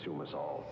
consume us all.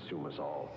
Consume us all.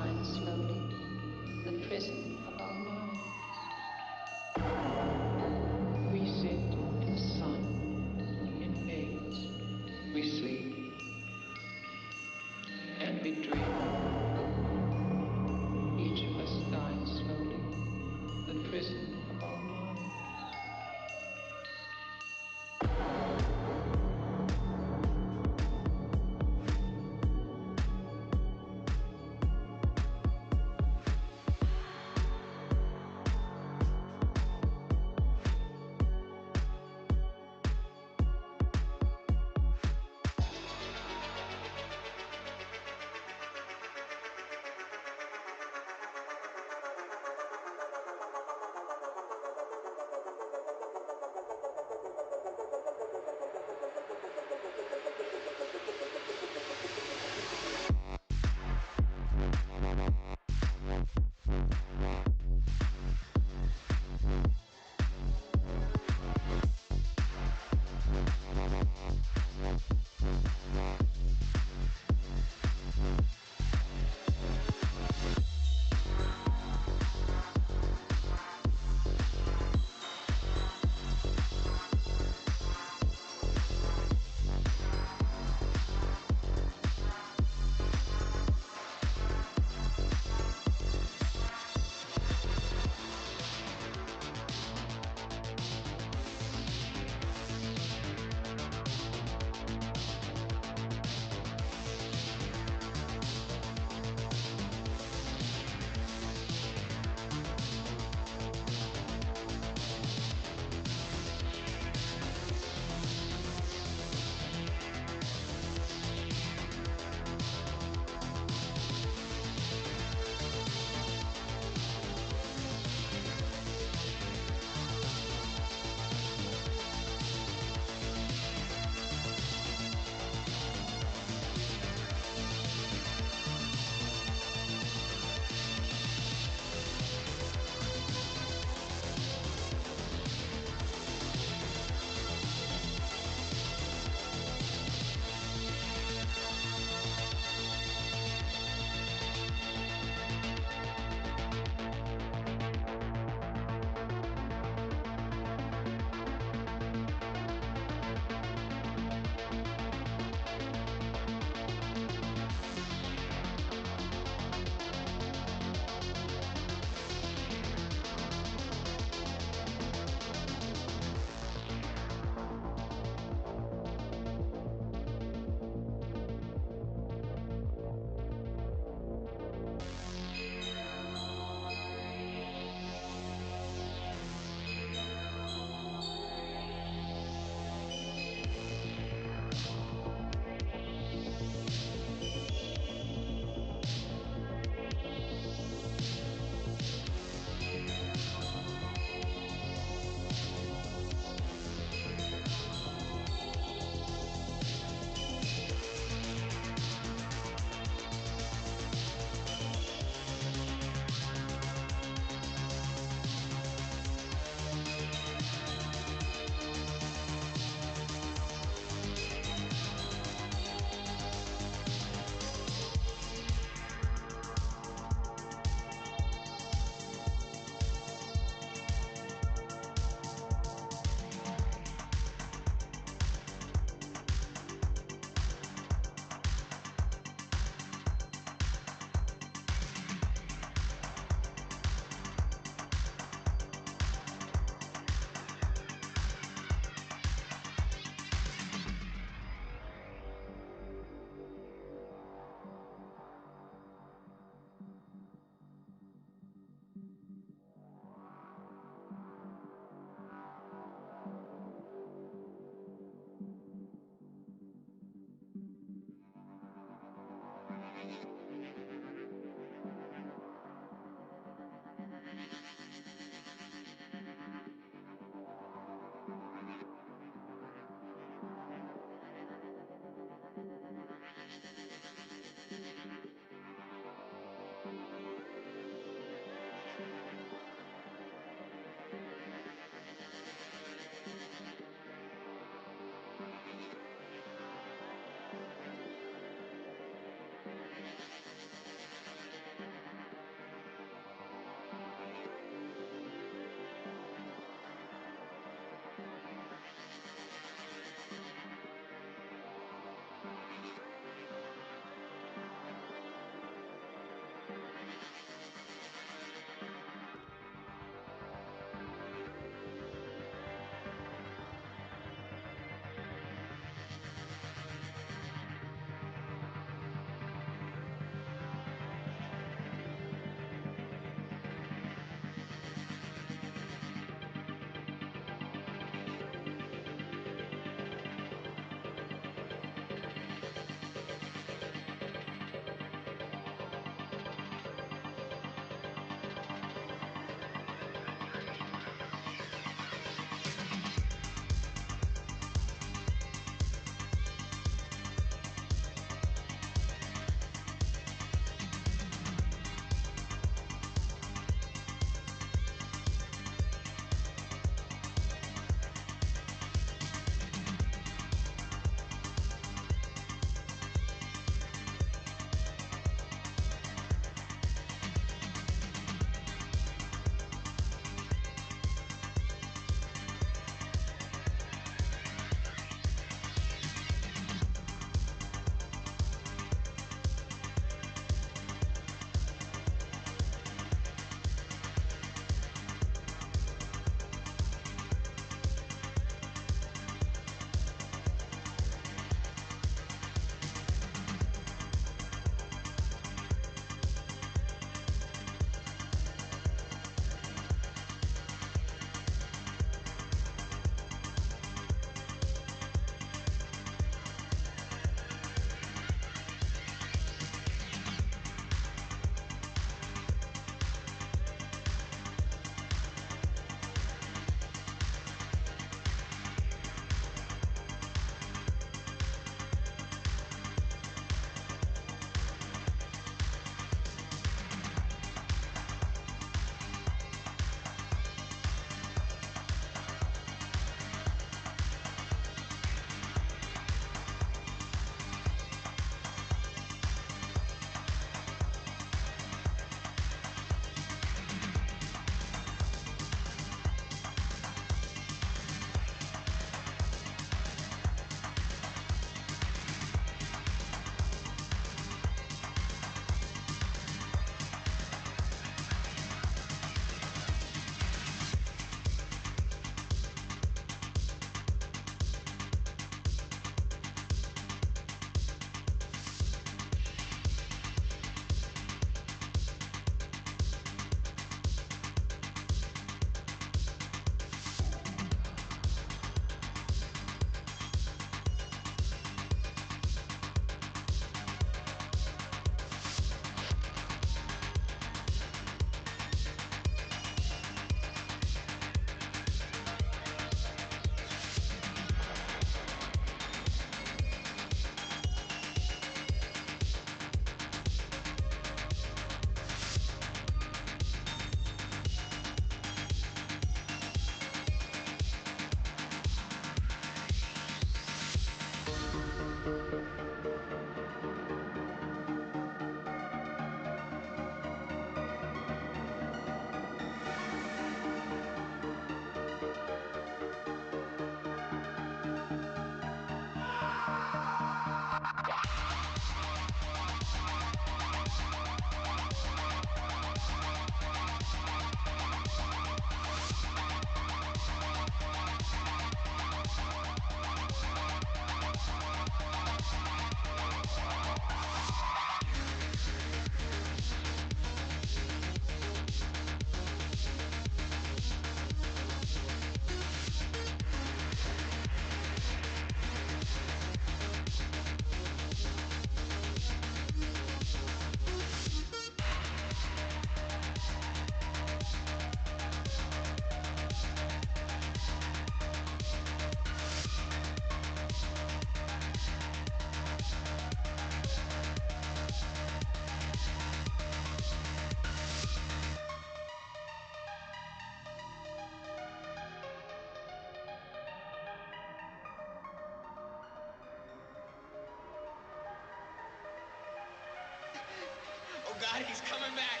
He's coming back.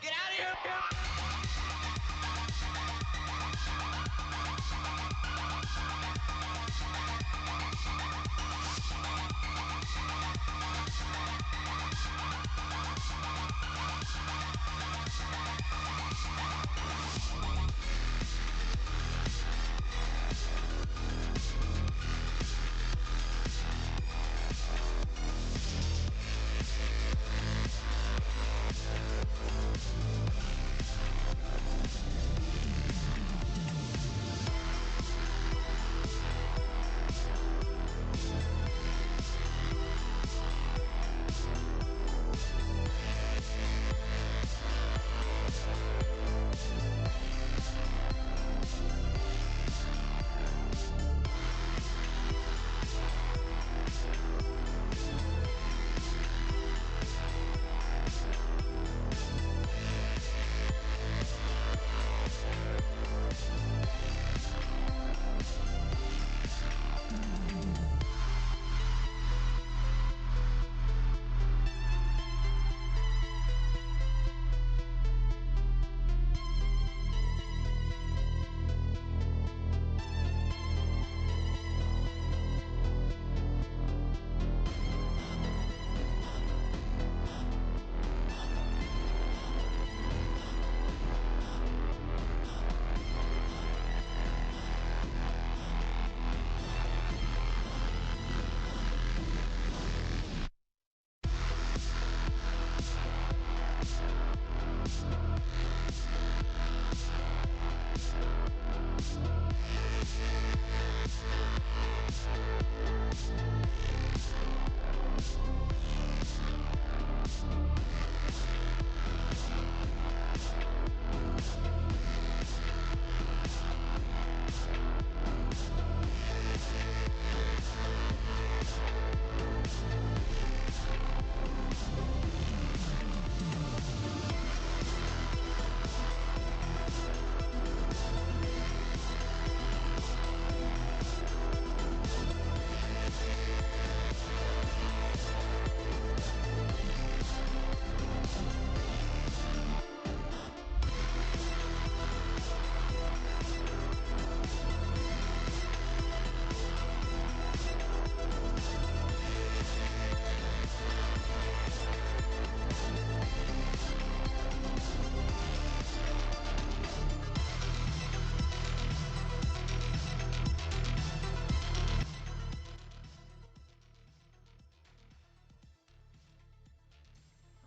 Get out of here.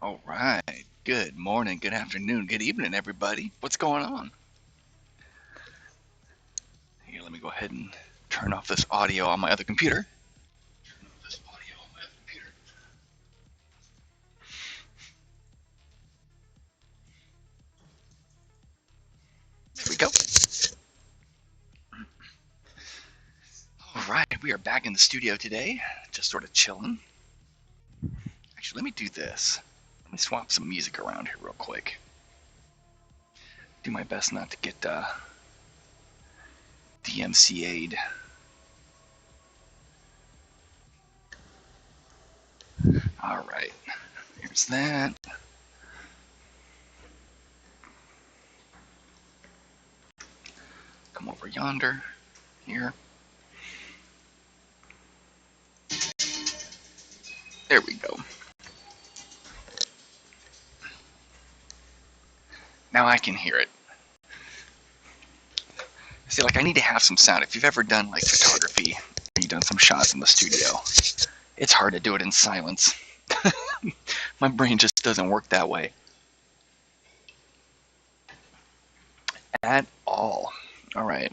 All right. Good morning, good afternoon, good evening, everybody. What's going on? Here, let me go ahead and turn off this audio on my other computer. There we go. All right, we are back in the studio today, just sort of chilling. Actually, let me do this. Let me swap some music around here real quick. Do my best not to get DMCA'd. All right, here's that. Come over yonder, here. There we go. Now I can hear it. See, like, I need to have some sound. If you've ever done, like, photography, or you've done some shots in the studio, it's hard to do it in silence. My brain just doesn't work that way. At all. All right.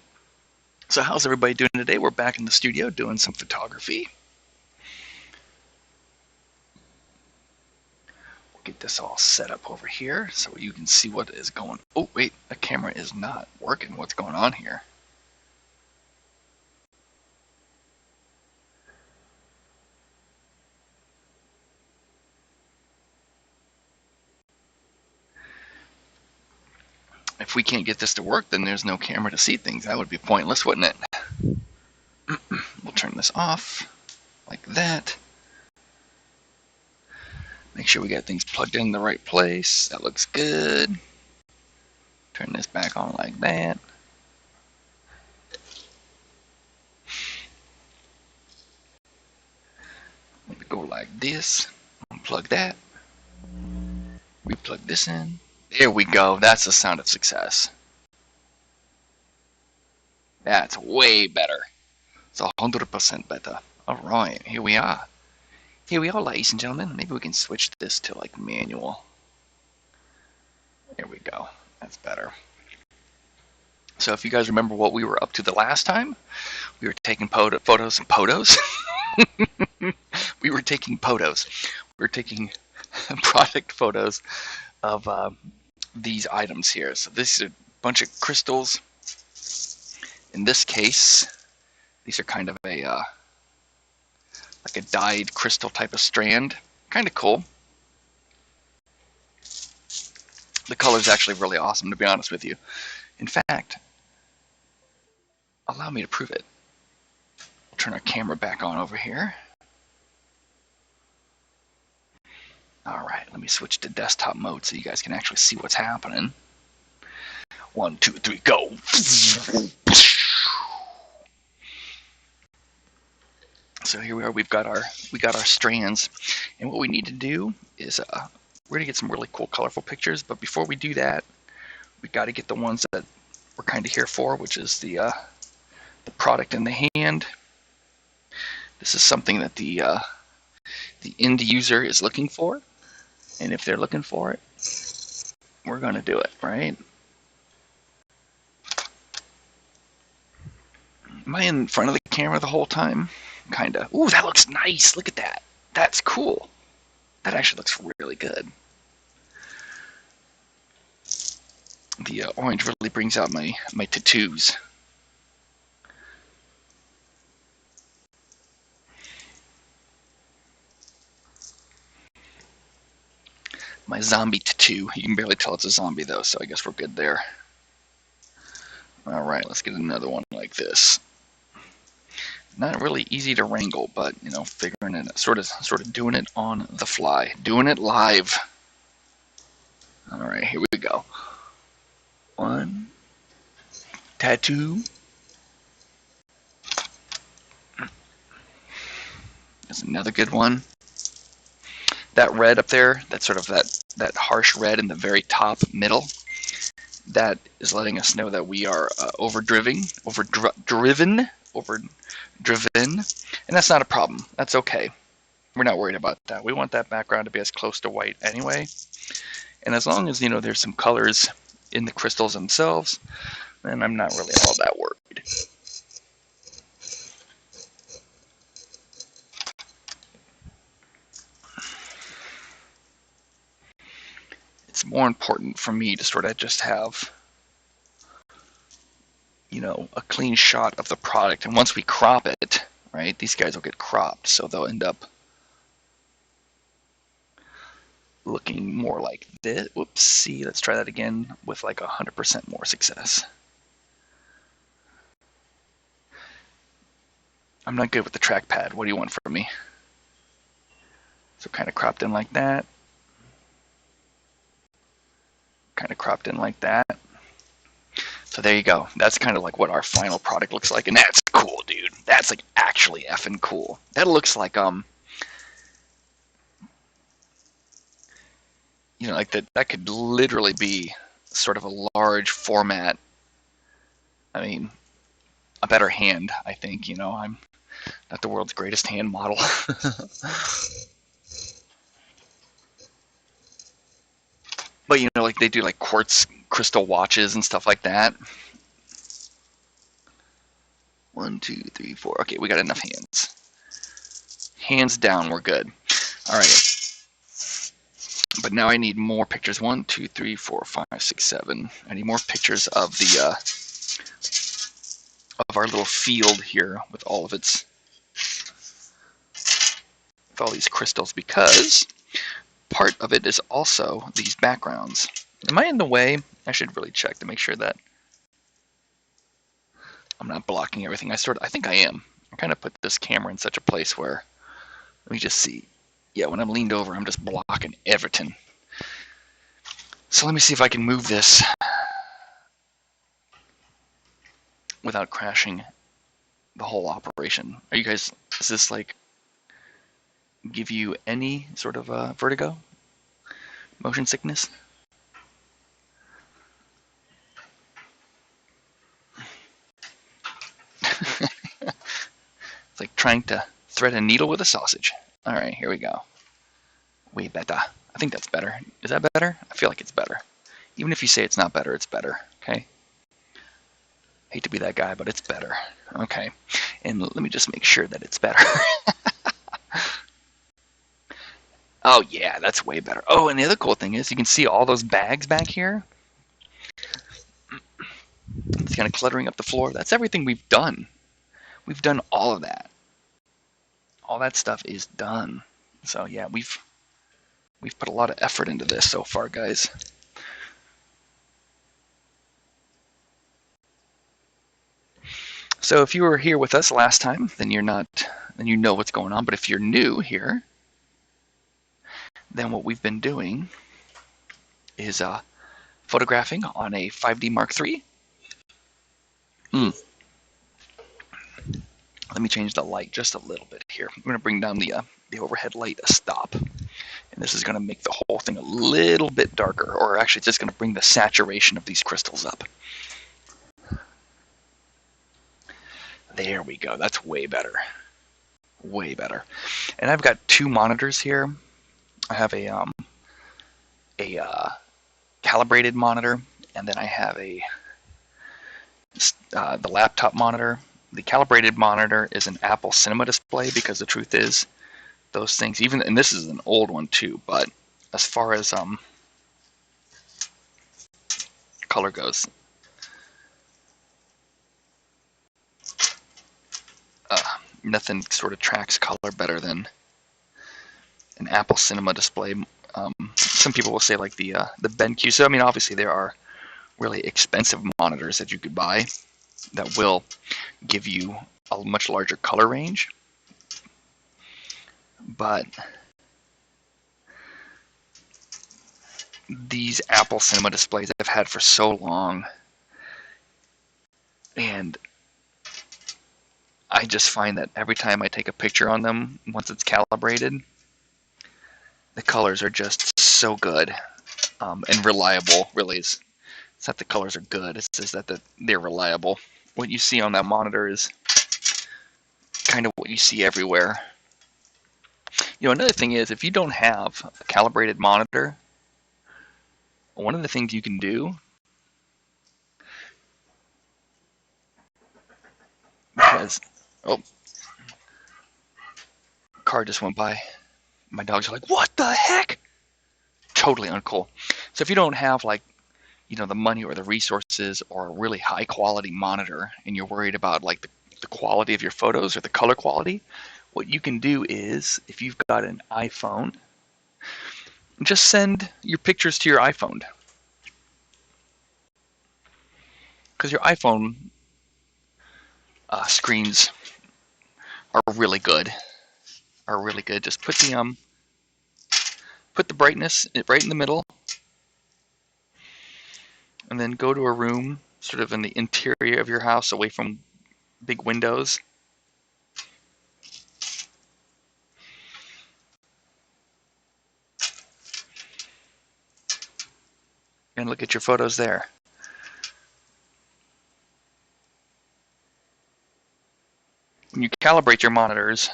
So how's everybody doing today? We're back in the studio doing some photography. We'll get this all set up over here so you can see what is going on. Oh, wait, the camera is not working. What's going on here? If we can't get this to work, then there's no camera to see things. That would be pointless, wouldn't it? We'll turn this off like that. Make sure we got things plugged in the right place. That looks good. Turn this back on like that. Go like this. Unplug that. We plug this in. There we go. That's the sound of success. That's way better. It's 100% better. Alright, here we are. Here we are, ladies and gentlemen. Maybe we can switch this to like manual. There we go. That's better. So if you guys remember what we were up to the last time, we were taking photos and podos. We were taking podos. We were taking product photos of these items here. So this is a bunch of crystals. In this case, these are kind of a like a dyed crystal type of strand. Kind of cool. The color is actually really awesome, to be honest with you. In fact, allow me to prove it. We'll turn our camera back on over here. Alright, let me switch to desktop mode so you guys can actually see what's happening. 1, 2, 3, go! So here we are, we got our strands, and what we need to do is we're gonna get some really cool colorful pictures, but before we do that, we got to get the ones that we're kind of here for, which is the product in the hand. This is something that the end user is looking for, and if they're looking for it, we're going to do it, right? Am I in front of the camera the whole time? Kinda. Ooh, that looks nice. Look at that. That's cool. That actually looks really good. The orange really brings out my tattoos. My zombie tattoo. You can barely tell it's a zombie though, so I guess we're good there. All right, let's get another one like this. Not really easy to wrangle, but you know, figuring it, sort of doing it on the fly, doing it live. All right, here we go. One tattoo. There's another good one. That red up there, that sort of that harsh red in the very top middle, that is letting us know that we are overdriven, and that's not a problem. That's okay. We're not worried about that. We want that background to be as close to white anyway, and as long as, you know, there's some colors in the crystals themselves, then I'm not really all that worried. It's more important for me to sort of just have, you know, a clean shot of the product, and once we crop it, right, these guys will get cropped, so they'll end up looking more like this. Whoopsie, let's try that again with like 100% more success. I'm not good with the trackpad. What do you want from me? So kind of cropped in like that. Kind of cropped in like that. So there you go. That's kind of like what our final product looks like, and that's cool, dude. That's like actually effing cool. That looks like you know, like that could literally be sort of a large format. I mean, a better hand, I think. You know, I'm not the world's greatest hand model. But, you know, like they do like quartz crystal watches and stuff like that. 1, 2, 3, 4. Okay, we got enough hands. Hands down, we're good. All right. But now I need more pictures. 1, 2, 3, 4, 5, 6, 7. I need more pictures of the of our little field here with all of its, with all these crystals, because part of it is also these backgrounds. Am I in the way? I should really check to make sure that I'm not blocking everything. I think I am. I kind of put this camera in such a place where, let me just see. Yeah, when I'm leaned over, I'm just blocking everything. So let me see if I can move this without crashing the whole operation. Are you guys, does this like give you any sort of vertigo? Motion sickness? It's like trying to thread a needle with a sausage. All right, here we go. Way better. I think that's better. Is that better? I feel like it's better. Even if you say it's not better, it's better. Okay? Hate to be that guy, but it's better. Okay. And let me just make sure that it's better. Oh, yeah, that's way better. Oh, and the other cool thing is you can see all those bags back here. It's kind of cluttering up the floor. That's everything we've done. We've done all of that. All that stuff is done. So, yeah, we've put a lot of effort into this so far, guys. So if you were here with us last time, then you know what's going on. But if you're new here, then what we've been doing is photographing on a 5D Mark III. Let me change the light just a little bit here. I'm going to bring down the overhead light a stop. And this is going to make the whole thing a little bit darker, or actually it's just going to bring the saturation of these crystals up. There we go. That's way better. Way better. And I've got two monitors here. I have a calibrated monitor, and then I have the laptop monitor. The calibrated monitor is an Apple Cinema display because the truth is, those things, even, and this is an old one too, but as far as color goes, nothing sort of tracks color better than an Apple Cinema display. Some people will say like the BenQ. So I mean, obviously there are really expensive monitors that you could buy that will give you a much larger color range, but these Apple Cinema displays I've had for so long, and I just find that every time I take a picture on them, once it's calibrated, the colors are just so good and reliable. Really, it's not the colors are good; it's just that they're reliable. What you see on that monitor is kind of what you see everywhere. You know, another thing is if you don't have a calibrated monitor, one of the things you can do, because car just went by. My dogs are like, "What the heck?" Totally uncool. So if you don't have like, the money or the resources or a really high quality monitor, and you're worried about like the quality of your photos or the color quality, what you can do is, if you've got an iPhone, just send your pictures to your iPhone. Because your iPhone screens are really good. Just put the brightness right in the middle, and then go to a room sort of in the interior of your house, away from big windows. And look at your photos there. When you calibrate your monitors,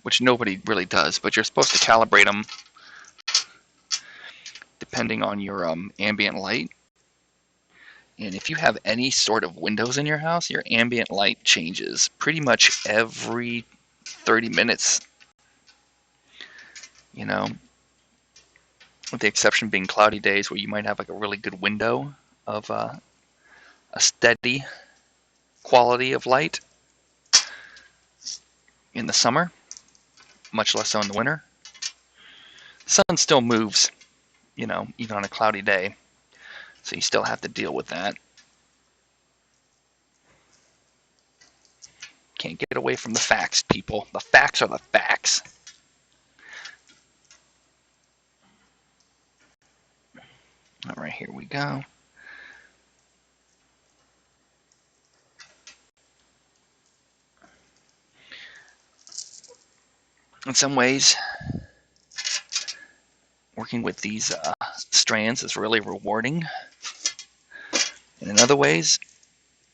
which nobody really does, but you're supposed to calibrate them depending on your ambient light. And if you have any sort of windows in your house, your ambient light changes pretty much every 30 minutes. With the exception being cloudy days where you might have like a really good window of a steady quality of light in the summer, much less so in the winter. The sun still moves, even on a cloudy day, so you still have to deal with that. Can't get away from the facts, people. The facts are the facts. go. In some ways, working with these strands is really rewarding. And in other ways,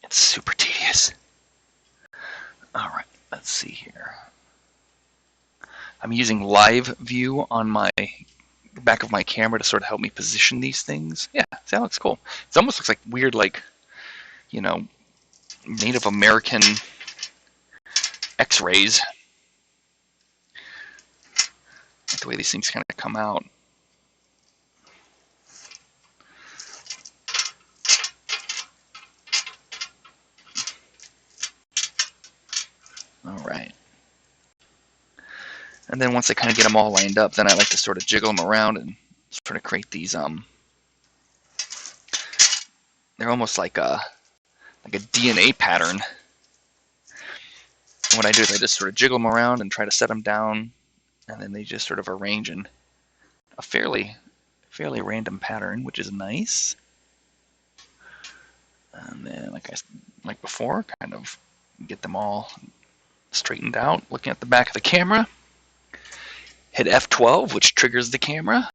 it's super tedious. All right, let's see here. I'm using live view on my back of my camera to sort of help me position these things. Yeah, see, that looks cool. It almost looks like weird, like, you know, Native American X-rays. The way these things kind of come out. All right. And then once I kind of get them all lined up, then I like to sort of jiggle them around and sort of create these. They're almost like a DNA pattern. And what I do is I just sort of jiggle them around and try to set them down, and then they just sort of arrange in a fairly random pattern, which is nice. And then, like before, kind of get them all straightened out. Looking at the back of the camera, hit F12, which triggers the camera.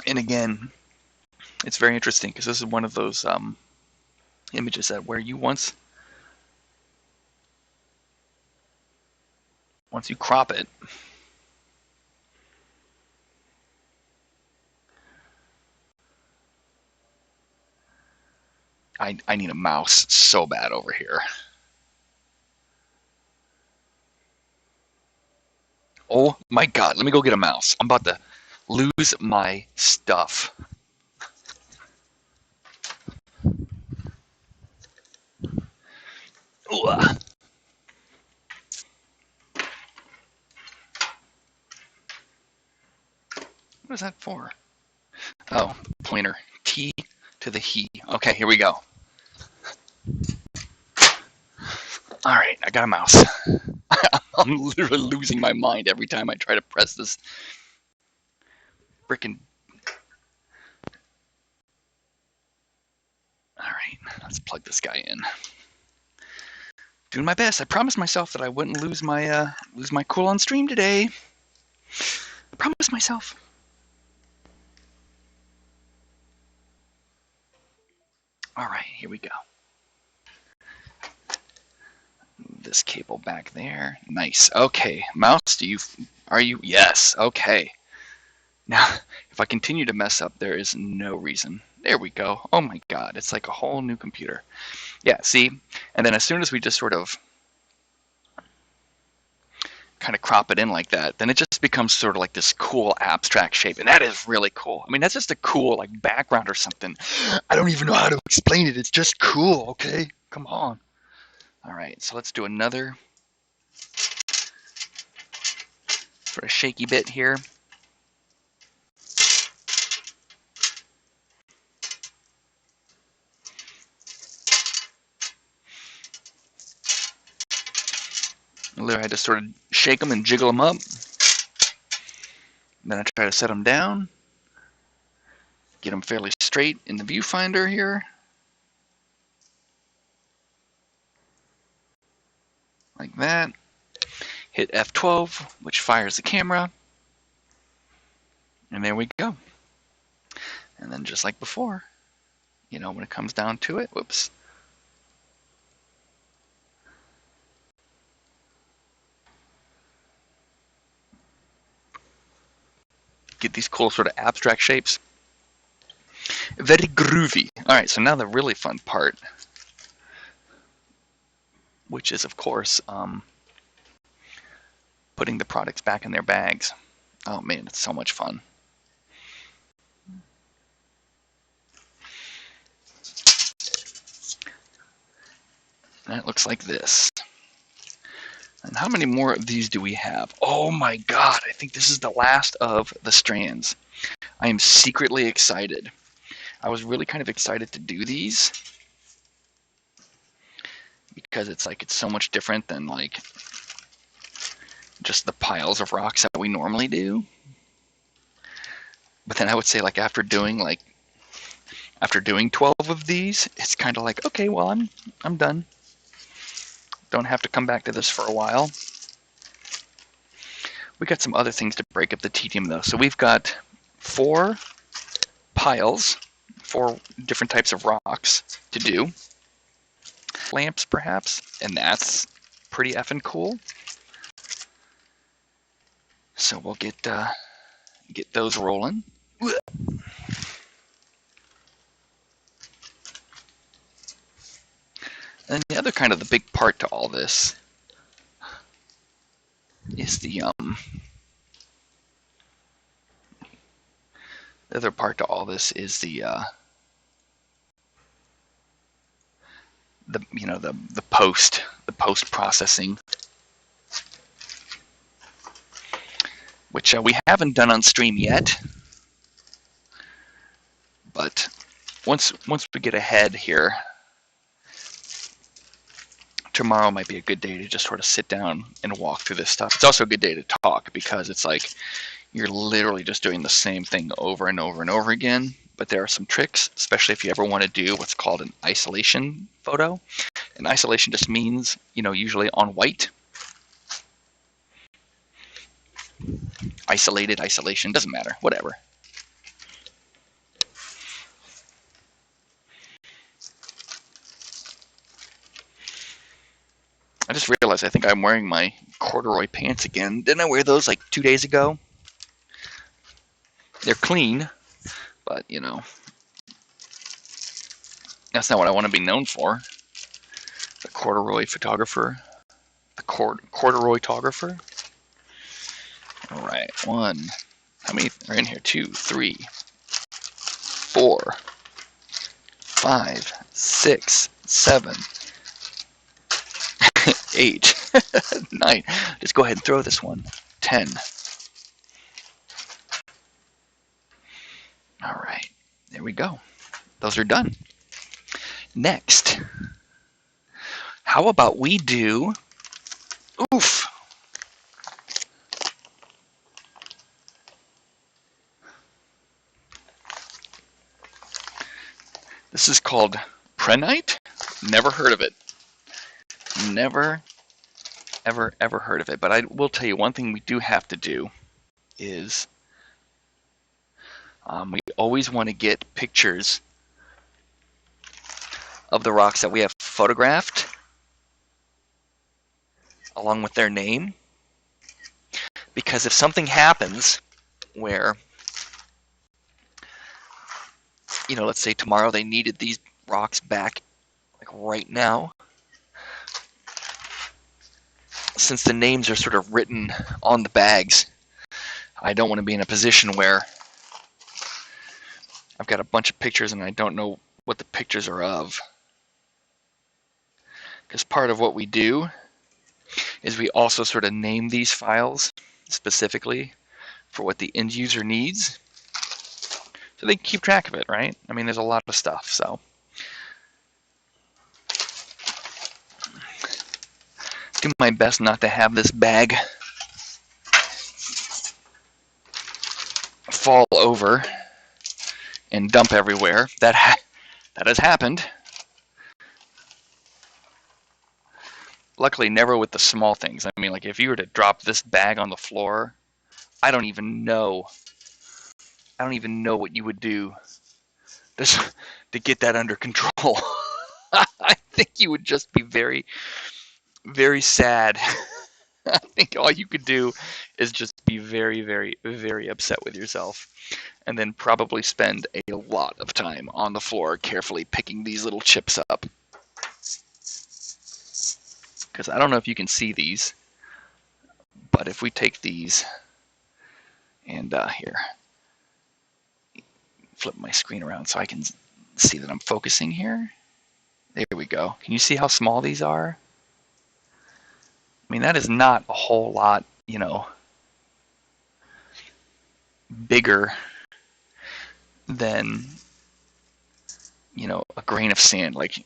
And again, it's very interesting because this is one of those images that where you once you crop it, I need a mouse so bad over here. Oh my god, let me go get a mouse. I'm about to lose my stuff. Ugh. What is that for? Oh, pointer. T to the he. Okay, here we go. All right, I got a mouse. I'm literally losing my mind every time I try to press this frickin'. All right, let's plug this guy in. Doing my best. I promised myself that I wouldn't lose my cool on stream today. I promised myself. All right, here we go. This cable back there. Nice. Okay, mouse, are you? Yes. Okay. Now, if I continue to mess up, there is no reason. There we go. Oh my god, it's like a whole new computer. Yeah, see? And then as soon as we just sort of kind of crop it in like that, then it just becomes sort of like this cool abstract shape, and that is really cool. I mean, that's just a cool like background or something. I don't even know how to explain it. It's just cool, okay? Come on. All right, so let's do another sort of shaky bit here. I just sort of shake them and jiggle them up. Then I try to set them down. Get them fairly straight in the viewfinder here. Like that. Hit F12, which fires the camera. And there we go. And then just like before, you know, when it comes down to it, whoops. Get these cool sort of abstract shapes. Very groovy. All right, so now the really fun part, which is, of course, putting the products back in their bags. Oh man, it's so much fun. That looks like this. And how many more of these do we have? Oh my god, I think this is the last of the strands. I am secretly excited. I was really kind of excited to do these because it's so much different than like just the piles of rocks that we normally do. But then I would say like after doing 12 of these, it's kind of like, okay, well, I'm done. Don't have to come back to this for a while. We got some other things to break up the tedium though. So we've got 4 piles, 4 different types of rocks to do. Lamps perhaps, and that's pretty effing cool. So we'll get those rolling. And the other kind of the big part to all this is the other part to all this is the post processing, which we haven't done on stream yet. But once we get ahead here, tomorrow might be a good day to just sort of sit down and walk through this stuff. It's also a good day to talk because it's like you're literally just doing the same thing over and over and over again. But there are some tricks, especially if you ever want to do what's called an isolation photo. And isolation just means, usually on white. Isolated, isolation, doesn't matter, whatever. I just realized I think I'm wearing my corduroy pants again. Didn't I wear those like 2 days ago? They're clean, but that's not what I want to be known for. The corduroy photographer. The corduroy-tographer. All right, 1. How many are in here? 2, 3, 4, 5, 6, 7, 8, 9. Just go ahead and throw this one. 10. All right, there we go. Those are done. Next, how about we do, oof. This is called Prehnite? Never heard of it. Never, ever heard of it. But I will tell you one thing we do have to do is we always want to get pictures of the rocks that we have photographed along with their name. Because if something happens where, let's say tomorrow they needed these rocks back like right now, since the names are sort of written on the bags, I don't want to be in a position where I've got a bunch of pictures and I don't know what the pictures are of. Because part of what we do is we also sort of name these files specifically for what the end user needs, so they can keep track of it, right? I mean, there's a lot of stuff, so. Do my best not to have this bag fall over and dump everywhere. That has happened. Luckily, never with the small things. I mean, like if you were to drop this bag on the floor, I don't even know what you would do to get that under control. I think you would just be very, very sad. I think all you could do is just be very, very, very upset with yourself, and then probably spend a lot of time on the floor carefully picking these little chips up. Because I don't know if you can see these, but if we take these and here, flip my screen around so I can see that I'm focusing here. There we go. Can you see how small these are? I mean, that is not a whole lot, bigger than, a grain of sand. Like,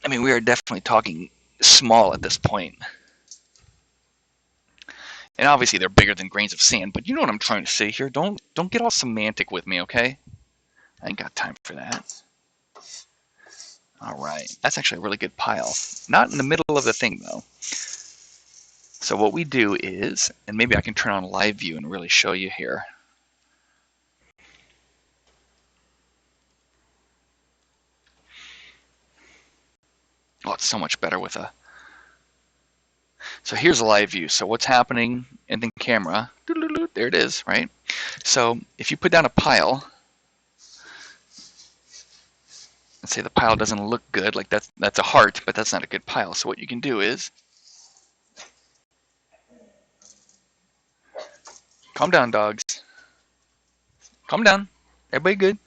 I mean, we are definitely talking small at this point. And obviously they're bigger than grains of sand, but you know what I'm trying to say here. Don't get all semantic with me, okay? I ain't got time for that. All right, that's actually a really good pile. Not in the middle of the thing though. So what we do is, and maybe I can turn on live view and really show you here. Oh, it's so much better with a. So here's a live view. So what's happening in the camera? There it is, right? So if you put down a pile, let's say the pile doesn't look good, like that's a heart, but that's not a good pile. So what you can do is, calm down, dogs. Calm down. Everybody good?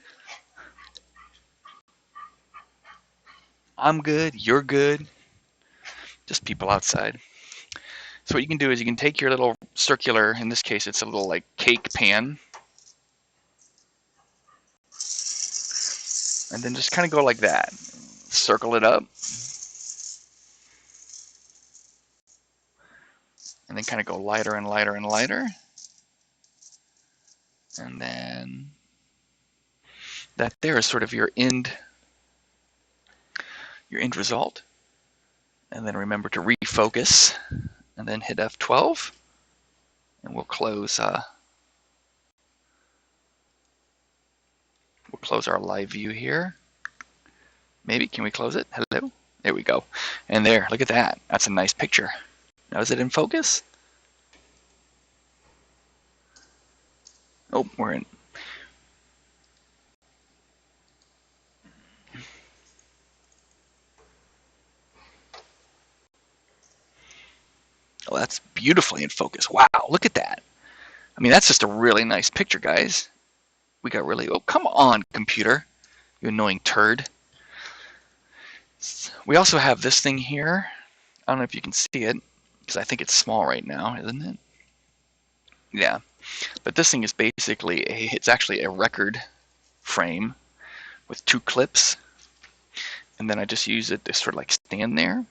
I'm good. You're good. Just people outside. So what you can do is you can take your little circular, in this case it's a little like cake pan, and then just kind of go like that. Circle it up, and then kind of go lighter and lighter and lighter. And then that there is sort of your end result. And then remember to refocus, and then hit F12, and we'll close our live view here. Maybe, can we close it? Hello? There we go. And there, look at that. That's a nice picture. Now is it in focus? Oh, we're in. Oh, that's beautifully in focus. Wow, look at that. I mean, that's just a really nice picture, guys. We got really, oh, come on, computer, you annoying turd. We also have this thing here. I don't know if you can see it, because I think it's small right now, isn't it? Yeah, but this thing is basically, it's actually a record frame with 2 clips, and then I just use it to sort of like stand there,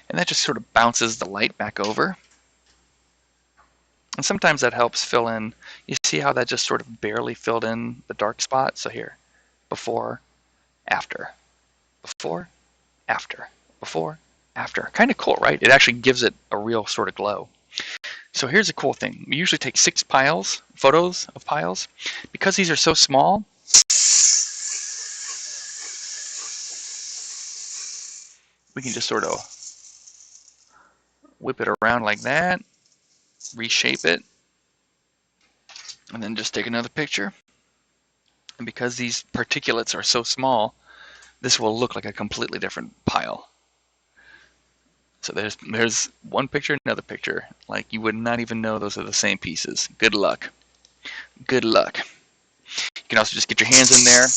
and that just sort of bounces the light back over. And sometimes that helps fill in, you see how that just sort of barely filled in the dark spot? So here, before, after, before, after, before, after. Kind of cool, right? It actually gives it a real sort of glow. So here's a cool thing. We usually take 6 photos of piles. Because these are so small, we can just sort of whip it around like that, reshape it, and then just take another picture. And because these particulates are so small, this will look like a completely different pile. So there's one picture, another picture. Like you would not even know those are the same pieces. Good luck. Good luck. You can also just get your hands in there,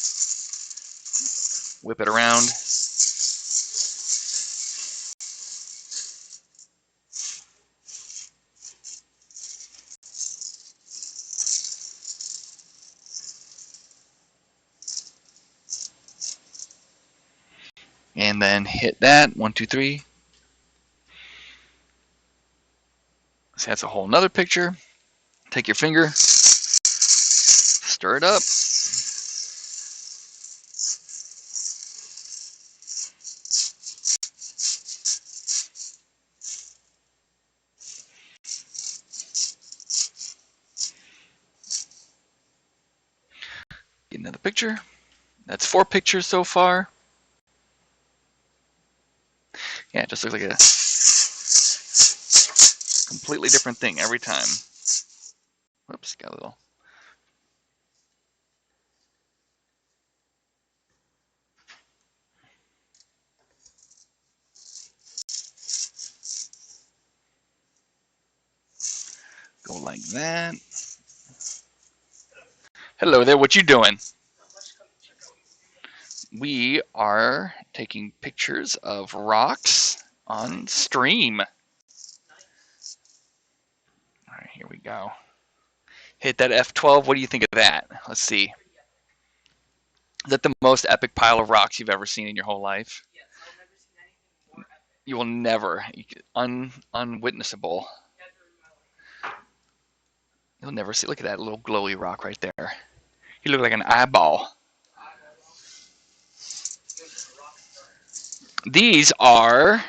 whip it around. And then hit that, 1, 2, 3. So that's a whole nother picture. Take your finger, stir it up. Get another picture. That's 4 pictures so far. Yeah, it just looks like a completely different thing every time. Whoops, got a little. Go like that. Hello there, what you doing? We are taking pictures of rocks on stream. All right, here we go. Hit that F12. What do you think of that? Let's see. Is that the most epic pile of rocks you've ever seen in your whole life? You will never, unwitnessable. You'll never see. Look at that little glowy rock right there. He looked like an eyeball. These are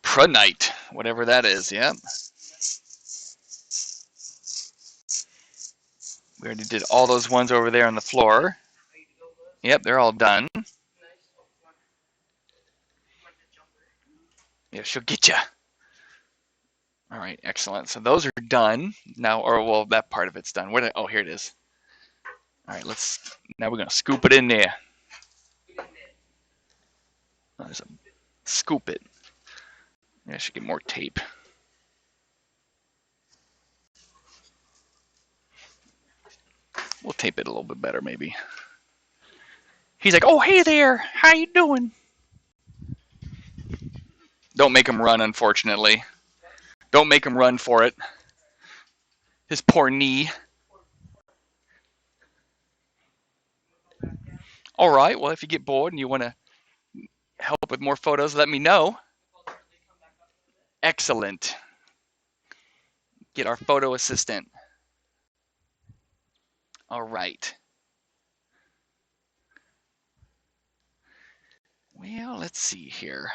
Pronite, whatever that is. Yep. We already did all those ones over there on the floor. Yep, they're all done. Yeah, she'll get you. All right, excellent. So those are done now, or well, that part of it's done. Oh, here it is. All right, now we're gonna scoop it in there. Scoop it. Yeah, I should get more tape. We'll tape it a little bit better, maybe. He's like, "Oh, hey there, how you doing?" Don't make him run, unfortunately. Don't make him run for it. His poor knee. All right, well, if you get bored and you want to help with more photos, let me know. Excellent. Get our photo assistant. All right. Well, let's see here.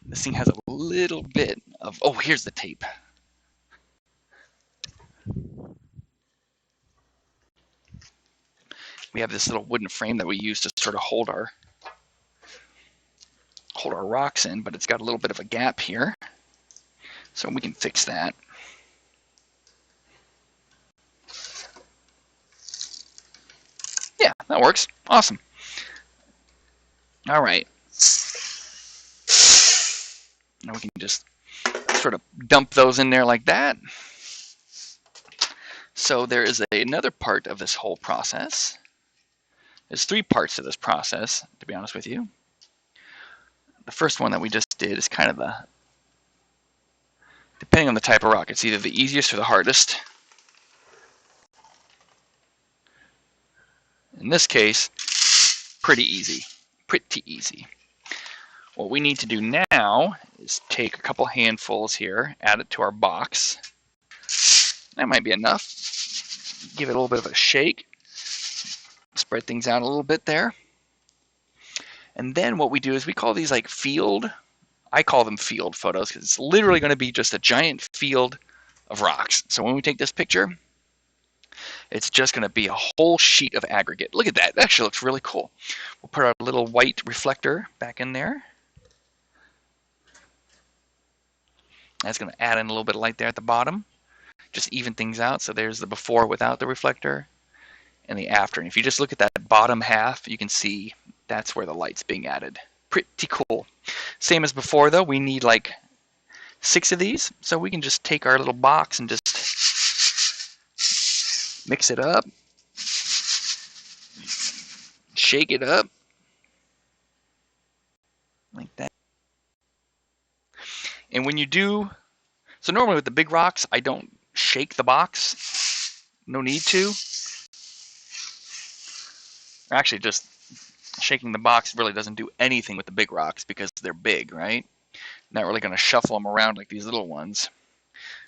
This thing has a little bit of, oh, here's the tape. We have this little wooden frame that we use to sort of hold our rocks in, but it's got a little bit of a gap here. So we can fix that. Yeah, that works. Awesome. All right. Now we can just sort of dump those in there like that. So there is another part of this whole process. There's 3 parts to this process, to be honest with you. The first one that we just did is kind of depending on the type of rock, it's either the easiest or the hardest. In this case, pretty easy. Pretty easy. What we need to do now is take a couple handfuls here, add it to our box. That might be enough. Give it a little bit of a shake. Spread things out a little bit there. And then what we do is we call these like field. I call them field photos because it's literally going to be just a giant field of rocks. So when we take this picture, it's just going to be a whole sheet of aggregate. Look at that. That actually looks really cool. We'll put our little white reflector back in there. That's going to add in a little bit of light there at the bottom. Just even things out. So there's the before without the reflector and the after. And if you just look at that bottom half, you can see that's where the light's being added. Pretty cool. Same as before though, we need like 6 of these. So we can just take our little box and just mix it up. Shake it up. Like that. And when you do, so normally with the big rocks, I don't shake the box. No need to. Actually, just shaking the box really doesn't do anything with the big rocks because they're big, right? Not really going to shuffle them around like these little ones.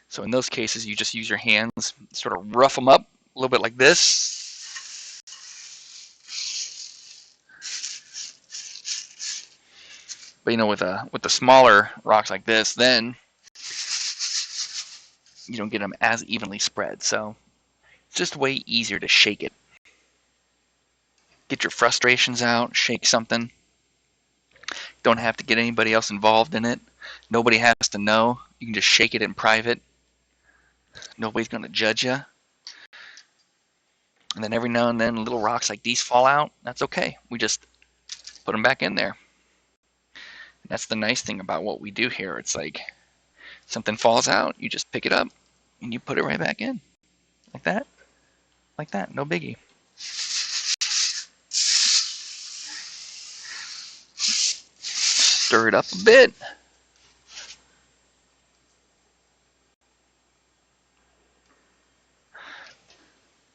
So in those cases, you just use your hands, sort of rough them up a little bit like this. But you know, with the smaller rocks like this, then you don't get them as evenly spread. So it's just way easier to shake it. Get your frustrations out, shake something. Don't have to get anybody else involved in it. Nobody has to know. You can just shake it in private. Nobody's going to judge you. And then every now and then little rocks like these fall out. That's okay. We just put them back in there. And that's the nice thing about what we do here. It's like something falls out, you just pick it up and you put it right back in. Like that. Like that. No biggie. Stir it up a bit.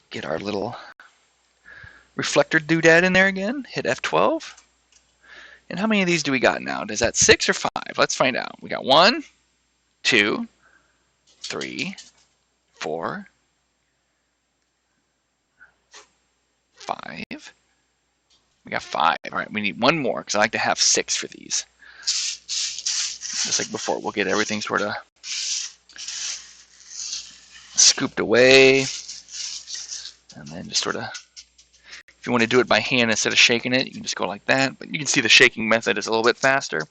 Get our little reflector doodad in there again. Hit F12. And how many of these do we got now? Is that 6 or 5? Let's find out. We got 1, 2, 3, 4, 5. We got 5. All right, we need one more because I like to have 6 for these. Just like before, we'll get everything sort of scooped away. And then just sort of, if you want to do it by hand instead of shaking it, you can just go like that. But you can see the shaking method is a little bit faster.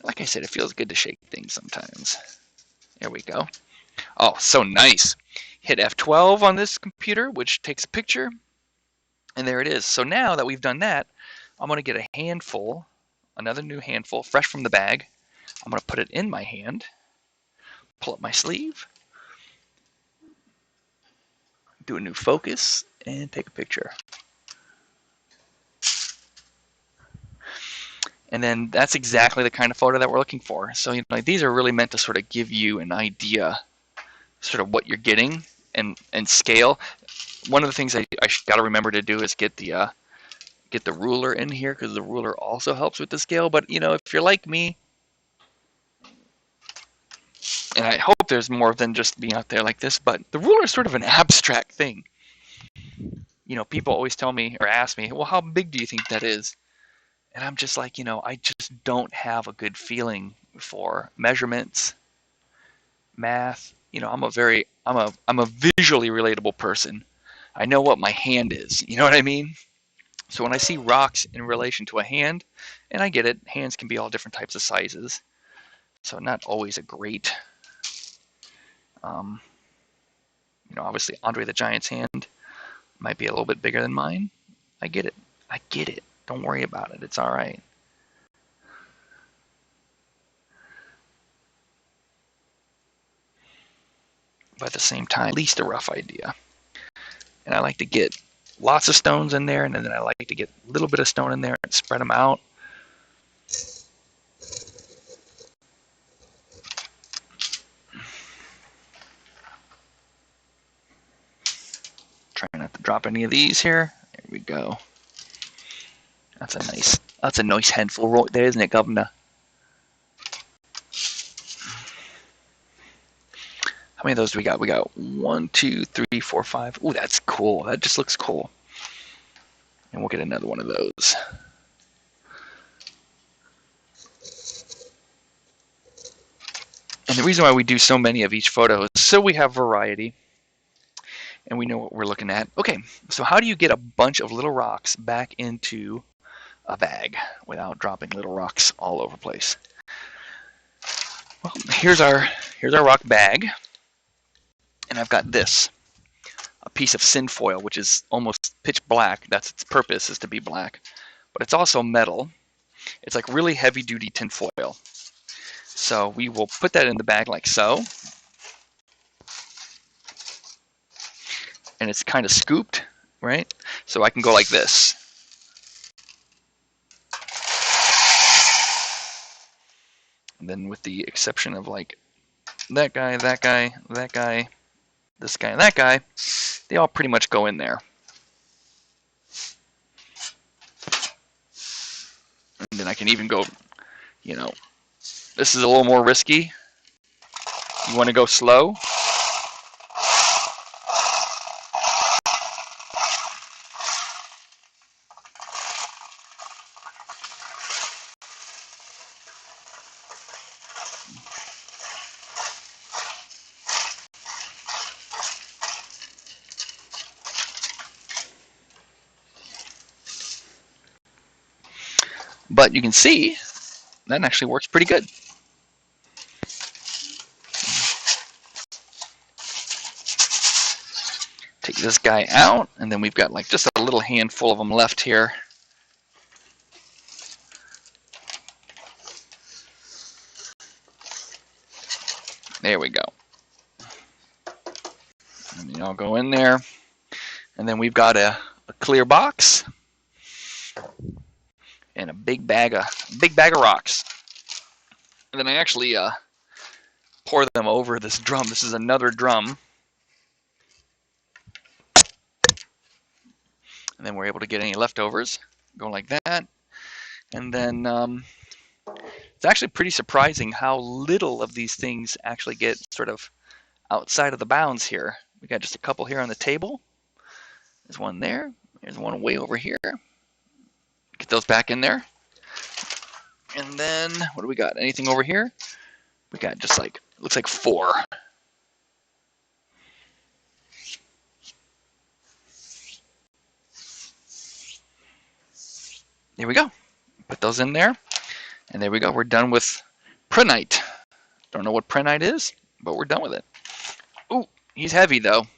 Like I said, it feels good to shake things sometimes. There we go. Oh, so nice. Hit F12 on this computer, which takes a picture. And there it is. So now that we've done that, I'm going to get a handful, another new handful, fresh from the bag. I'm going to put it in my hand, pull up my sleeve, do a new focus, and take a picture. And then that's exactly the kind of photo that we're looking for. So these are really meant to sort of give you an idea, sort of what you're getting and scale. One of the things I got to remember to do is get the ruler in here, because the ruler also helps with the scale. But if you're like me, and I hope there's more than just being out there like this, but the ruler is sort of an abstract thing. People always tell me or ask me, well, how big do you think that is? And I'm just like, I just don't have a good feeling for measurements, math. I'm a visually relatable person. I know what my hand is. You know what I mean? So when I see rocks in relation to a hand, and I get it, hands can be all different types of sizes. So not always a great, obviously Andre the Giant's hand might be a little bit bigger than mine. I get it. I get it. Don't worry about it. It's all right. But at the same time, at least a rough idea. And I like to get lots of stones in there, and then I like to get a little bit of stone in there and spread them out. Try not to drop any of these here. There we go. That's a nice handful right there, isn't it, Governor? How many of those do we got? We got 1, 2, 3, 4, 5. Ooh, that's cool. That just looks cool. And we'll get another one of those. And the reason why we do so many of each photo is so we have variety and we know what we're looking at. Okay, so how do you get a bunch of little rocks back into a bag without dropping little rocks all over the place? Well, here's our rock bag, and I've got this, a piece of tin foil, which is almost pitch black. That's its purpose, is to be black, but it's also metal. It's like really heavy-duty tin foil. So we will put that in the bag like so, and it's kind of scooped, right? So I can go like this. And then with the exception of like that guy, that guy, that guy, this guy, and that guy, they all pretty much go in there. And then I can even go, this is a little more risky. You want to go slow? But you can see that actually works pretty good. Take this guy out, and then we've got like just a little handful of them left here. There we go. And they all go in there. And then we've got a clear box and a big bag of rocks. And then I actually pour them over this drum. This is another drum. And then we're able to get any leftovers. Go like that. And then It's actually pretty surprising how little of these things actually get sort of outside of the bounds here. We got just a couple here on the table. There's one there. There's one way over here. Get those back in there. And then what do we got? Anything over here? We got just like, looks like 4. There we go. Put those in there. And there we go. We're done with Prenite. Don't know what Prenite is, but we're done with it. Ooh, he's heavy though.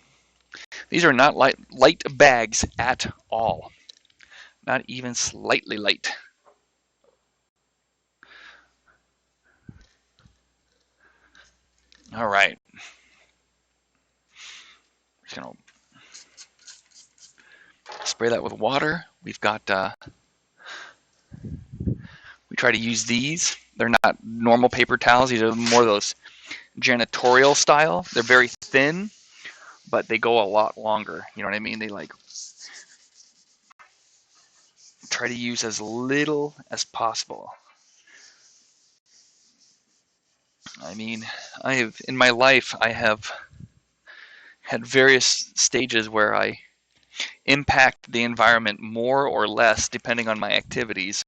These are not light bags at all. Not even slightly light. All right. Just gonna spray that with water. We've got, we try to use these. They're not normal paper towels. These are more those janitorial style. They're very thin, but they go a lot longer. You know what I mean? They like try to use as little as possible. I mean, in my life, I have had various stages where I impact the environment more or less depending on my activities.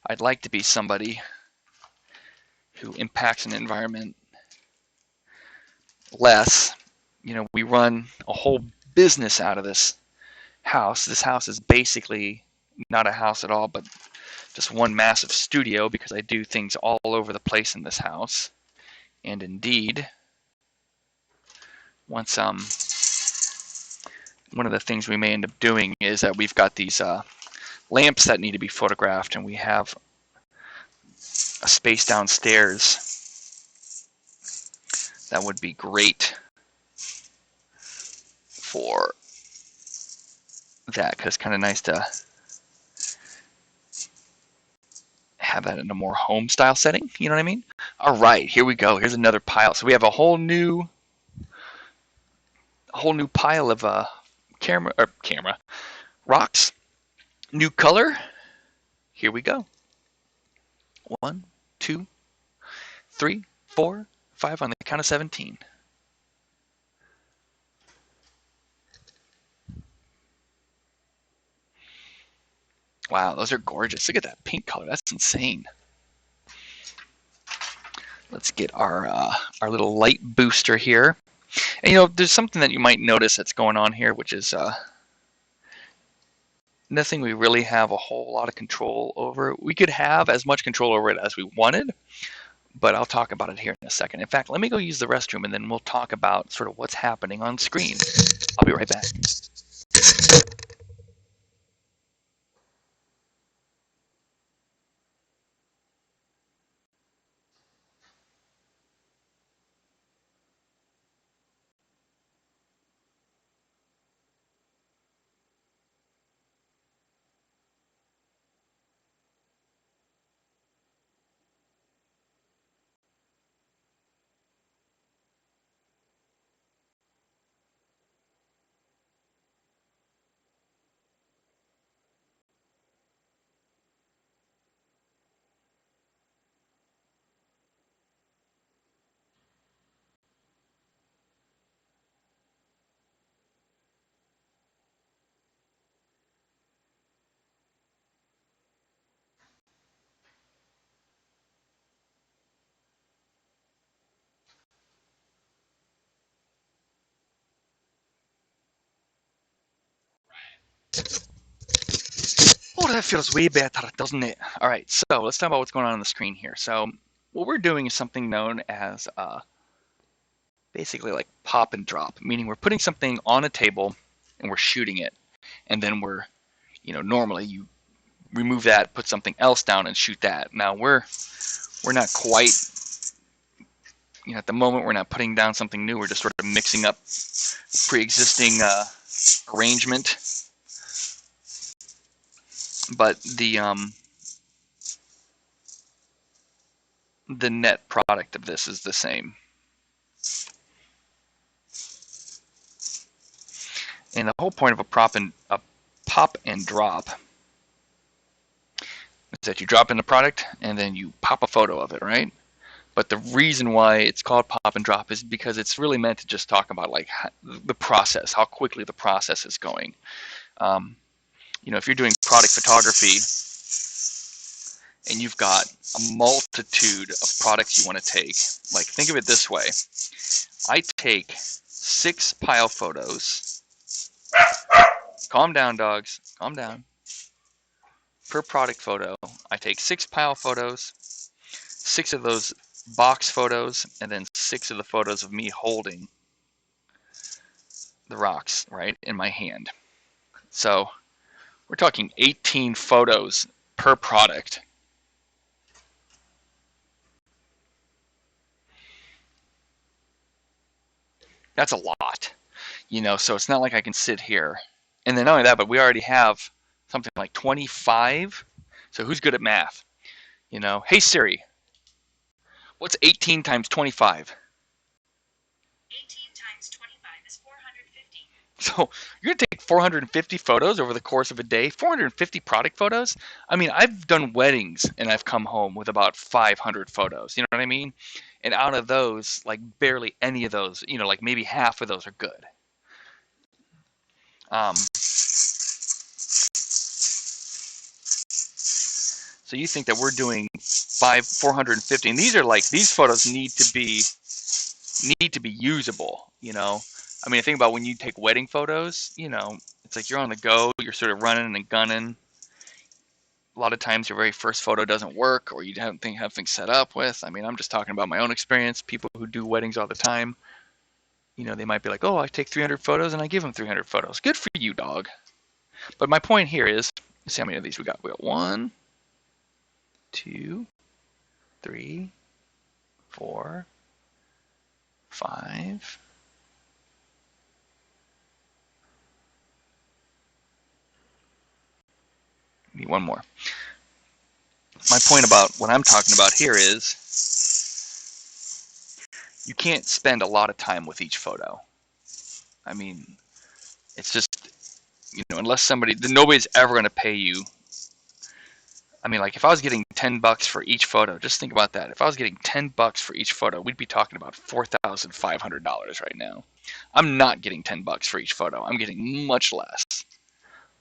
I'd like to be somebody who impacts an environment less. You know, we run a whole business out of this house. This house is basically not a house at all, but just one massive studio because I do things all over the place in this house. And indeed, once one of the things we may end up doing is that we've got these lamps that need to be photographed, and we have a space downstairs that would be great for that, because it's kind of nice to have that in a more home style setting. You know what I mean? All right, here we go. Here's another pile. So we have a whole new pile of camera rocks. New color. Here we go. 1, 2, 3, 4, 5 on the count of 17. Wow, those are gorgeous. Look at that pink color. That's insane. Let's get our little light booster here. And you know, there's something that you might notice that's going on here, which is nothing we really have a whole lot of control over. We could have as much control over it as we wanted, but I'll talk about it here in a second. In fact, let me go use the restroom and then we'll talk about sort of what's happening on screen. I'll be right back. Oh, that feels way better, doesn't it? All right, so let's talk about what's going on the screen here. So what we're doing is something known as basically like pop and drop, meaning we're putting something on a table and we're shooting it. And then we're, you know, normally you remove that, put something else down and shoot that. Now we're not quite, you know, at the moment we're not putting down something new. We're just sort of mixing up pre-existing arrangement. But the net product of this is the same. And the whole point of a pop and drop that you drop in the product and then you pop a photo of it, right? But the reason why it's called pop and drop is because it's really meant to just talk about like the process, how quickly the process is going. If you're doing product photography and you've got a multitude of products you want to take, like think of it this way. I take 6 pile photos. Calm down, dogs. Calm down. Per product photo, I take 6 pile photos, 6 of those box photos, and then 6 of the photos of me holding the rocks, right, in my hand. So we're talking 18 photos per product. That's a lot, so it's not like I can sit here. And then not only that, but we already have something like 25. So who's good at math? Hey Siri, what's 18 times 25? 18 times 25 is 450. So you're going to take 450 photos over the course of a day? 450 product photos? I mean, I've done weddings and I've come home with about 500 photos. You know what I mean? And out of those, like barely any of those, like maybe half of those are good. So you think that we're doing 450, and these photos need to be usable. I mean, think about when you take wedding photos. It's like you're on the go, you're sort of running and gunning. A lot of times your very first photo doesn't work, or you don't have things set up with. I mean, I'm just talking about my own experience. People who do weddings all the time, they might be like, oh, I take 300 photos and I give them 300 photos. Good for you, dog. But my point here is, let's see how many of these we got. We got 1, 2, 3, 4, 5. Need one more. My point about what I'm talking about here is you can't spend a lot of time with each photo. I mean, it's just, unless nobody's ever going to pay you. I mean, like if I was getting $10 for each photo, just think about that. If I was getting $10 for each photo, we'd be talking about $4,500 right now. I'm not getting $10 for each photo. I'm getting much less.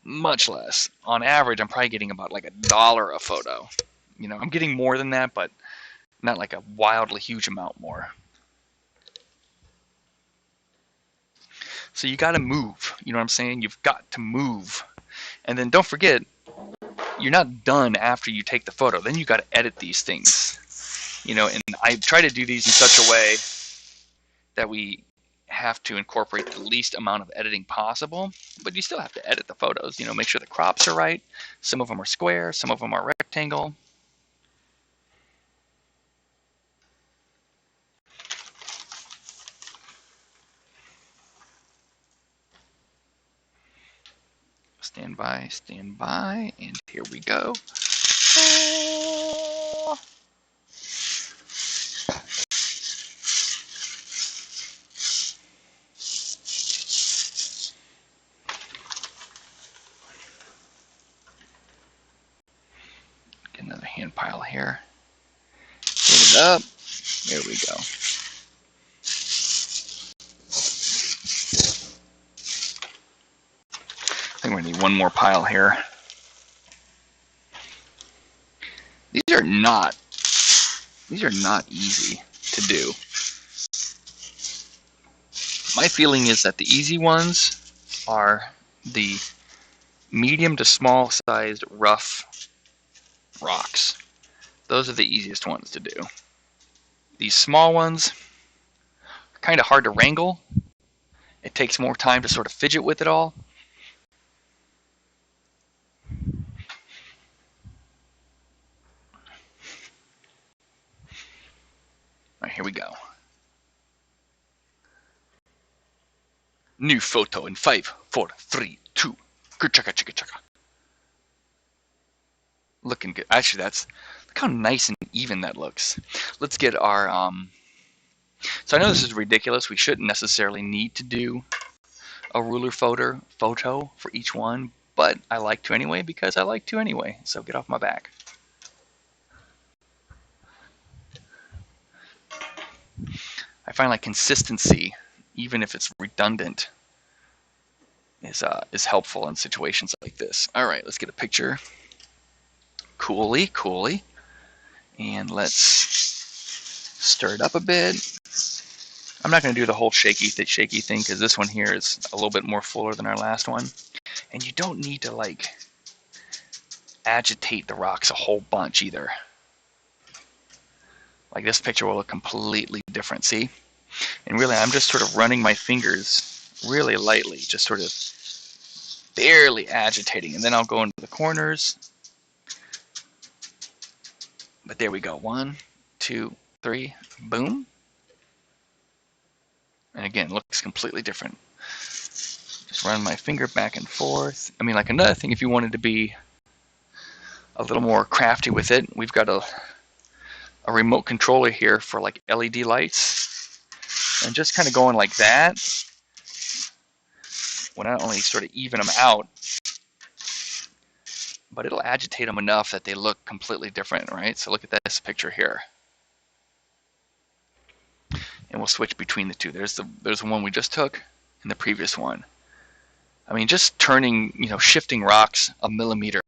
Much less. On average, I'm probably getting about like $1 a photo. I'm getting more than that, but not like a wildly huge amount more. So you got to move. You know what I'm saying? You've got to move. And then don't forget, you're not done after you take the photo. Then you got to edit these things. And I try to do these in such a way that we have to incorporate the least amount of editing possible, but you still have to edit the photos. Make sure the crops are right. Some of them are square, some of them are rectangle. Stand by, and here we go. Get another hand pile here. Hit it up. There we go. I think we're gonna need one more pile here. These are not easy to do. My feeling is that the easy ones are the medium to small sized rough rocks. Those are the easiest ones to do. These small ones are kind of hard to wrangle. It takes more time to sort of fidget with it all. Alright, here we go. New photo in 5, 4, 3, 2. Chicka chicka chicka. Looking good. Actually, look how nice and even that looks. Let's get our so I know this is ridiculous. We shouldn't necessarily need to do a ruler photo for each one, but I like to anyway because I like to anyway. So get off my back. I find like consistency, even if it's redundant, is helpful in situations like this. All right, let's get a picture. Coolly. And let's stir it up a bit. I'm not going to do the whole shaky thing because this one here is a little bit more fuller than our last one. And you don't need to like agitate the rocks a whole bunch either. Like this picture will look completely different, see? And really, I'm just sort of running my fingers really lightly, just sort of barely agitating. And then I'll go into the corners. But there we go. 1, 2, 3, boom. And again, looks completely different. Just run my finger back and forth. I mean, like another thing, if you wanted to be a little more crafty with it, we've got a remote controller here for like LED lights. And just kind of going like that will not only sort of even them out, but it'll agitate them enough that they look completely different, right? So look at this picture here. And we'll switch between the two. There's the one we just took and the previous one. I mean, just turning, shifting rocks a millimeter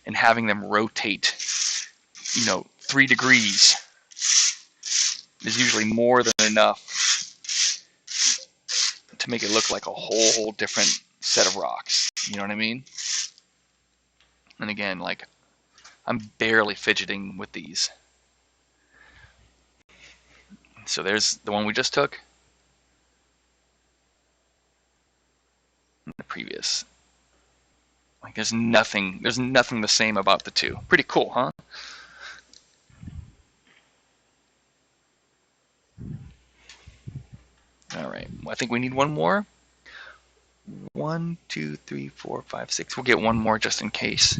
and having them rotate, 3 degrees is usually more than enough to make it look like a whole different set of rocks. You know what I mean? And again, like, I'm barely fidgeting with these. So there's the one we just took. And the previous. Like, there's nothing the same about the two. Pretty cool, huh? All right. Well, I think we need one more. 1, 2, 3, 4, 5, 6. We'll get one more just in case.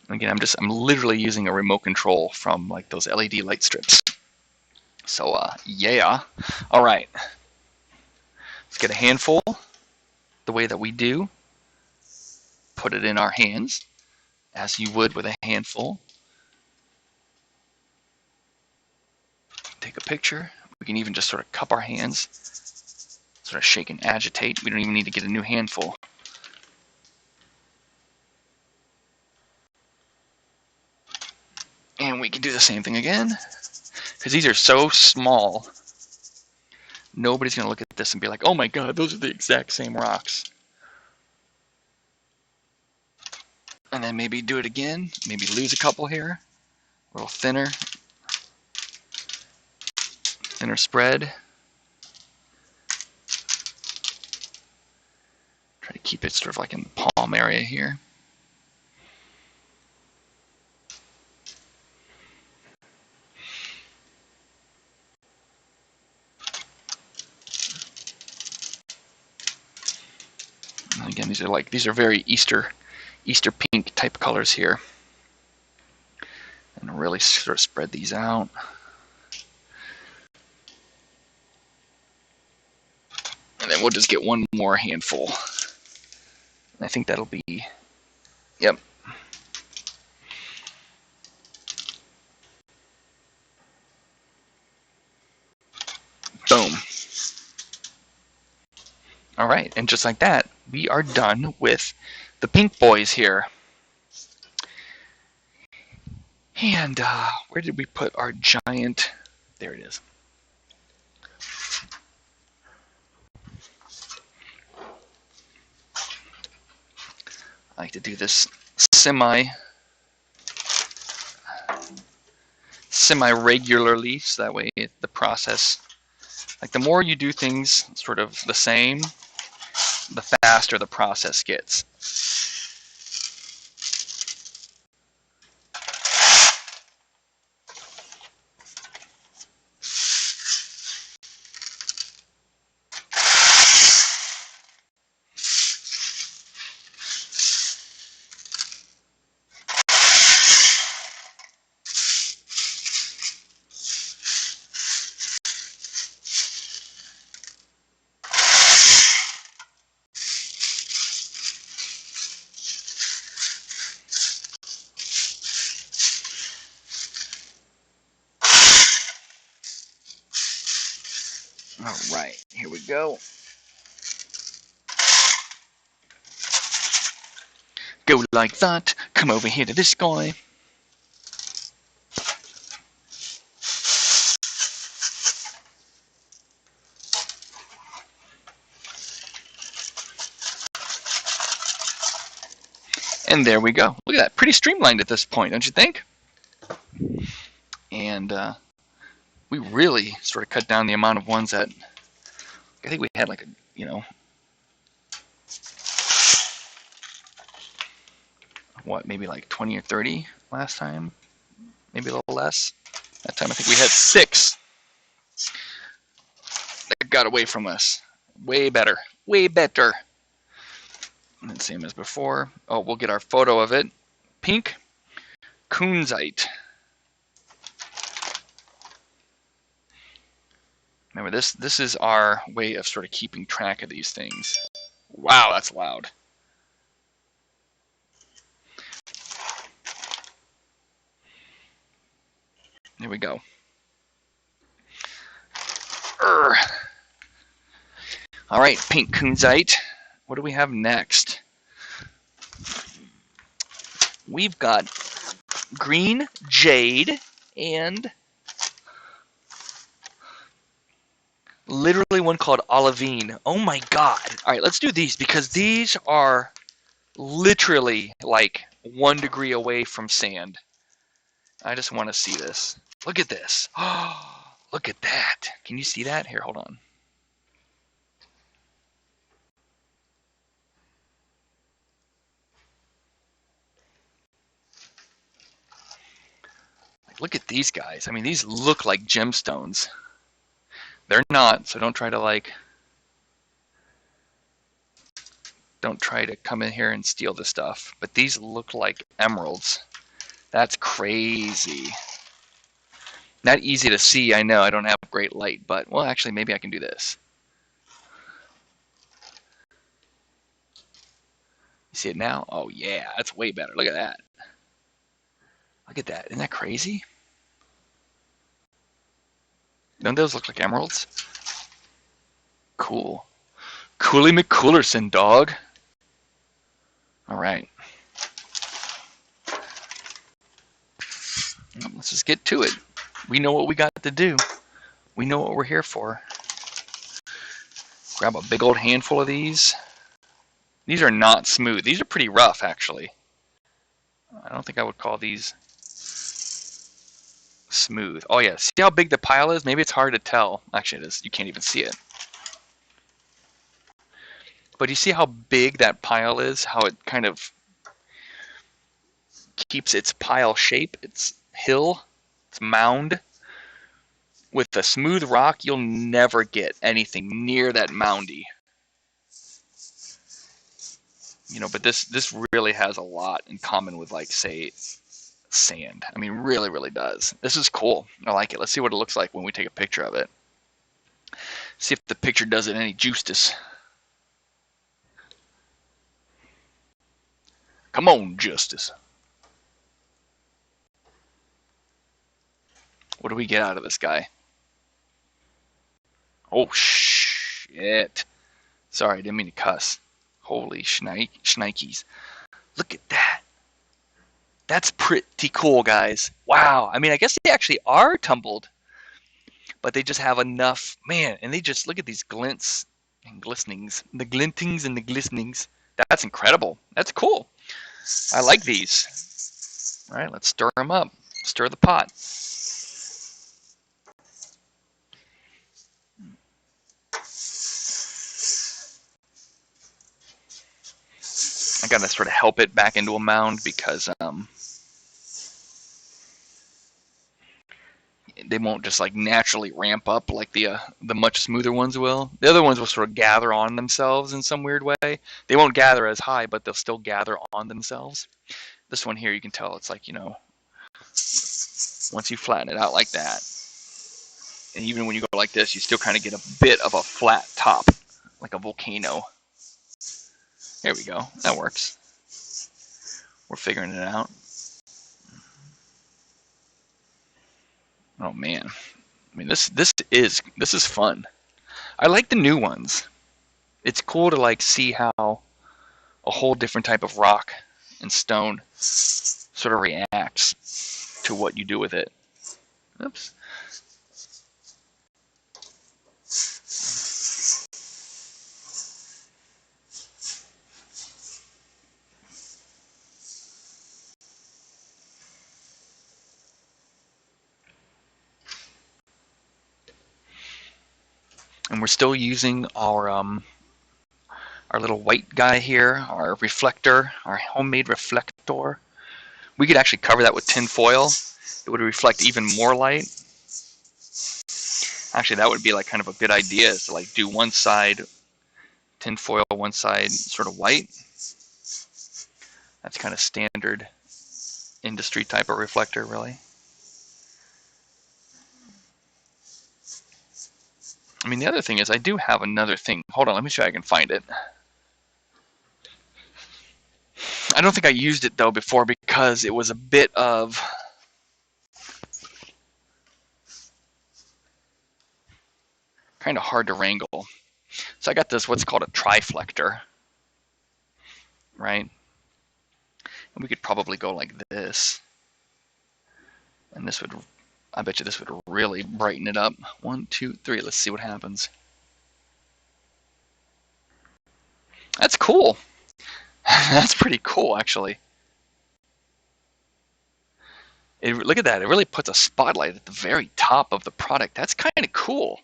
Again, I'm literally using a remote control from like those LED light strips. So yeah. All right. Let's get a handful the way that we do. Put it in our hands as you would with a handful. Take a picture. We can even just sort of cup our hands, sort of shake and agitate. We don't even need to get a new handful. And we can do the same thing again. Because these are so small, nobody's going to look at this and be like, oh my god, those are the exact same rocks. And then maybe do it again. Maybe lose a couple here. A little thinner spread. Try to keep it sort of like in the palm area here. And again, these are very Easter pink type colors here. And really sort of spread these out. And then we'll just get one more handful. And I think that'll be, yep. Boom. All right, and just like that, we are done with the pink boys here. And where did we put our giant? There it is. I like to do this semi-regularly, so that way the process, like the more you do things sort of the same, the faster the process gets. All right, here we go. Go like that. Come over here to this guy. And there we go. Look at that. Pretty streamlined at this point, don't you think? And we really sort of cut down the amount of ones that I think we had like a, what, maybe like 20 or 30 last time? Maybe a little less. That time I think we had 6 that got away from us. Way better. Way better. And same as before. Oh, we'll get our photo of it. Pink kunzite. Remember, this is our way of sort of keeping track of these things. Wow, that's loud. There we go. Urgh. All right, pink kunzite. What do we have next? We've got green jade and literally one called olivine. Oh my god. All right, let's do these because these are literally like 1 degree away from sand. I just want to see this. Look at this. Oh, look at that. Can you see that? Here, hold on. Look at these guys. I mean, these look like gemstones. They're not, so don't try to come in here and steal the stuff. But these look like emeralds. That's crazy. Not easy to see, I know. I don't have great light, but, well, actually, maybe I can do this. You see it now? Oh, yeah, that's way better. Look at that. Look at that. Isn't that crazy? Don't those look like emeralds? Cool. Cooley McCoolerson, dog. All right. Let's just get to it. We know what we got to do. We know what we're here for. Grab a big old handful of these. These are not smooth. These are pretty rough, actually. I don't think I would call these smooth. Oh, yeah. See how big the pile is? Maybe it's hard to tell. Actually, it is. You can't even see it. But you see how big that pile is? How it kind of keeps its pile shape, its hill, its mound. With the smooth rock, you'll never get anything near that moundy. But this really has a lot in common with, like, say, sand. I mean, really, really does. This is cool. I like it. Let's see what it looks like when we take a picture of it. See if the picture does it any justice. Come on, Justice. What do we get out of this guy? Oh, shit. Sorry, I didn't mean to cuss. Holy shnikes. Look at that. That's pretty cool, guys. Wow. I mean, I guess they actually are tumbled, but they just have enough. Man, and they just, look at these glints and glistenings. The glintings and the glistenings. That's incredible. That's cool. I like these. All right, let's stir them up. Stir the pot. I gotta sort of help it back into a mound because they won't just like naturally ramp up like the much smoother ones will. The other ones will sort of gather on themselves in some weird way. They won't gather as high, but they'll still gather on themselves. This one here, you can tell it's like, once you flatten it out like that, and even when you go like this, you still kind of get a bit of a flat top, like a volcano. There we go. That works. We're figuring it out. Oh man. I mean, this is fun. I like the new ones. It's cool to like see how a whole different type of rock and stone sort of reacts to what you do with it. Oops. And we're still using our little white guy here, our reflector, our homemade reflector. We could actually cover that with tin foil. It would reflect even more light. Actually, that would be like kind of a good idea, is to like do one side tin foil, one side sort of white. That's kind of standard industry type of reflector, really. I mean, the other thing is I do have another thing. Hold on, let me see if I can find it. I don't think I used it though before because it was a bit of kind of hard to wrangle. So I got this what's called a triflector, right? And we could probably go like this. And this would, I bet you this would really brighten it up. 1, 2, 3, let's see what happens. That's cool. That's pretty cool, actually. Look at that. It really puts a spotlight at the very top of the product. That's kind of cool.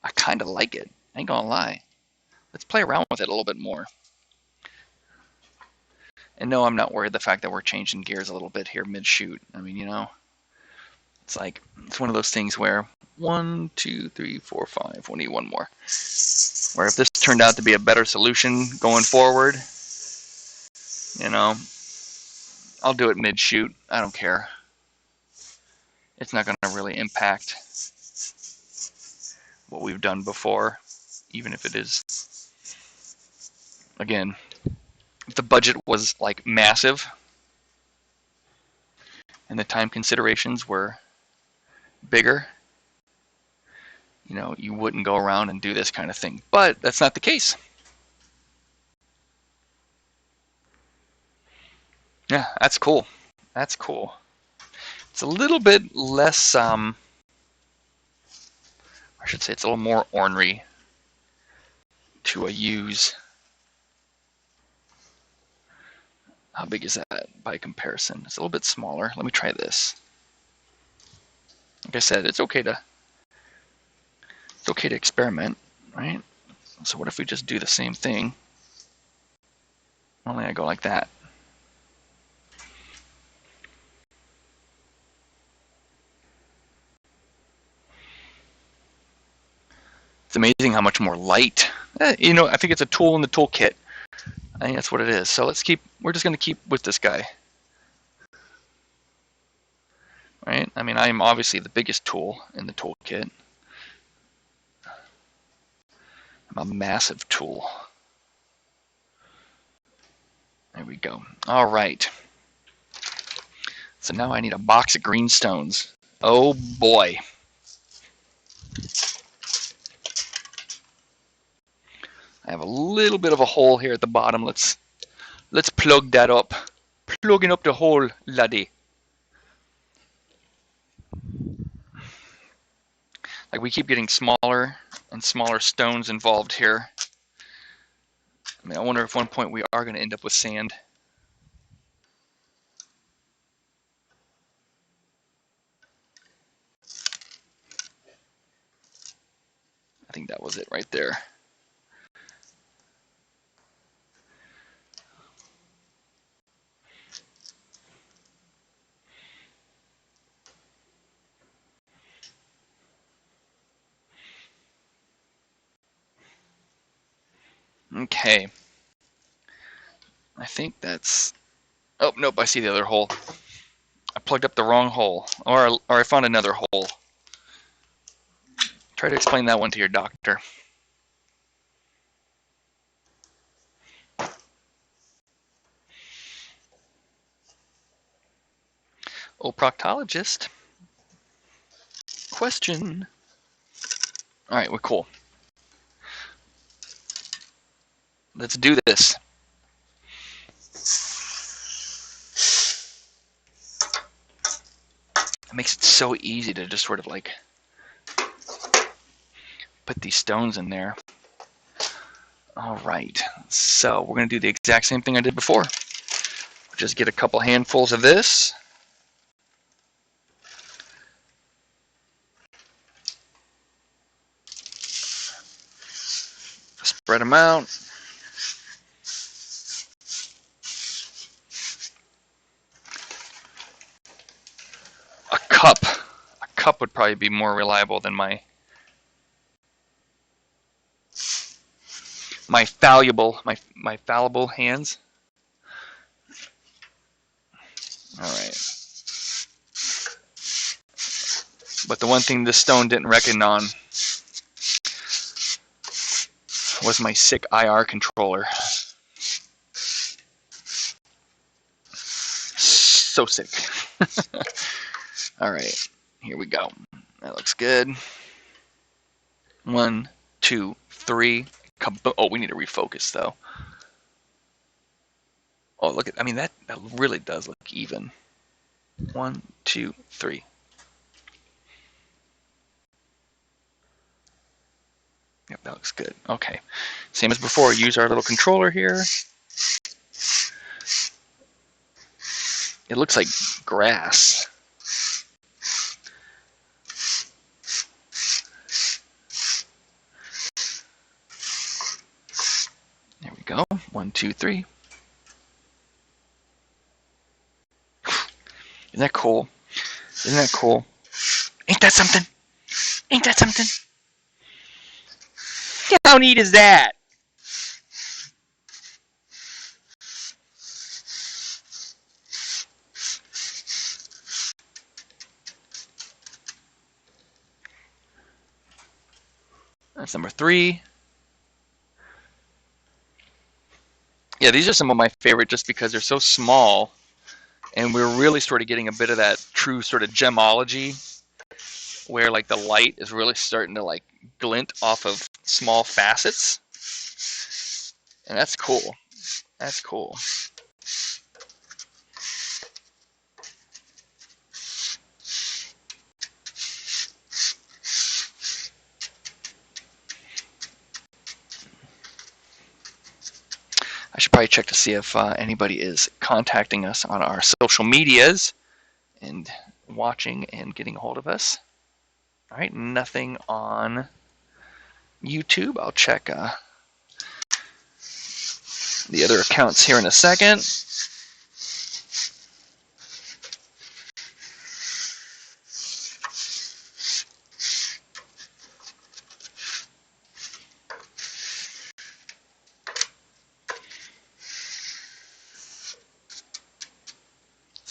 I kind of like it. I ain't gonna lie. Let's play around with it a little bit more. And no, I'm not worried the fact that we're changing gears a little bit here mid-shoot. I mean, you know, it's like, it's one of those things where 1, 2, 3, 4, 5, we'll need one more. Where if this turned out to be a better solution going forward, you know, I'll do it mid-shoot. I don't care. It's not going to really impact what we've done before, even if it is, again, if the budget was like massive and the time considerations were bigger, you know, you wouldn't go around and do this kind of thing. But that's not the case. Yeah, that's cool. That's cool. It's a little bit less, I should say it's a little more ornery to use. How big is that by comparison? It's a little bit smaller. Let me try this. Like I said, it's okay to experiment, right? So what if we just do the same thing? Only I go like that. It's amazing how much more light. You know, I think it's a tool in the toolkit. I think that's what it is. So we're just going to keep with this guy. Right? I mean, I am obviously the biggest tool in the toolkit. I'm a massive tool. There we go. All right. So now I need a box of green stones. Oh boy. I have a little bit of a hole here at the bottom. Let's plug that up. Plugging up the hole, laddie. Like we keep getting smaller and smaller stones involved here. I mean, I wonder if at one point we are going to end up with sand. I think that was it right there. Okay. I think that's... Oh, nope, I see the other hole. I plugged up the wrong hole. Or I found another hole. Try to explain that one to your doctor. Oh, proctologist. Question. All right, we're cool. Let's do this. It makes it so easy to just sort of like put these stones in there. All right, so we're going to do the exact same thing I did before. Just get a couple handfuls of this. Spread them out. A cup would probably be more reliable than my fallible hands. All right. But the one thing this stone didn't reckon on was my sick IR controller. So sick. All right, here we go. That looks good. 1, 2, 3. Oh, we need to refocus though. Oh, look at, I mean, that really does look even. 1, 2, 3. Yep, that looks good. Okay, same as before, use our little controller here. It looks like grass. There we go. 1, 2, 3. Isn't that cool? Isn't that cool? Ain't that something? Ain't that something? How neat is that? That's number 3. Yeah, these are some of my favorite just because they're so small, and we're really sort of getting a bit of that true sort of gemology where like the light is really starting to like glint off of small facets. And that's cool. That's cool. I should probably check to see if anybody is contacting us on our social medias and watching and getting a hold of us. All right, nothing on YouTube. I'll check the other accounts here in a second.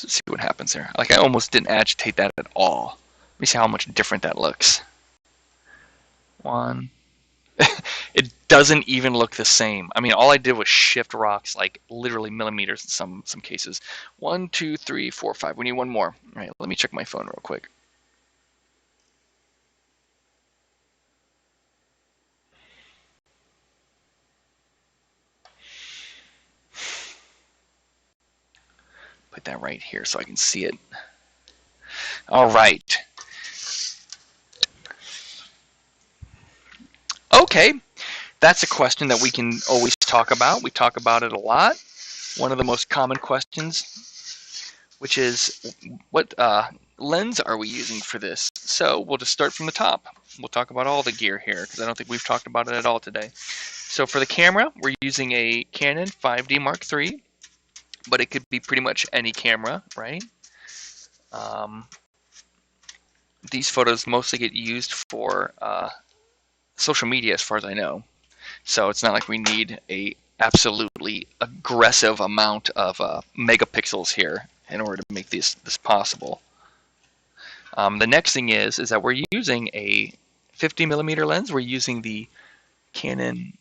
Let's see what happens there. Like I almost didn't agitate that at all. Let me see how much different that looks. 1. It doesn't even look the same. I mean, all I did was shift rocks like literally millimeters in some cases. 1, 2, 3, 4, 5. We need one more. All right, let me check my phone real quick. Put that right here so I can see it. All right. Okay, that's a question that we can always talk about. We talk about it a lot. One of the most common questions, which is what lens are we using for this? So we'll just start from the top. We'll talk about all the gear here because I don't think we've talked about it at all today. So for the camera, we're using a Canon 5D Mark III, but it could be pretty much any camera, right? These photos mostly get used for social media as far as I know. So it's not like we need a absolutely aggressive amount of megapixels here in order to make this possible. The next thing is that we're using a 50 millimeter lens. We're using the Canon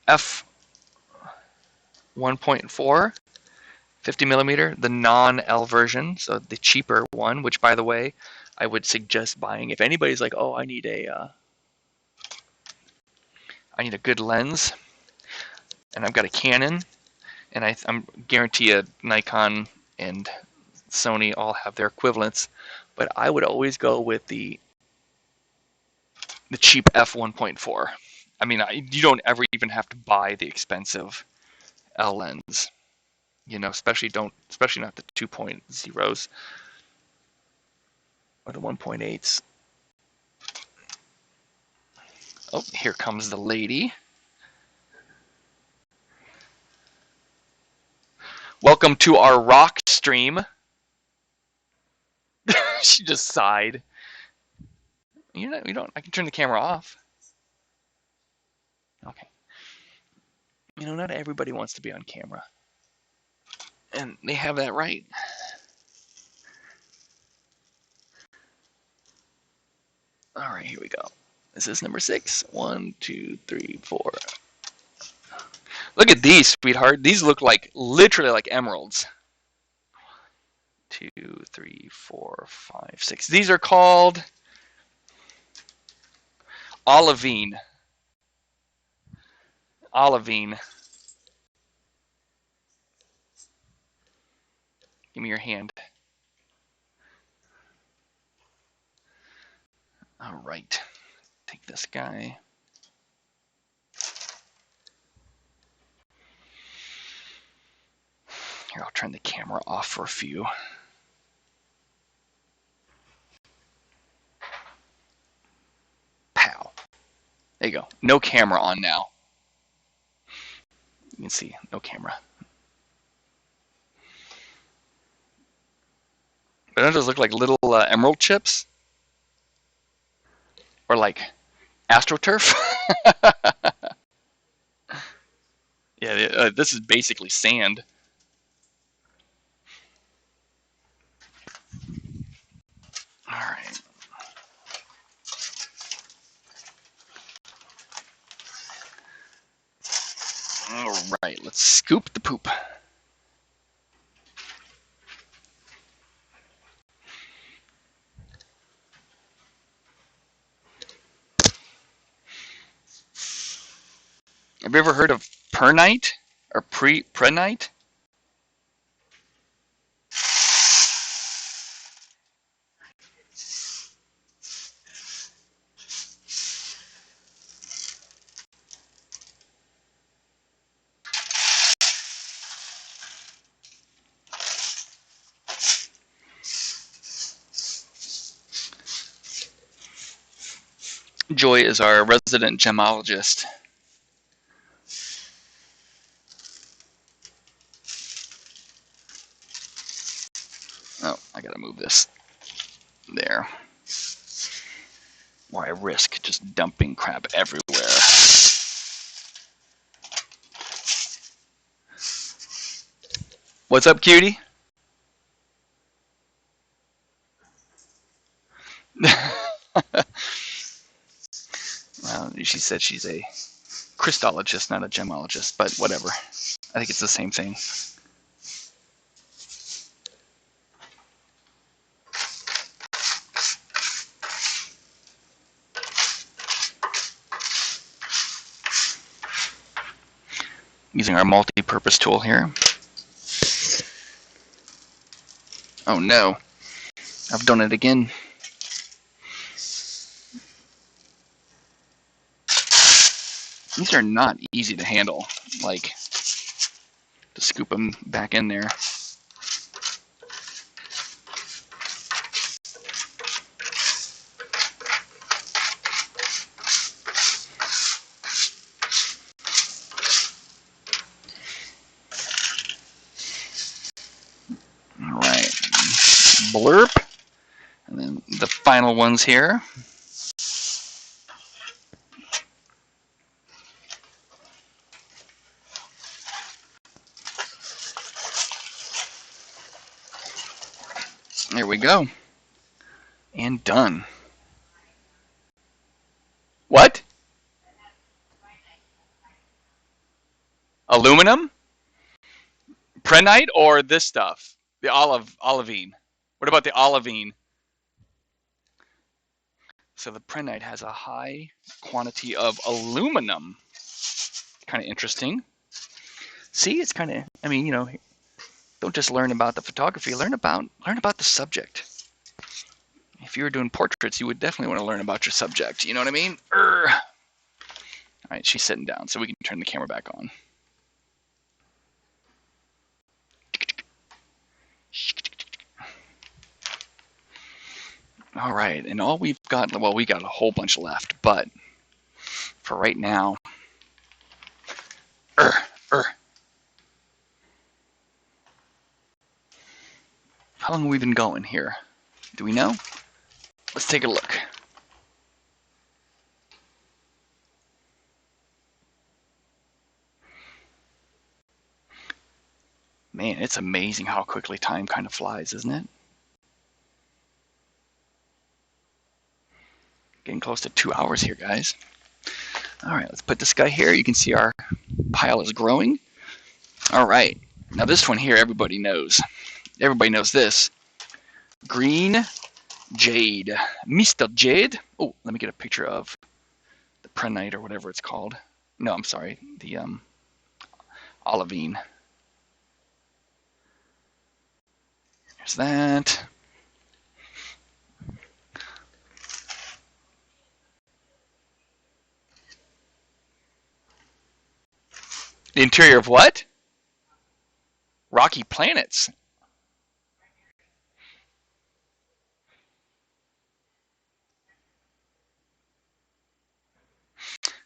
f 1.4 50 millimeter, the non-L version, so the cheaper one, which by the way, I would suggest buying if anybody's like, oh, I need a I need a good lens, and I've got a Canon, and I'm guarantee a Nikon and Sony all have their equivalents, but I would always go with the cheap f1.4. I mean, you don't ever even have to buy the expensive L lens, especially not the 2.0s or the 1.8s. Oh, here comes the lady. Welcome to our rock stream. She just sighed. You don't. I can turn the camera off. Okay. Not everybody wants to be on camera, and they have that right. All right, here we go. This is number 6. 1, 2, 3, 4. Look at these, sweetheart. These look literally like emeralds. 2, 3, 4, 5, 6. These are called olivine. Olivine. Give me your hand. All right. Take this guy. Here, I'll turn the camera off for a few. Pow. There you go. No camera on now. You can see, no camera. But don't those look like little emerald chips? Or like AstroTurf? Yeah, this is basically sand. All right. All right, let's scoop the poop. Have you ever heard of pernite or prenite? Joy is our resident gemologist. Oh, I gotta move this. There. Or I risk just dumping crap everywhere. What's up, cutie? Well, she said she's a crystallogist, not a gemologist, but whatever. I think it's the same thing. Using our multi-purpose tool here. Oh no, I've done it again. These are not easy to handle, like to scoop them back in there. All right, blurp, and then the final ones here. There we go. And done. What? Aluminum? Prenite or this stuff? The olivine. What about the olivine? So the prenite has a high quantity of aluminum. Kind of interesting. See, it's kind of, I mean, don't just learn about the photography, learn about the subject. If you were doing portraits, you would definitely want to learn about your subject. You know what I mean? All right, she's sitting down, so we can turn the camera back on. All right, and all we've got, well, we got a whole bunch left, but for right now, how long have we been going here? Do we know? Let's take a look. Man, it's amazing how quickly time kind of flies, isn't it? Getting close to 2 hours here, guys. All right, let's put this guy here. You can see our pile is growing. All right, now this one here, everybody knows. Everybody knows this. Green Jade. Mr. Jade. Oh, let me get a picture of the Prenite or whatever it's called. No, I'm sorry, the olivine. There's that. The interior of what? Rocky planets.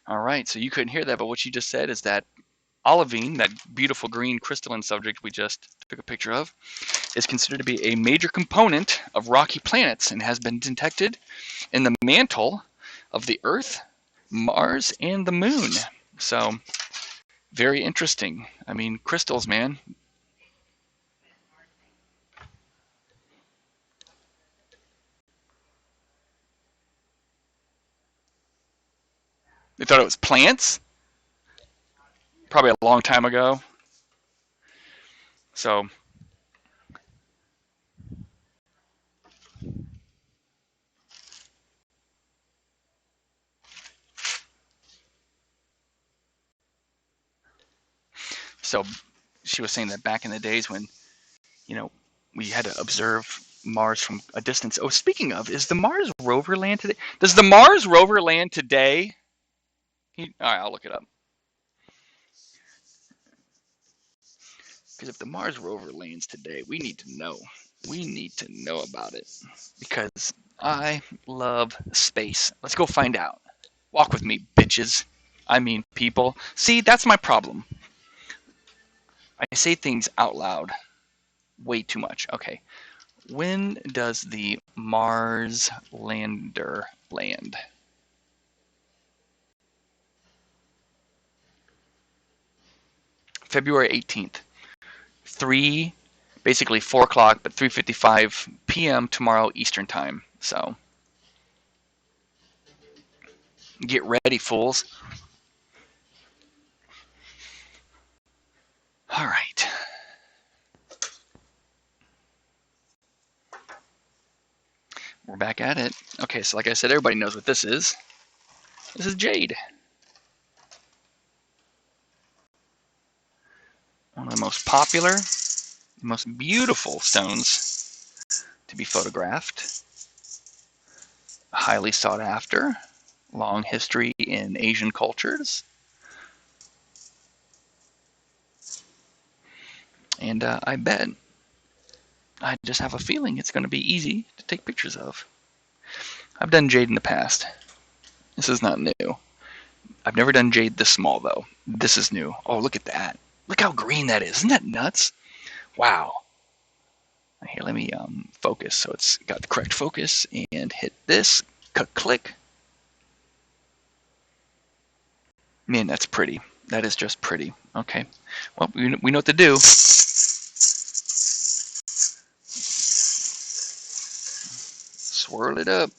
All right, so you couldn't hear that, but what you just said is that olivine, that beautiful green crystalline subject we just took a picture of, is considered to be a major component of rocky planets and has been detected in the mantle of the Earth, Mars, and the Moon. So, very interesting. I mean, crystals, man. They thought it was plants, probably a long time ago. So, so she was saying that back in the days when, you know, we had to observe Mars from a distance. Oh, speaking of, is the Mars rover land today? Does the Mars rover land today? All right, I'll look it up. Because if the Mars rover lands today, we need to know. We need to know about it. Because I love space. Let's go find out. Walk with me, bitches. I mean, people. See, that's my problem. I say things out loud way too much. Okay. When does the Mars lander land? February 18th. 3, basically 4 o'clock, but 3:55 p.m. tomorrow Eastern time. So get ready, fools. All right. We're back at it. Okay, so like I said, everybody knows what this is. This is jade. One of the most popular, most beautiful stones to be photographed. Highly sought after. Long history in Asian cultures. And I bet, I just have a feeling it's going to be easy to take pictures of. I've done jade in the past. This is not new. I've never done jade this small, though. This is new. Oh, look at that. Look how green that is. Isn't that nuts? Wow. Here, let me focus so it's got the correct focus and hit this. Click. Man, that's pretty. That is just pretty. Okay. Well, we know what to do. Swirl it up.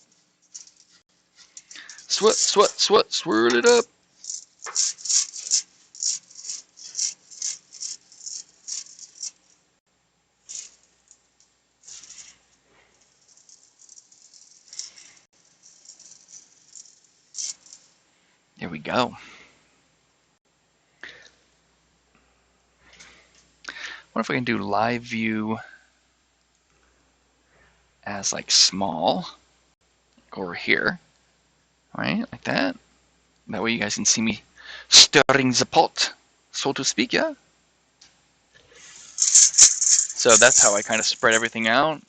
Swirl it up. There we go. What if we can do live view as like small over here, right? Like that. That way you guys can see me stirring the pot, so to speak, yeah? So that's how I kind of spread everything out.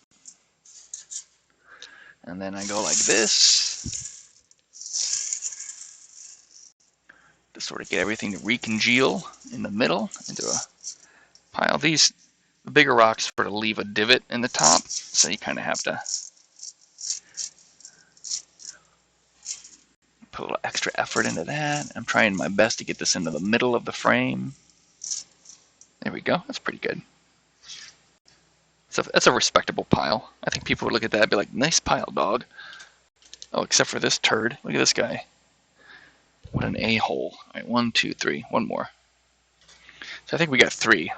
And then I go like this to sort of get everything to recongeal in the middle into a pile. These the bigger rocks sort of leave a divot in the top, so you kind of have to put a little extra effort into that. I'm trying my best to get this into the middle of the frame. There we go. That's pretty good. So that's a respectable pile. I think people would look at that and be like, nice pile, dog. Oh, except for this turd. Look at this guy. What an a-hole. All right, 1, 2, 3. One more. So I think we got 3.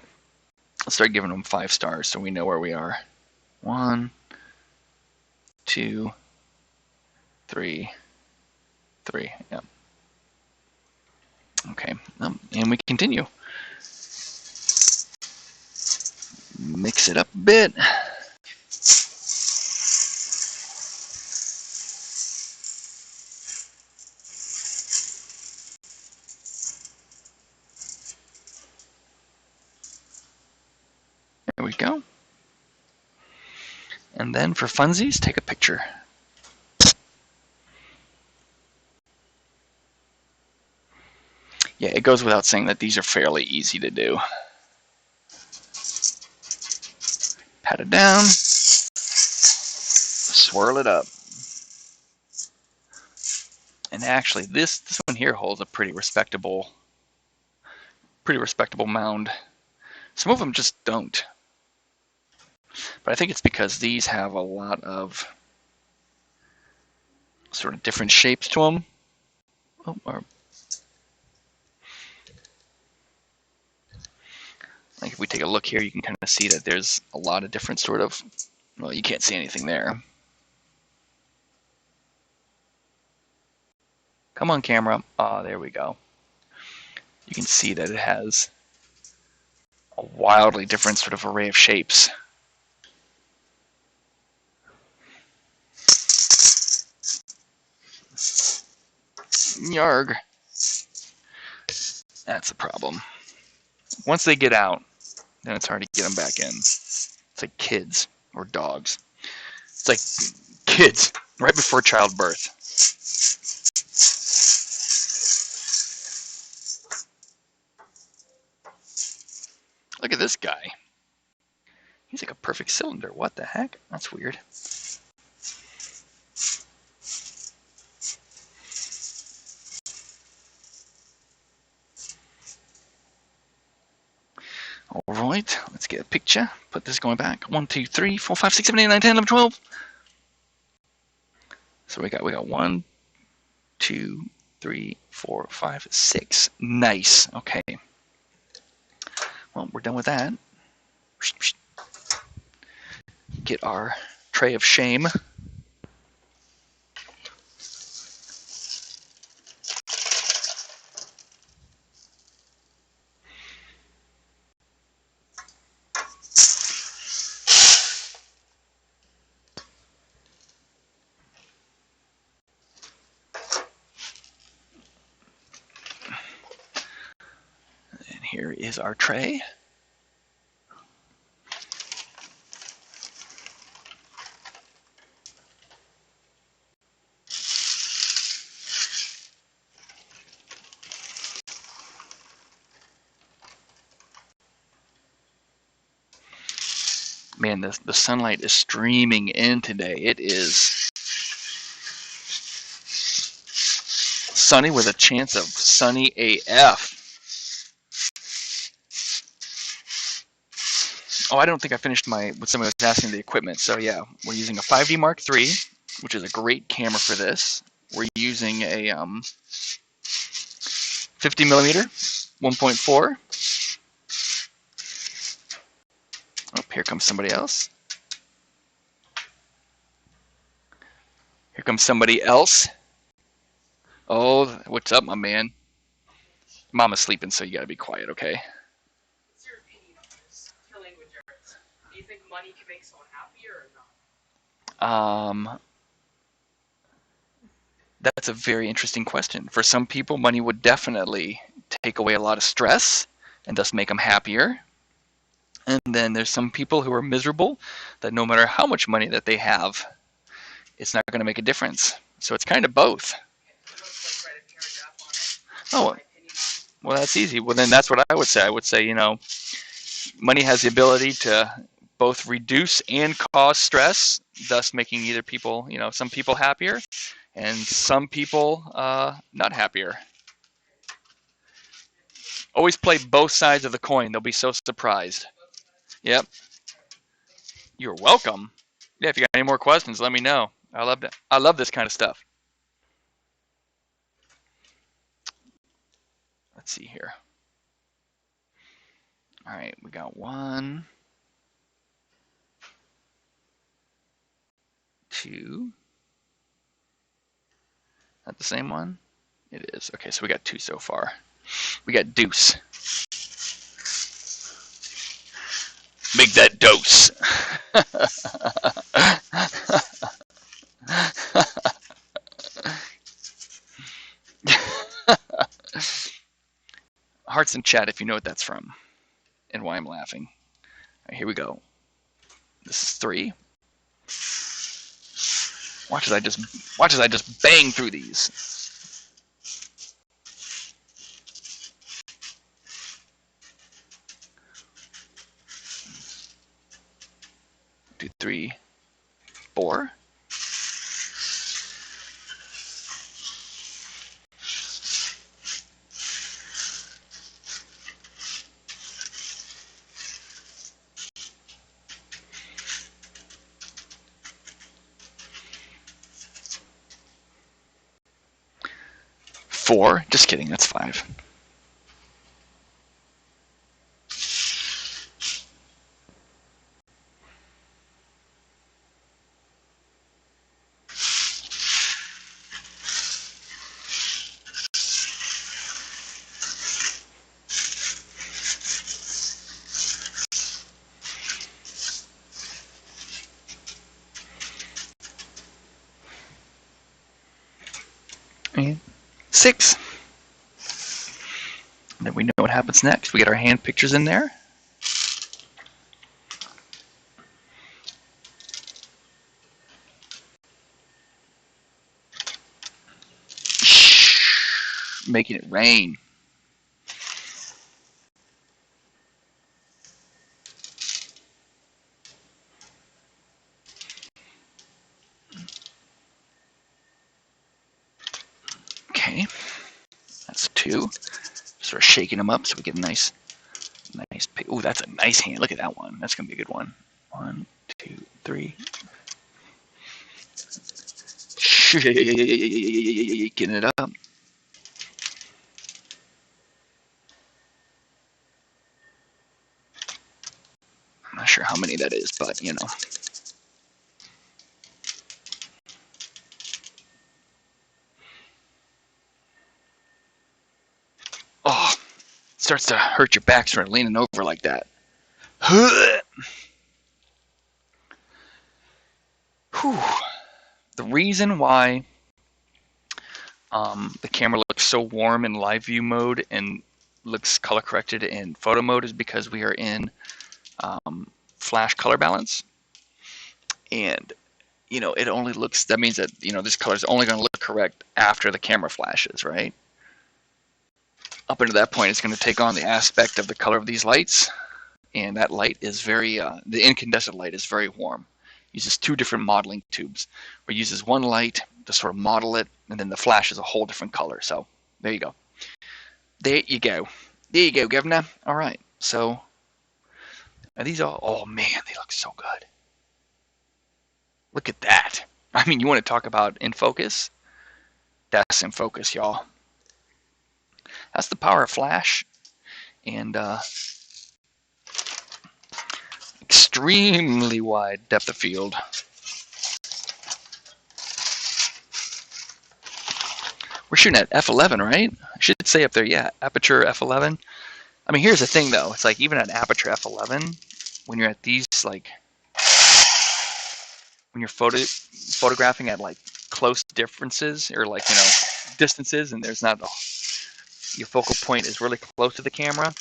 Let's start giving them 5 stars so we know where we are. 1, 2, 3, 3. Yeah. Okay. And we continue. Mix it up a bit. There we go. And then for funsies, take a picture. Yeah, it goes without saying that these are fairly easy to do. Pat it down, swirl it up. And actually, this one here holds a pretty respectable mound. Some of them just don't. But I think it's because these have a lot of sort of different shapes to them. Oh, like if we take a look here, you can kind of see that there's a lot of different sort of, well, you can't see anything there. Come on, camera. Ah, there we go. You can see that it has a wildly different sort of array of shapes. Yarg. That's a problem. Once they get out, then it's hard to get them back in. It's like kids or dogs. It's like kids right before childbirth. Look at this guy. He's like a perfect cylinder. What the heck? That's weird. All right, let's get a picture. Put this going back. 1, 2, 3, 4, 5, 6, 7, 8, 9, 10, 11, 12. So we got 1, 2, 3, 4, 5, 6. Nice. Okay. Well, we're done with that. Get our tray of shame. And here is our tray. Man, the sunlight is streaming in today. It is sunny with a chance of sunny AF. Oh, I don't think I finished what somebody was asking the equipment. So yeah, we're using a 5D Mark III, which is a great camera for this. We're using a 50 millimeter 1.4. Oh, here comes somebody else. Here comes somebody else. Oh, what's up, my man? Mama's sleeping, so you gotta be quiet, okay? money can make someone happier or not? That's a very interesting question. For some people, money would definitely take away a lot of stress and thus make them happier. And then there's some people who are miserable that no matter how much money that they have, it's not going to make a difference. So it's kind of both. Oh, well, that's easy. Well, then that's what I would say. I would say, money has the ability to both reduce and cause stress, thus making either people, some people happier and some people not happier. Always play both sides of the coin. They'll be so surprised. Yep. You're welcome. Yeah, if you got any more questions, let me know. I love this kind of stuff. Let's see here. All right, we got 1, 2. That the same one? It is. Okay, so we got 2 so far. We got deuce. Make that dose. Hearts in chat if you know what that's from and why I'm laughing. All right, here we go. This is 3. Watch as I just bang through these. Do 3, 4. Four. Just kidding. That's 5. And 6. And then we know what happens next. We get our hand pictures in there. Making it rain. Okay, that's 2. Sort of shaking them up so we get a nice pick. Oh, that's a nice hand. Look at that one. That's gonna be a good one. 1, 2, 3. Getting it up. I'm not sure how many that is, but Oh, it starts to hurt your back sort of leaning over like that. Whew. The reason why the camera looks so warm in live view mode and looks color corrected in photo mode is because we are in flash color balance. And it only looks, that means that this color is only going to look correct after the camera flashes, right? Up until that point, it's going to take on the aspect of the color of these lights, and that light is very the incandescent light is very warm. Uses 2 different modeling tubes, where it uses one light to sort of model it, and then the flash is a whole different color. So there you go. There you go. There you go, Governor. All right. So are these all? Oh man, they look so good. Look at that. I mean, you want to talk about in focus? That's in focus, y'all. That's the power of flash, and extremely wide depth of field. We're shooting at f11, right? I should say up there, yeah, aperture f11. I mean, here's the thing, though. It's like even at aperture f11, when you're at these, like, when you're photographing at like close differences or like, you know, distances, and there's not your focal point is really close to the camera,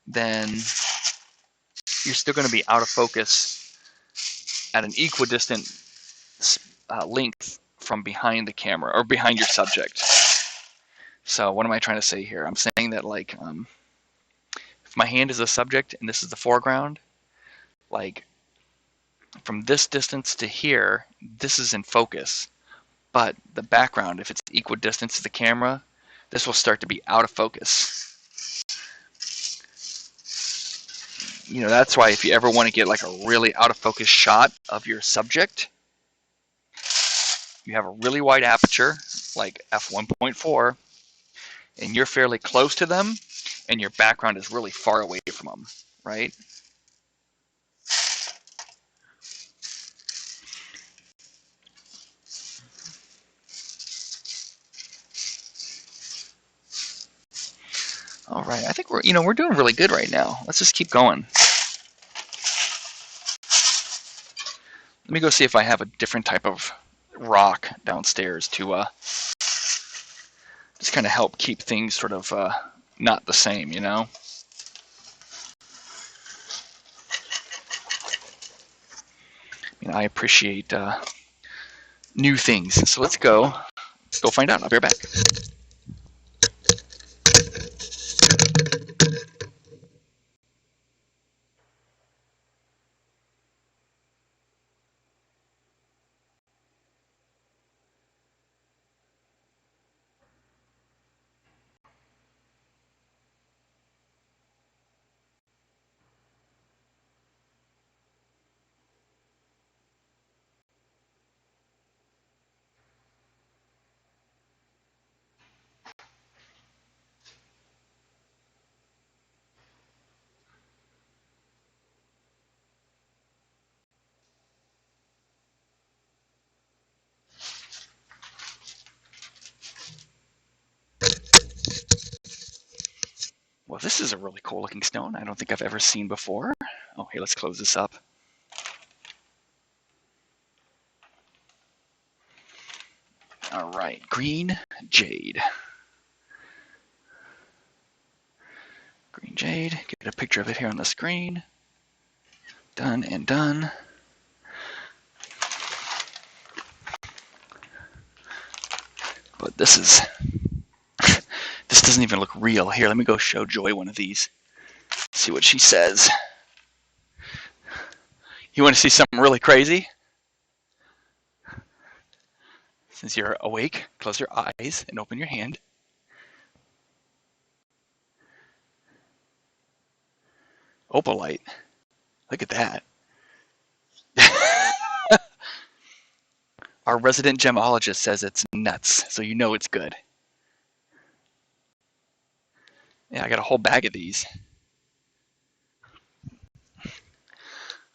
then you're still going to be out of focus at an equidistant length from behind the camera or behind your subject. So what am I trying to say here? I'm saying that like if my hand is the subject and this is the foreground, like from this distance to here, this is in focus. But the background, if it's equidistant to the camera, this will start to be out of focus. You know, that's why if you ever want to get like a really out of focus shot of your subject, you have a really wide aperture, like f1.4, and you're fairly close to them, and your background is really far away from them, right? All right, I think we're doing really good right now. Let's just keep going. Let me go see if I have a different type of rock downstairs to just kind of help keep things sort of not the same, you know? I mean, I appreciate new things. So let's go find out. I'll be right back. Well, this is a really cool looking stone. I don't think I've ever seen before. Oh, hey, let's close this up. All right, green jade. Green jade, get a picture of it here on the screen. Done and done. But this doesn't even look real. Here, let me go show Joy one of these. See what she says. You want to see something really crazy? Since you're awake, close your eyes and open your hand. Opalite. Look at that. Our resident gemologist says it's nuts, so you know it's good. Yeah, I got a whole bag of these.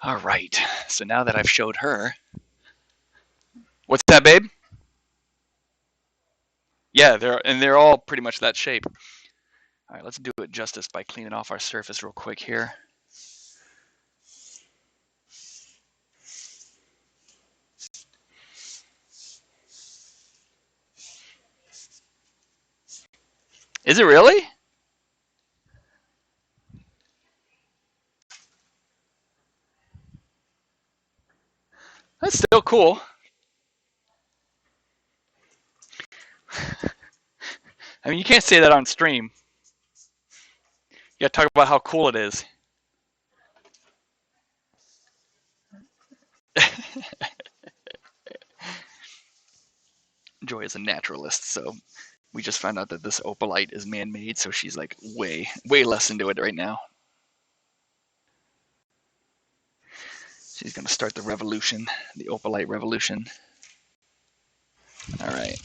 All right, so now that I've showed her. What's that, babe? Yeah, they're all pretty much that shape. All right, let's do it justice by cleaning off our surface real quick here. Is it really? That's still cool. I mean, you can't say that on stream. You gotta talk about how cool it is. Joy is a naturalist, so we just found out that this opalite is man-made, so she's like way less into it right now. She's gonna start the revolution, the opalite revolution. All right.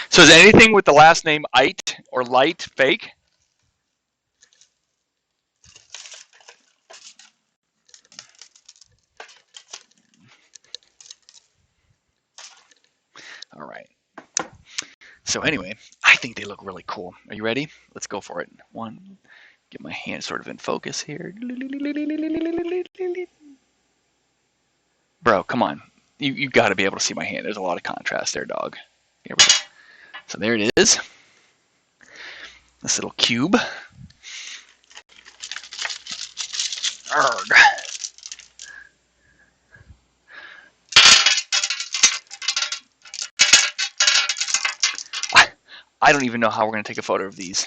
So is anything with the last name Ite or Light fake? All right. So anyway, I think they look really cool. Are you ready? Let's go for it. One, get my hand sort of in focus here. Bro, come on. You got to be able to see my hand. There's a lot of contrast there, dog. Here we go. So there it is. This little cube. Arrgh. I don't even know how we're going to take a photo of these.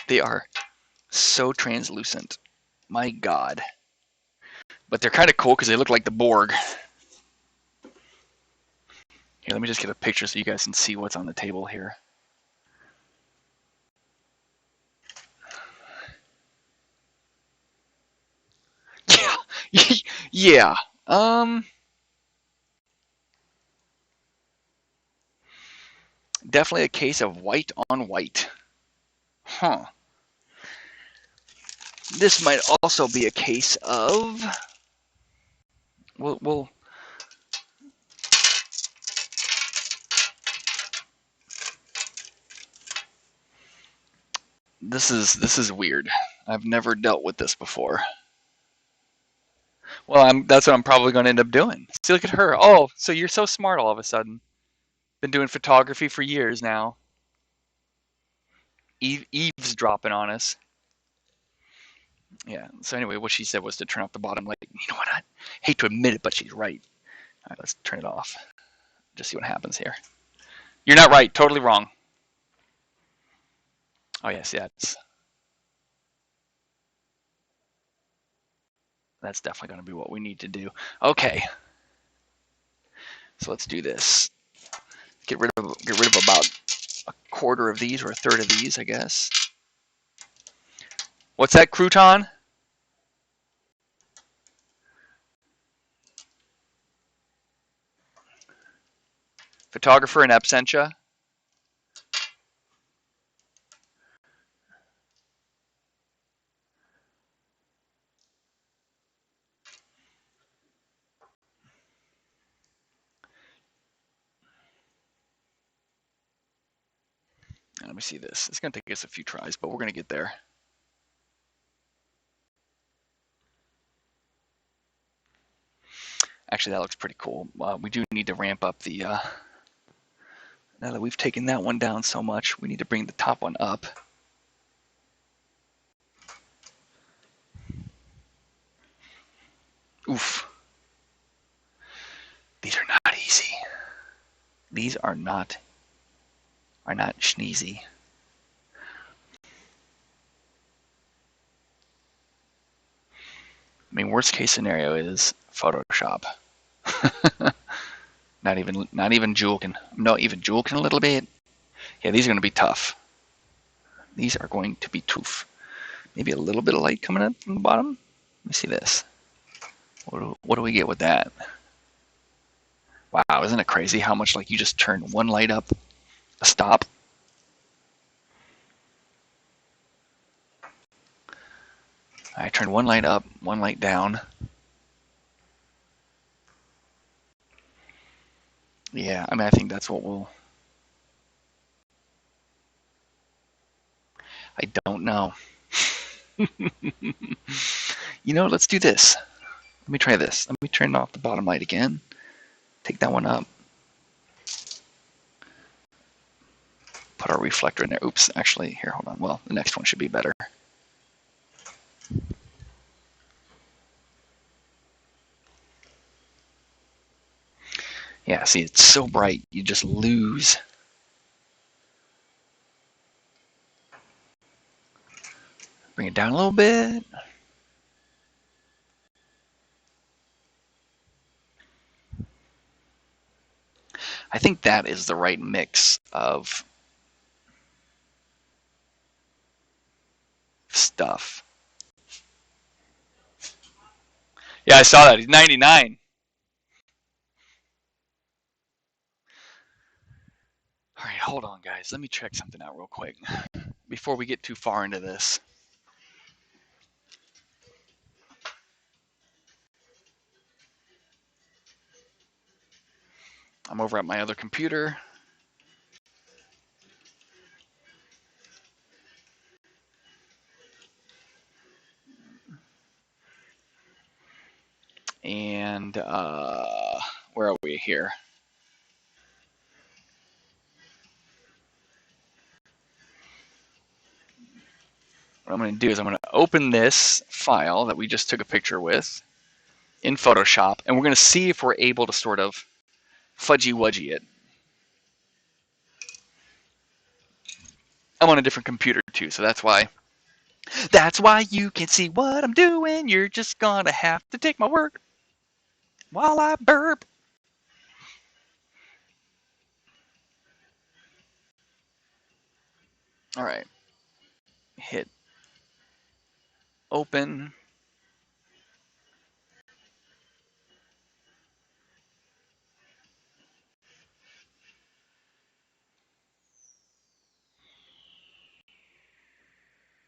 They are so translucent. My God. But they're kind of cool because they look like the Borg. Here, let me just get a picture so you guys can see what's on the table here. Yeah. Yeah. Definitely a case of white on white. Huh. This might also be a case of. We'll this is weird. I've never dealt with this before. Well, that's what I'm probably going to end up doing. See, look at her. Oh, so you're so smart all of a sudden. Been doing photography for years now. Eavesdropping on us. Yeah. So anyway, what she said was to turn off the bottom light. You know what? I hate to admit it, but she's right. All right, let's turn it off. Just see what happens here. You're not right. Totally wrong. Oh yes, yeah. That's definitely going to be what we need to do. Okay. So let's do this. Get rid of about a quarter of these or a third of these, I guess. What's that, crouton? Photographer in absentia. Let me see this. It's going to take us a few tries, but we're going to get there. Actually, that looks pretty cool. We do need to ramp up the... now that we've taken that one down so much, we need to bring the top one up. Oof. These are not easy. These are not schneezy. I mean, worst case scenario is Photoshop. not even Julekin. Not even Julekin a little bit. Yeah, these are going to be tough. These are going to be tough. Maybe a little bit of light coming up from the bottom. Let me see this. What do we get with that? Wow, isn't it crazy how much like you just turn one light up, a stop? I turn one light up, one light down. Yeah, I mean, I think that's what we'll... I don't know. You know, let's do this. Let me try this. Let me turn off the bottom light again. Take that one up. Put our reflector in there. Oops, actually, here, hold on. Well, the next one should be better. Yeah, see, it's so bright, you just lose. Bring it down a little bit. I think that is the right mix of stuff. Yeah, I saw that. He's 99. All right, hold on, guys. Let me check something out real quick before we get too far into this. I'm over at my other computer. And where are we here? What I'm going to do is I'm going to open this file that we just took a picture with in Photoshop, and we're going to see if we're able to sort of fudgy-wudgy it. I'm on a different computer too, so that's why you can see what I'm doing. You're just going to have to take my word while I burp. All right. Hit open.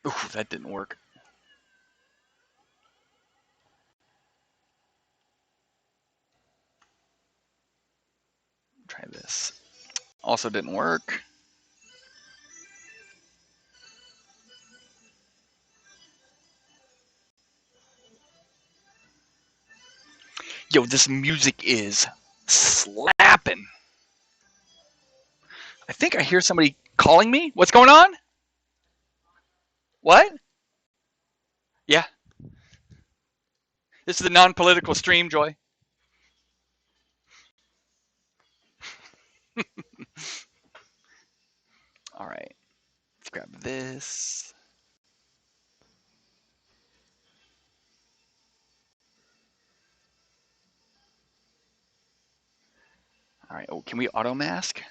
Ooh, that didn't work. Try this. Also didn't work. Yo, this music is slapping. I think I hear somebody calling me. What's going on? What? Yeah. This is the non-political stream, Joy. All right. Let's grab this. All right. Oh, can we auto mask?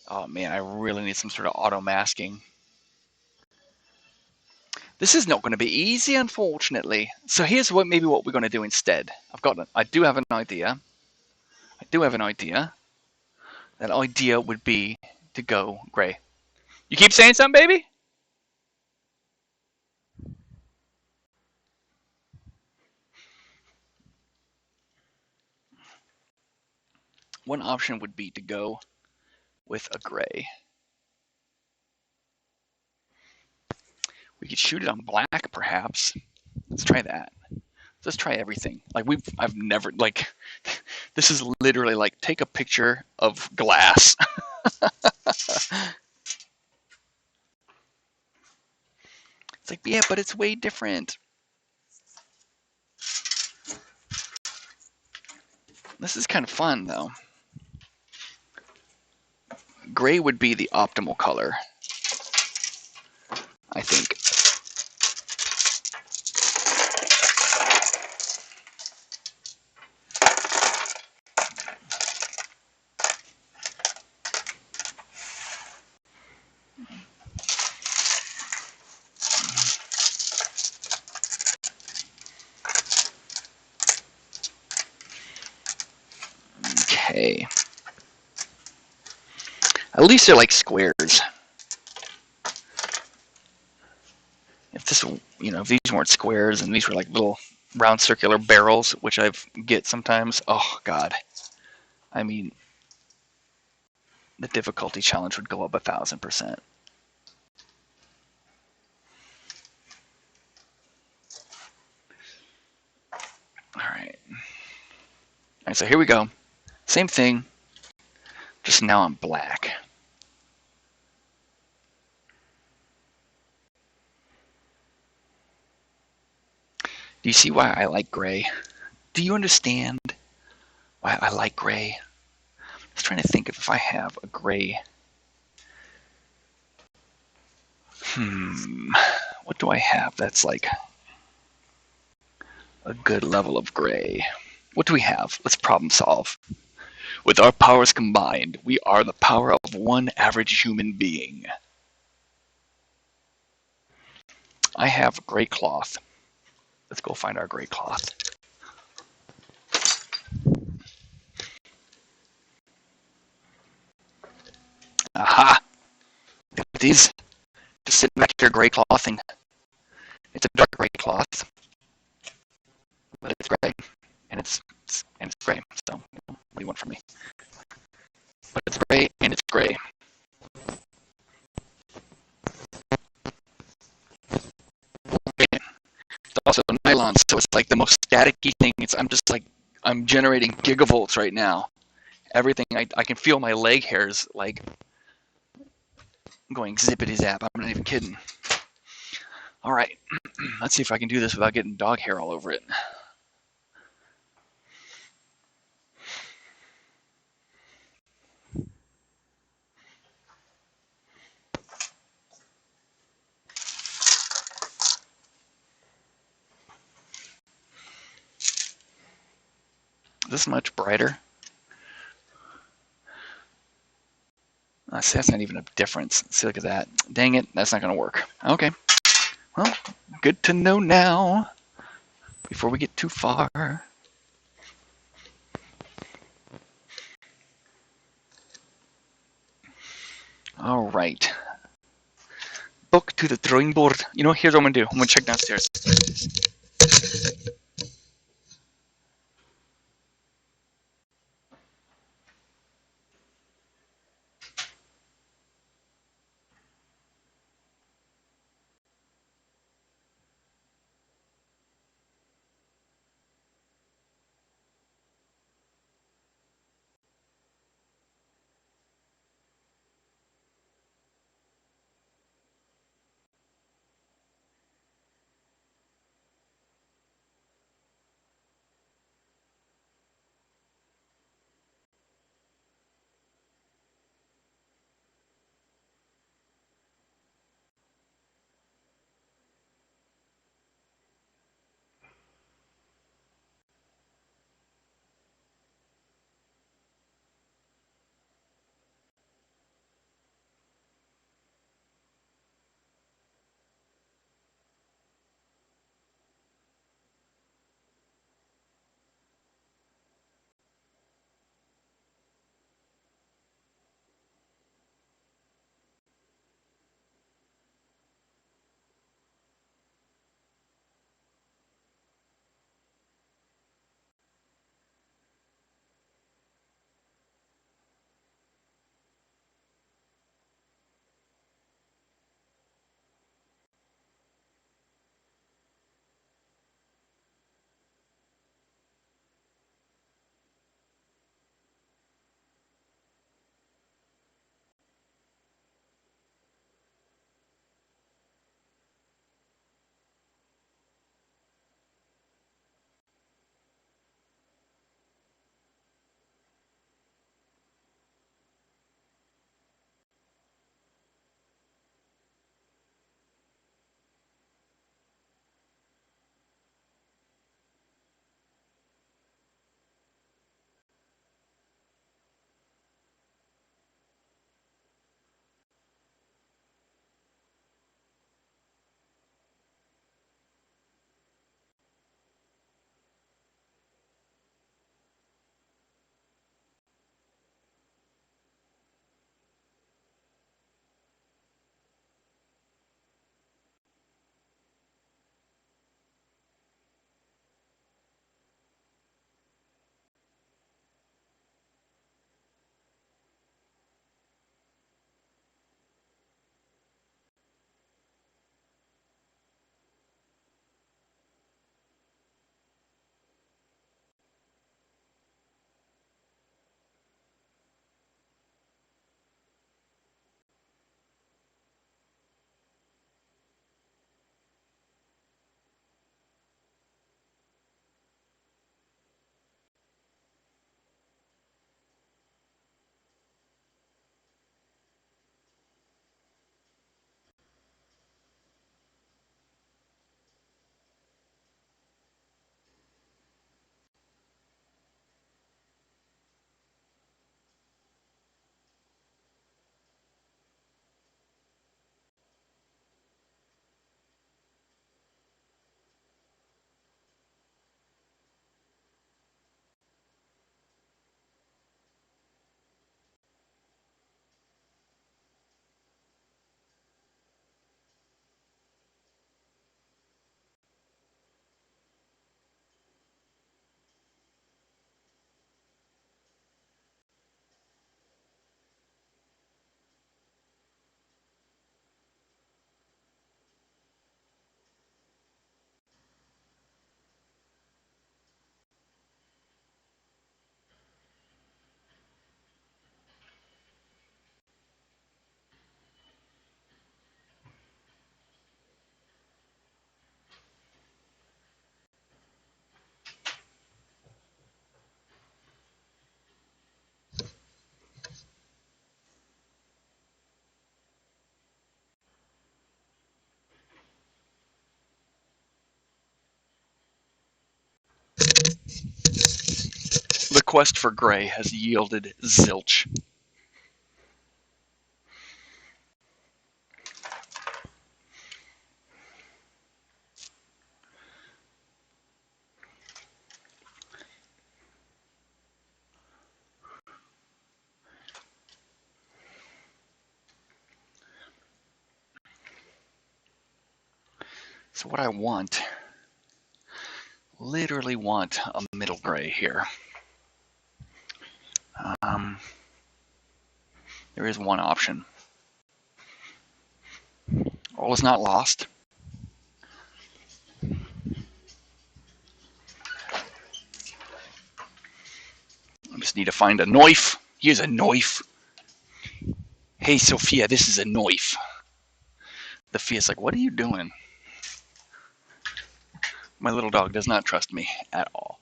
Oh man, I really need some sort of auto masking. This is not going to be easy, unfortunately. So here's what we're going to do instead. I do have an idea. That idea would be to go gray. You keep saying something, baby? One option would be to go with a gray. We could shoot it on black, perhaps. Let's try that. Let's try everything. I've never this is literally like take a picture of glass. It's like, yeah, but it's way different. This is kind of fun though. Gray would be the optimal color, I think. Okay. At least they're like squares. If if these weren't squares and these were like little round circular barrels, which I get sometimes, oh god. I mean, the difficulty challenge would go up 1,000%. All right. All right, so here we go. Same thing, just now I'm black. Do you see why I like gray? Do you understand why I like gray? I was trying to think if I have a gray. What do I have that's like a good level of gray? What do we have? Let's problem solve. With our powers combined, we are the power of one average human being. I have gray cloth. Let's go find our gray cloth. Aha! These. Just sit back here, gray clothing. It's a dark gray cloth, but it's gray, and it's gray. So, what do you want from me? But it's gray, and it's gray. It's also nylon, so it's like the most staticky thing. I'm generating gigavolts right now. Everything, I can feel my leg hairs like going zippity zap. I'm not even kidding. All right, let's see if I can do this without getting dog hair all over it. This much brighter. See, that's not even a difference. See, look at that. Dang it, that's not going to work. Okay. Well, good to know now before we get too far. All right. Book to the drawing board. You know, here's what I'm going to do. I'm going to check downstairs. The quest for gray has yielded zilch. So what I want, literally want a middle gray here. There is one option. All is not lost. I just need to find a knife. Here's a knife. Hey, Sophia, this is a knife. Sophia's like, what are you doing? My little dog does not trust me at all.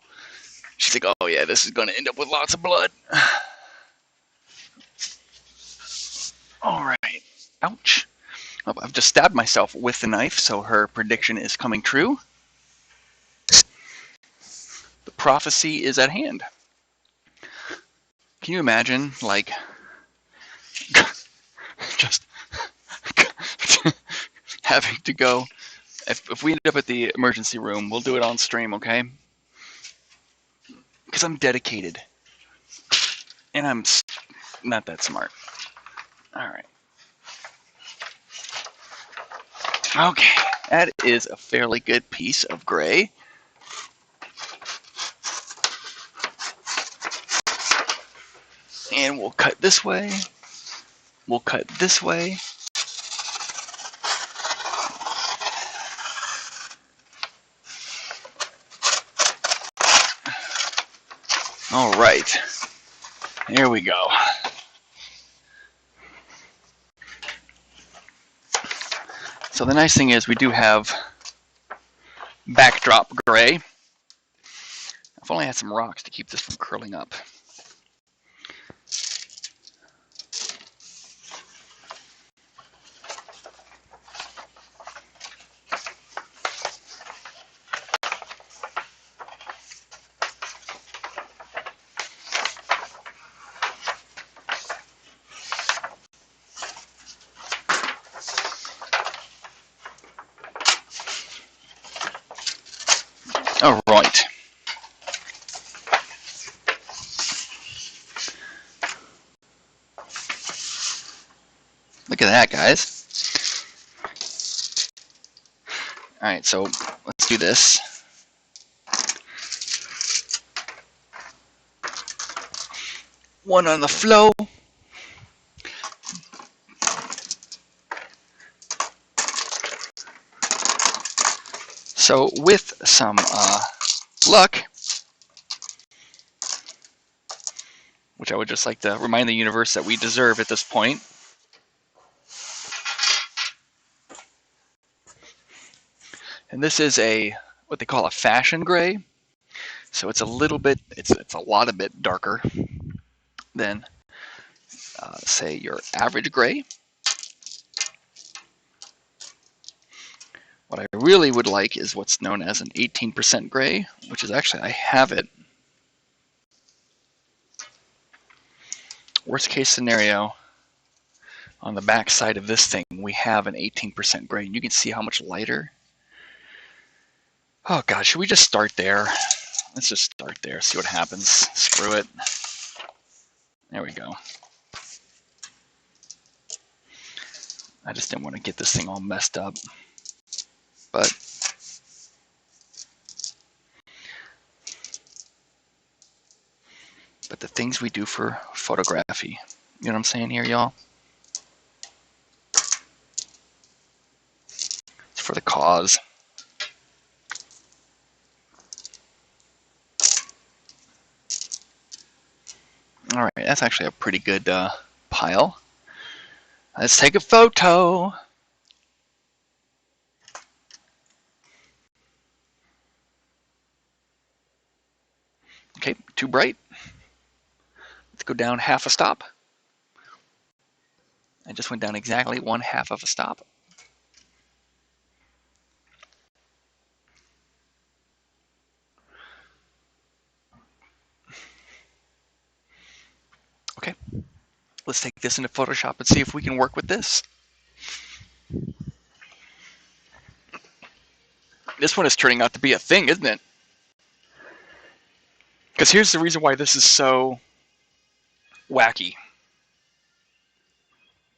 She's like, oh yeah, this is going to end up with lots of blood. All right. Ouch. Oh, I've just stabbed myself with the knife, so her prediction is coming true. The prophecy is at hand. Can you imagine, like, just having to go? If we end up at the emergency room, we'll do it on stream, okay? Because I'm dedicated. And I'm not that smart. All right. Okay, that is a fairly good piece of gray. And we'll cut this way. We'll cut this way. All right. Here we go. So the nice thing is we do have backdrop gray. If only I had some rocks to keep this from curling up. All right. Look at that, guys. All right, so let's do this. One on the flow. So with some luck, which I would just like to remind the universe that we deserve at this point, and this is what they call a fashion gray. So it's a little bit, it's a lot a bit darker than, say, your average gray. What I really would like is what's known as an 18% gray, which is actually, I have it. Worst case scenario, on the back side of this thing, we have an 18% gray, and you can see how much lighter. Oh God, should we just start there? Let's just start there, see what happens. Screw it. There we go. I just didn't want to get this thing all messed up. But the things we do for photography, you know what I'm saying here, y'all? It's for the cause. All right, that's actually a pretty good pile. Let's take a photo. Okay, too bright. Let's go down half a stop. I just went down exactly 1/2 of a stop. Let's take this into Photoshop and see if we can work with this. This one is turning out to be a thing, isn't it? Because here's the reason why this is so wacky.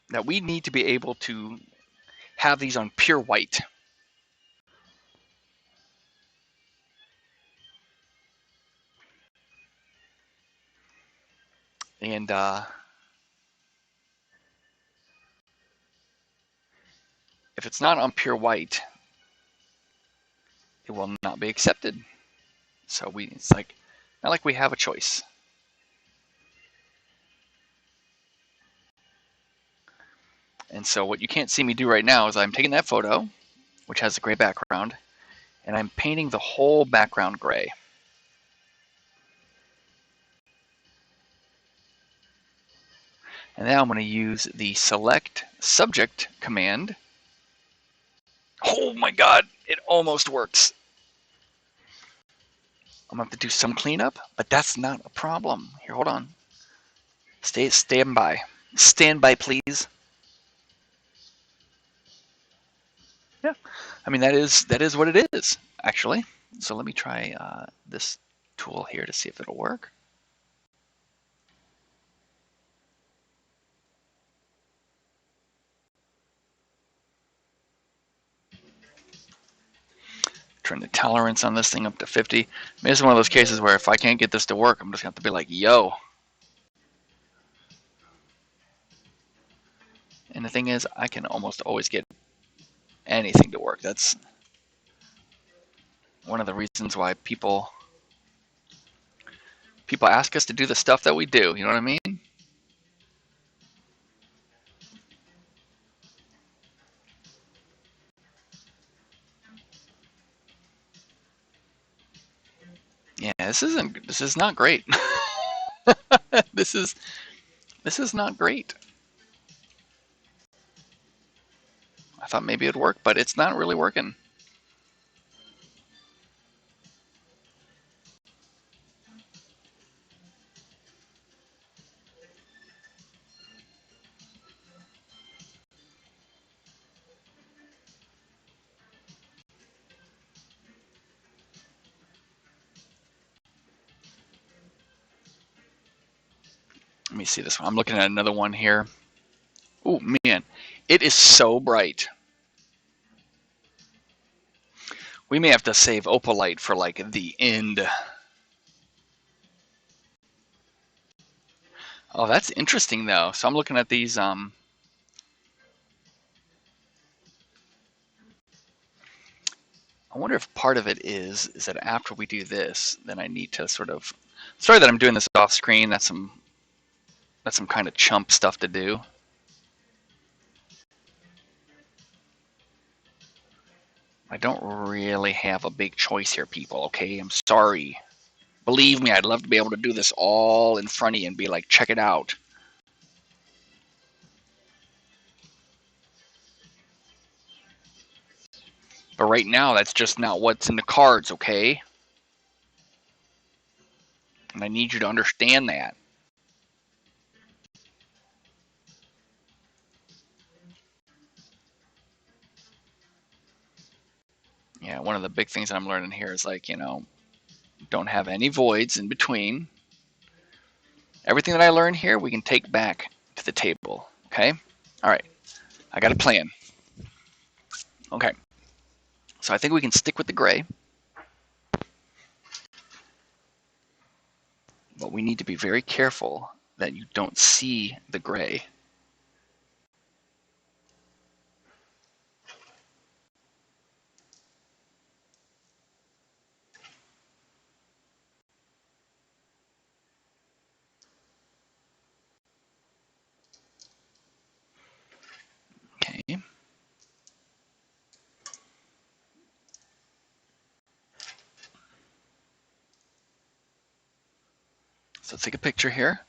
That we need to be able to have these on pure white. And if it's not on pure white, it will not be accepted. So it's like, not like we have a choice. And so what you can't see me do right now is I'm taking that photo, which has a gray background, and I'm painting the whole background gray. And now I'm going to use the select subject command. Oh my god, it almost works. I'm going to have to do some cleanup, but that's not a problem. Here, hold on. Stand by. Stand by, please. Yeah, I mean that is what it is, actually. So let me try this tool here to see if it'll work. Turn the tolerance on this thing up to 50. I mean, this is one of those cases where if I can't get this to work, I'm just going to have to be like, yo. And the thing is, I can almost always get anything to work. That's one of the reasons why people ask us to do the stuff that we do. You know what I mean? Yeah, this is not great. this is not great. I thought maybe it'd work, but it's not really working. Let me see this one. I'm looking at another one here. Oh man, it is so bright. We may have to save Opalite for like the end. Oh, that's interesting though. So I'm looking at these. I wonder if part of it is that after we do this, then I need to sort of. Sorry that I'm doing this off screen. That's some kind of chump stuff to do. I don't really have a big choice here, people. Okay, I'm sorry. Believe me, I'd love to be able to do this all in front of you and be like, check it out. But right now, that's just not what's in the cards, okay? And I need you to understand that. Yeah, one of the big things that I'm learning here is like, don't have any voids in between. Everything that I learn here, we can take back to the table, okay? All right, I got a plan. Okay, so I think we can stick with the gray. But we need to be very careful that you don't see the gray. Okay. So let's take a picture here.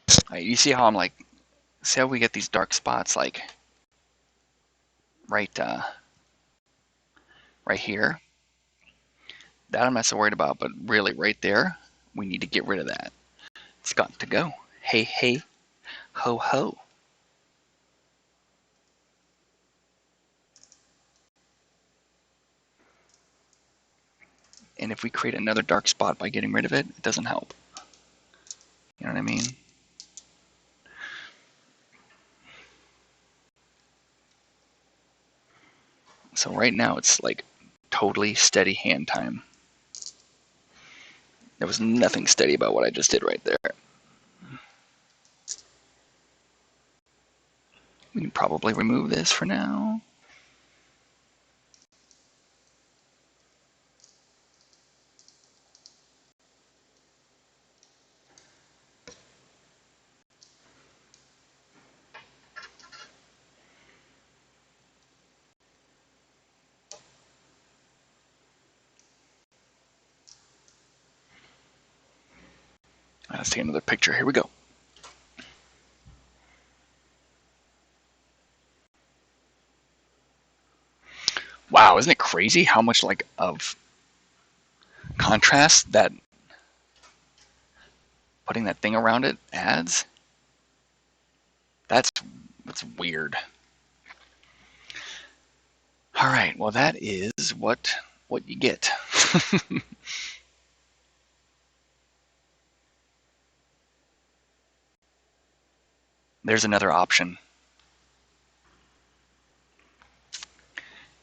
All right, you see how I'm like, see how we get these dark spots like right here. That I'm not so worried about, but really right there, we need to get rid of that. It's got to go. Hey, hey, ho, ho. And if we create another dark spot by getting rid of it, it doesn't help. You know what I mean? So right now it's like totally steady hand time. There was nothing steady about what I just did right there. We can probably remove this for now. Let's take another picture. Here we go. Wow, isn't it crazy how much like of contrast that putting that thing around it adds? That's weird. All right, well that is what you get. There's another option.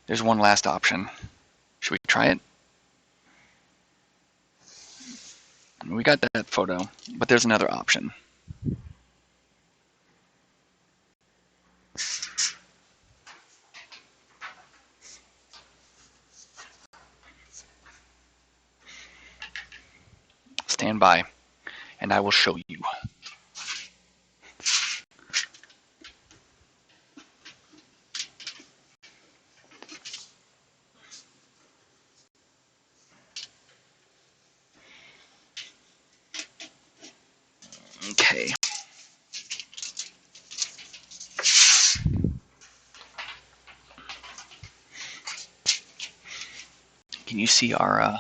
There's one last option. Should we try it? We got that photo, but there's another option. Stand by, and I will show you. Okay. Can you see our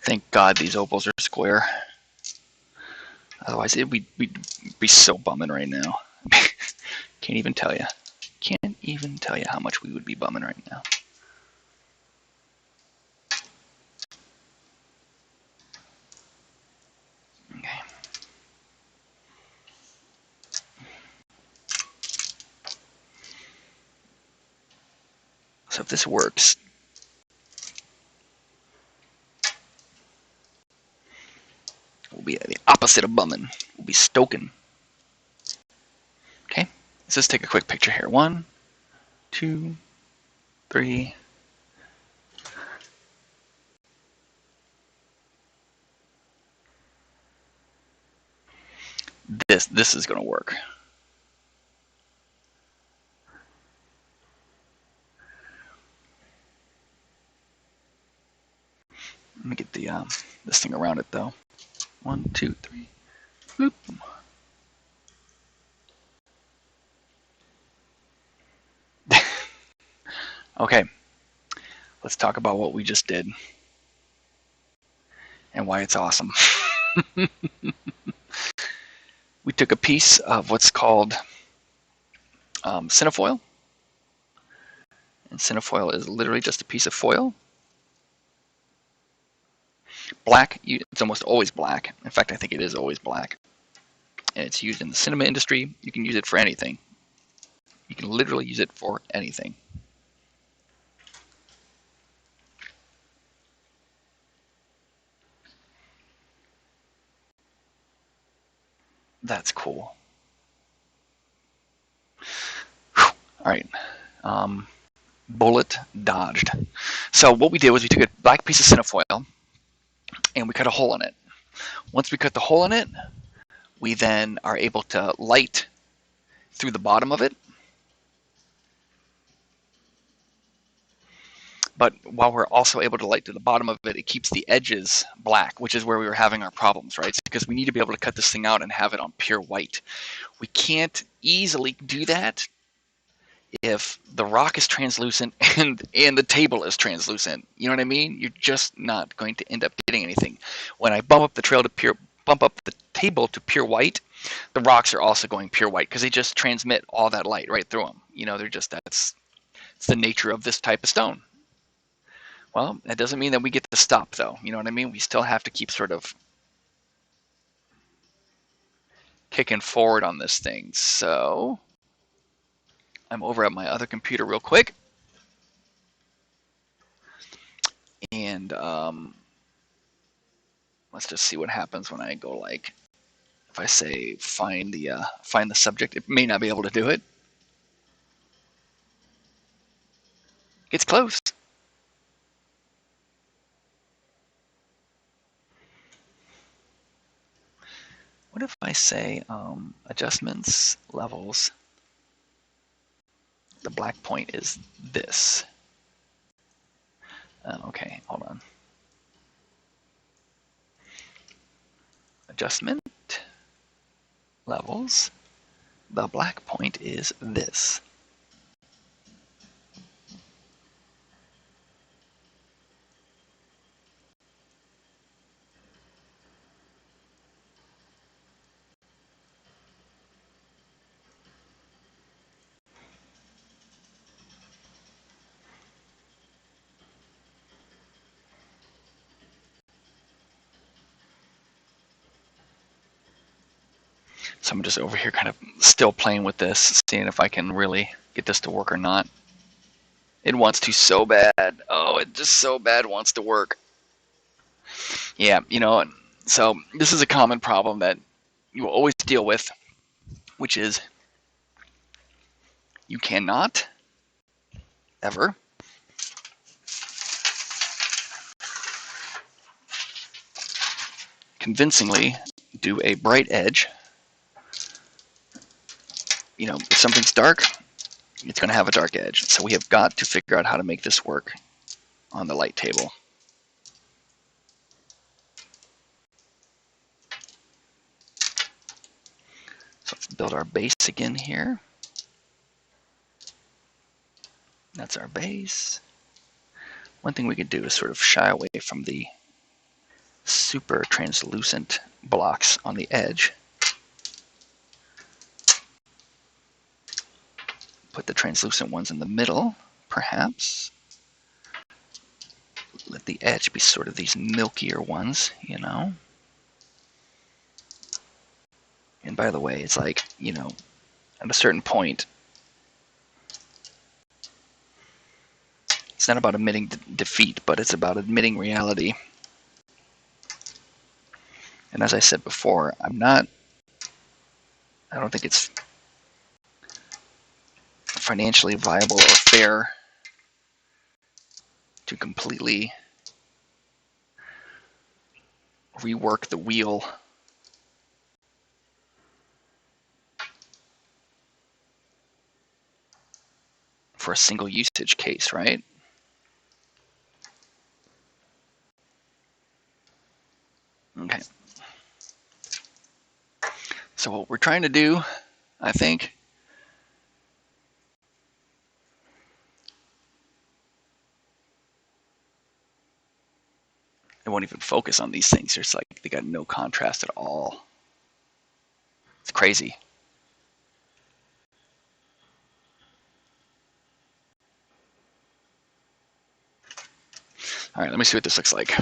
thank God these opals are square. Otherwise, we'd be so bumming right now. Can't even tell you. Can't even tell you how much we would be bumming right now. Okay. So if this works, we'll be the opposite of bumming. We'll be stoking. Okay. Let's just take a quick picture here. 1, 2, 3. This is gonna work. Let me get the this thing around it though. 1, 2, 3. Boop. Okay. Let's talk about what we just did and why it's awesome. We took a piece of what's called cinefoil. And cinefoil is literally just a piece of foil. Black, it's almost always black. In fact, I think it is always black. And it's used in the cinema industry. You can use it for anything. You can literally use it for anything. That's cool. Whew. All right. Bullet dodged. So what we did was we took a black piece of cinefoil and we cut a hole in it. Once we cut the hole in it, we then are able to light through the bottom of it. But while we're also able to light through the bottom of it, it keeps the edges black, which is where we were having our problems, right? Because we need to be able to cut this thing out and have it on pure white. We can't easily do that if the rock is translucent and the table is translucent. You know what I mean? You're just not going to end up getting anything. When I bump up the table to pure white, the rocks are also going pure white because they just transmit all that light right through them. You know, it's the nature of this type of stone. Well, that doesn't mean that we get to stop though. You know what I mean? We still have to keep sort of kicking forward on this thing. So I'm over at my other computer real quick. And let's just see what happens when I go like, if I say find the subject, it may not be able to do it. It's close. What if I say adjustments, levels, the black point is this. Okay, hold on. Adjustment, levels, the black point is this. So I'm just over here kind of still playing with this, seeing if I can really get this to work or not. It wants to so bad. Oh, it just so bad wants to work. Yeah, you know, so this is a common problem that you will always deal with, which is you cannot ever convincingly do a bright edge. You know, if something's dark, it's going to have a dark edge. So we have got to figure out how to make this work on the light table. So let's build our base again here. That's our base. One thing we could do is sort of shy away from the super translucent blocks on the edge. Put the translucent ones in the middle, perhaps. Let the edge be sort of these milkier ones, you know. And by the way, it's like, you know, at a certain point, it's not about admitting defeat, but it's about admitting reality. And as I said before, I don't think it's financially viable or fair to completely rework the wheel for a single usage case, right? Okay. So what we're trying to do, I think, it won't even focus on these things. It's like they got no contrast at all. It's crazy. All right, let me see what this looks like.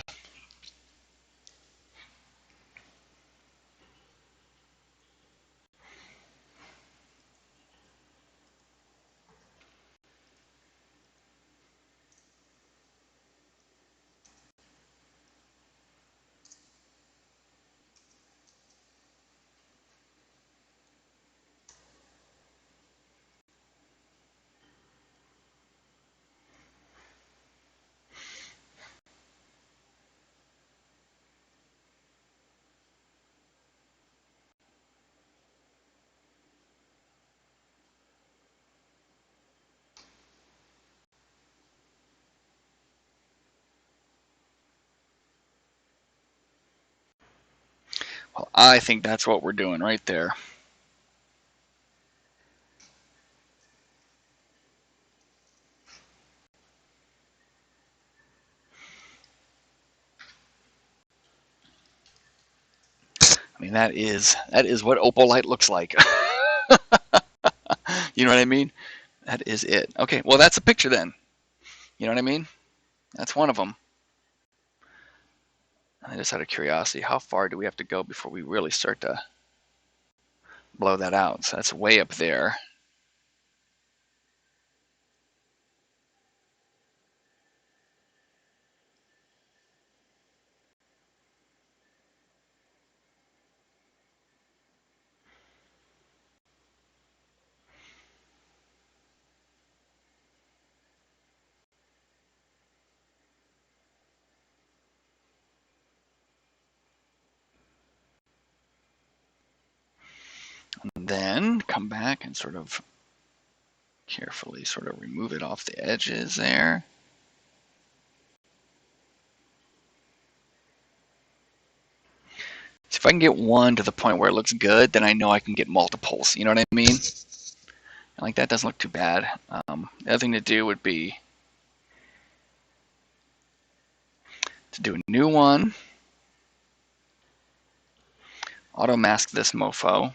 Well, I think that's what we're doing right there. I mean, that is what opal light looks like. You know what I mean? That is it. Okay, well, that's a picture then. You know what I mean? That's one of them. And just out of curiosity, how far do we have to go before we really start to blow that out? So that's way up there. And then come back and sort of carefully sort of remove it off the edges there. So if I can get one to the point where it looks good, then I know I can get multiples. You know what I mean? Like that doesn't look too bad. The other thing to do would be to do a new one. Auto mask this mofo.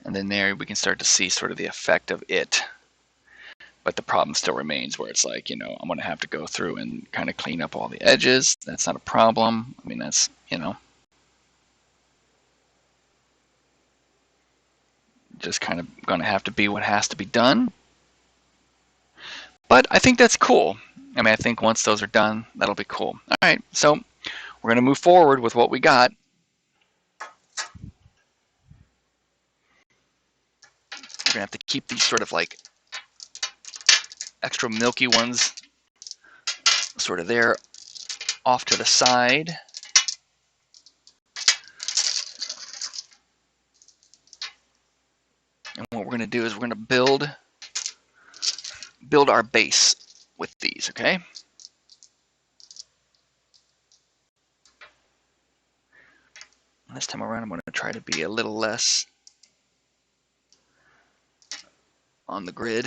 And then there we can start to see sort of the effect of it. But the problem still remains where it's like, I'm going to have to go through and kind of clean up all the edges. That's not a problem. I mean, that's, just kind of going to have to be what has to be done. But I think that's cool. I mean, I think once those are done, that'll be cool. All right, so we're going to move forward with what we got. We're going to have to keep these sort of like extra milky ones sort of there off to the side. And what we're going to do is we're going to build our base with these, okay? This time around, I'm going to try to be a little less on the grid.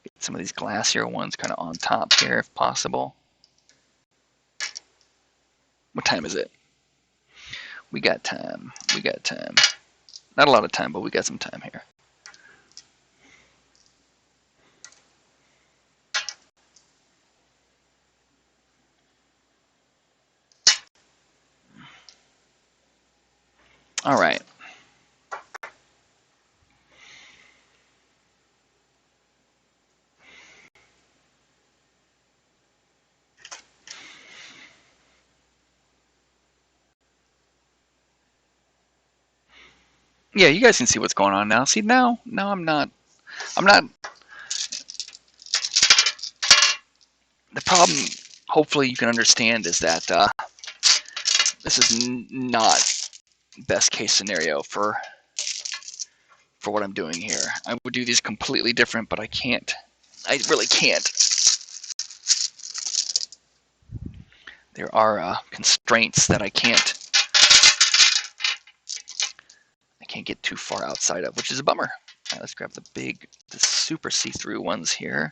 Get some of these glassier ones kind of on top here if possible. What time is it? We got time. We got time. Not a lot of time, but we got some time here. All right. Yeah, you guys can see what's going on now. See, now I'm not. The problem, hopefully you can understand, is that this is not best case scenario for what I'm doing here. I would do these completely different, but I can't. I really can't. There are constraints that I can't get too far outside of, which is a bummer. All right, let's grab the super see-through ones here.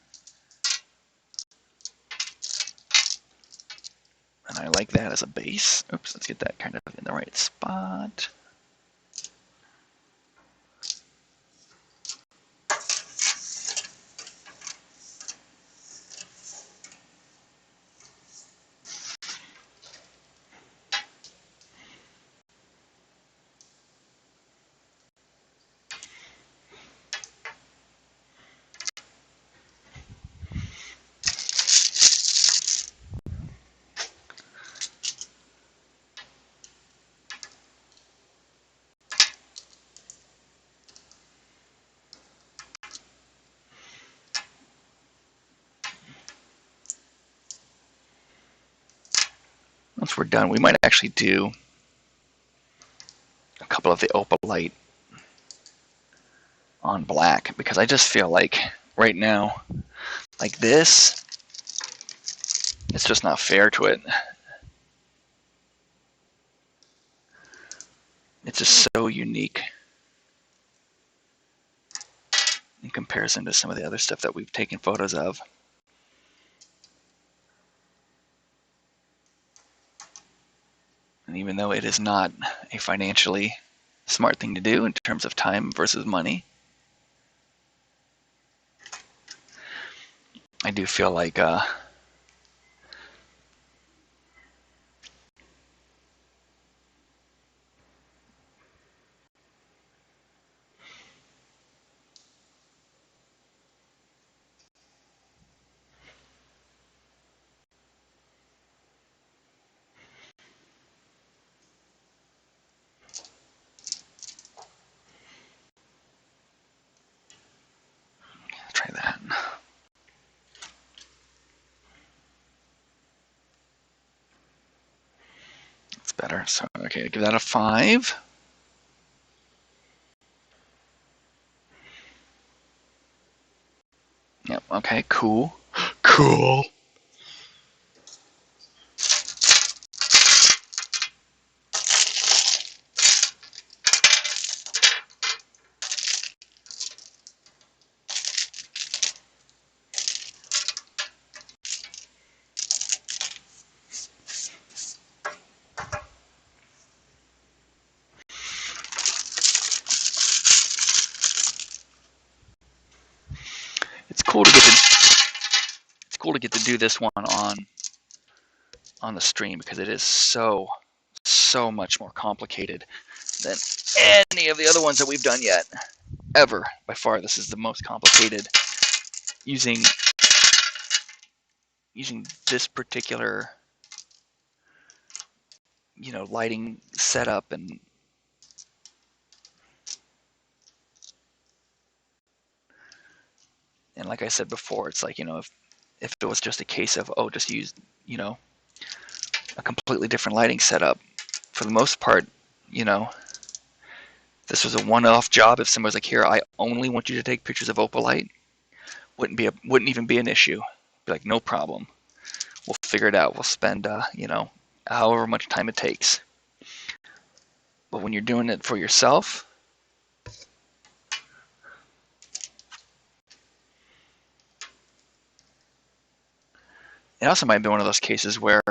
And I like that as a base. Oops, let's get that kind of in the right spot. once we're done, we might actually do a couple of the opalite on black, because I just feel like right now, like this, it's just not fair to it. It's just so unique in comparison to some of the other stuff that we've taken photos of. And even though it is not a financially smart thing to do in terms of time versus money, I do feel like try that. It's better. So okay, give that a 5. Yep. Okay. Cool. Cool. It's cool to get to. It's cool to get to do this one on the stream, because it is so much more complicated than any of the other ones that we've done yet, ever. By far, this is the most complicated, using this particular, lighting setup. And like I said before, it's like, if it was just a case of, just use, a completely different lighting setup, for the most part, this was a one-off job. If somebody's like, here, I only want you to take pictures of opalite, wouldn't even be an issue. Be like, no problem. We'll figure it out. We'll spend, however much time it takes. But when you're doing it for yourself, it also might be one of those cases where,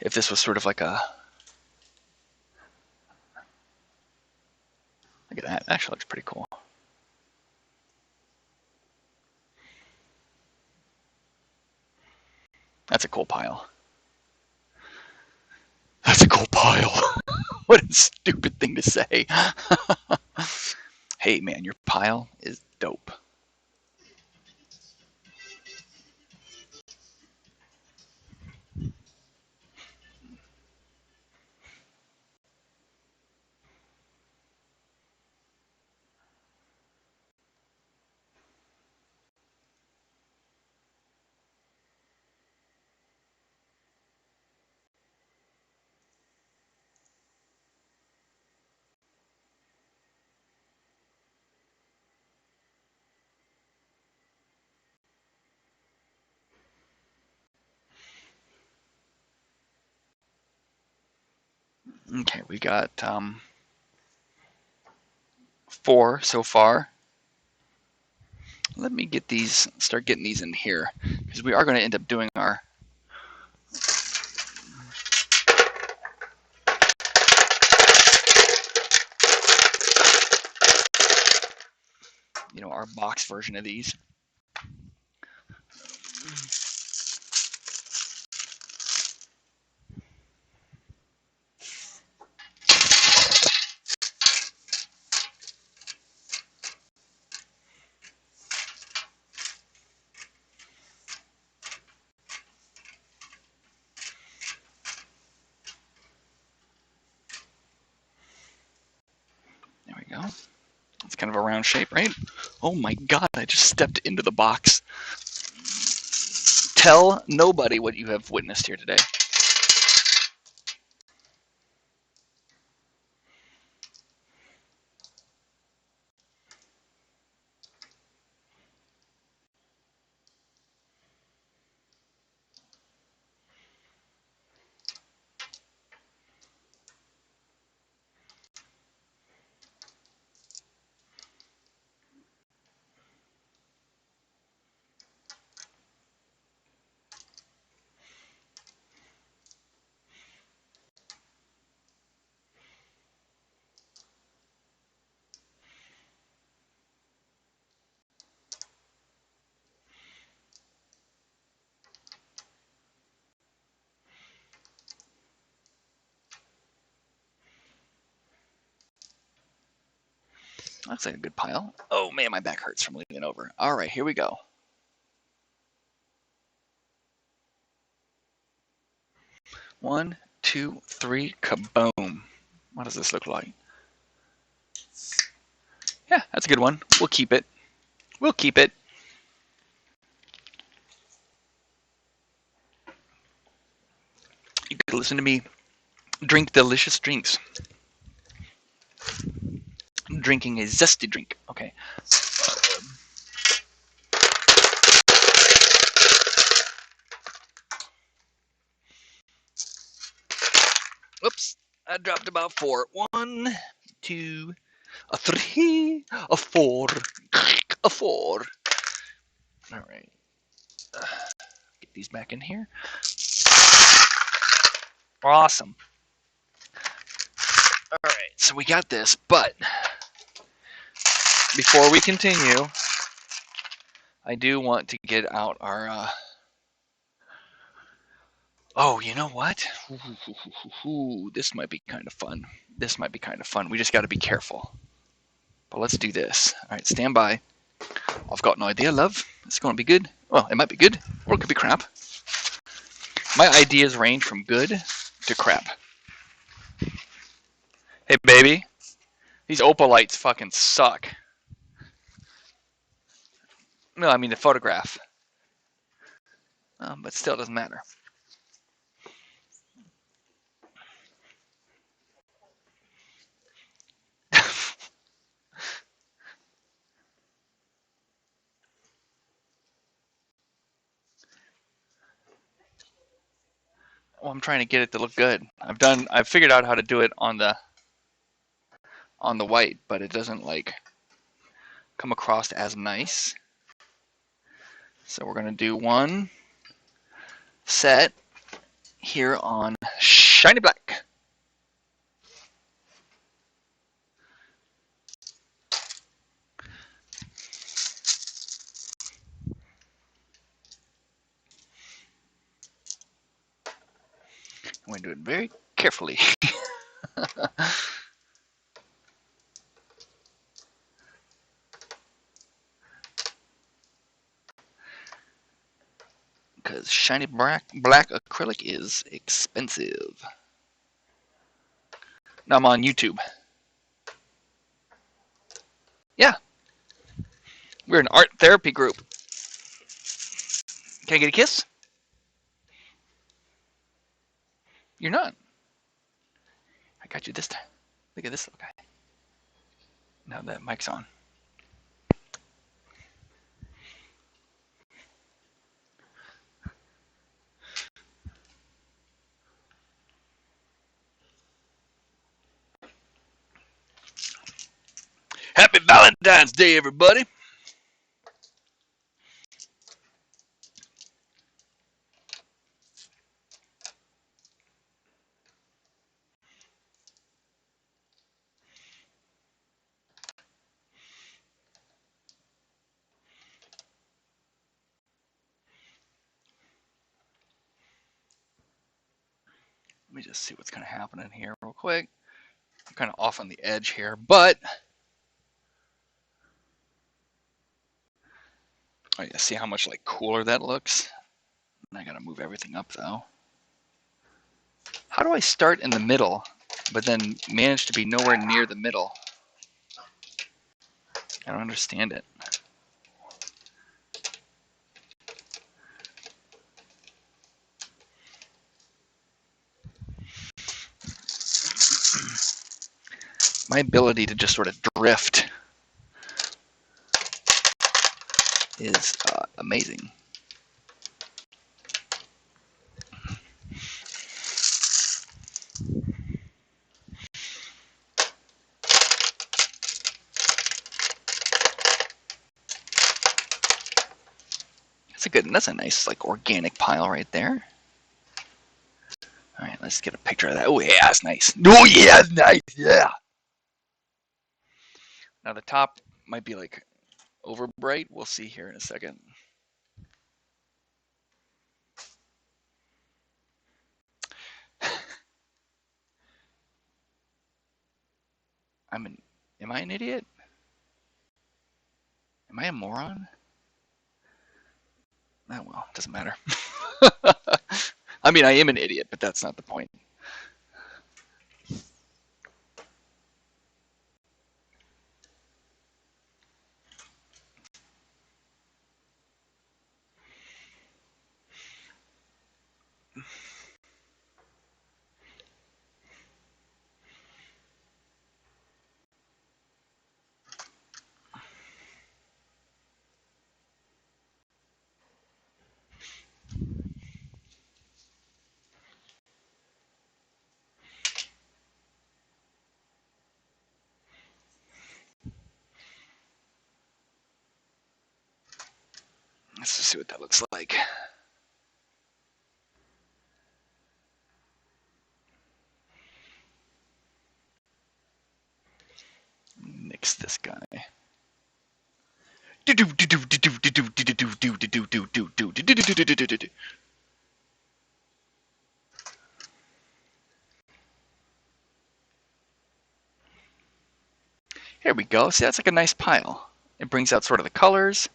if this was sort of like a, look at that, actually looks pretty cool. That's a cool pile. That's a cool pile. What a stupid thing to say. Hey man, your pile is dope. Okay, we got 4 so far. Let me start getting these in here, because we are going to end up doing our our box version of these. kind of a round shape, right? Oh my God, I just stepped into the box. Tell nobody what you have witnessed here today. Looks like a good pile. Oh man, my back hurts from leaning over. All right, here we go. One, two, three, kaboom. What does this look like? Yeah, that's a good one. We'll keep it. We'll keep it. You could listen to me drink delicious drinks. I'm drinking a zesty drink. Okay. Oops. I dropped about 4. 1, 2, a 3, a 4, a 4. All right. Get these back in here. Awesome. All right, so we got this, but before we continue, I do want to get out our. Oh, you know what? This might be kind of fun. This might be kind of fun. We just got to be careful. But let's do this. All right, stand by. I've got an idea, love. It's going to be good. Well, it might be good, or it could be crap. My ideas range from good to crap. Hey, baby. These opal lights fucking suck. No, I mean the photograph. But still doesn't matter. Well, I'm trying to get it to look good. I've figured out how to do it on the white, but it doesn't like come across as nice. So we're gonna do one set here on shiny black. I'm gonna do it very carefully. Because shiny black acrylic is expensive. Now I'm on YouTube. Yeah, we're an art therapy group. Can I get a kiss? You're not. I got you this time. Look at this little guy. Now that mic's on. Happy Valentine's Day, everybody. Let me just see what's kind of happening here real quick. I'm kind of off on the edge here, but oh yeah, see how much like cooler that looks? I gotta move everything up though. How do I start in the middle, but then manage to be nowhere near the middle? I don't understand it. My ability to just sort of drift is amazing. That's a nice like organic pile right there. All right, let's get a picture of that. Oh yeah, that's nice. Oh yeah, that's nice. Yeah. Now the top might be like over bright. We'll see here in a second. Am I an idiot? Am I a moron? Oh well, doesn't matter. I mean, I am an idiot, but that's not the point. Let's just see what that looks like. Nix this guy. Here we go. See, that's like a nice pile. It brings out sort of the colors.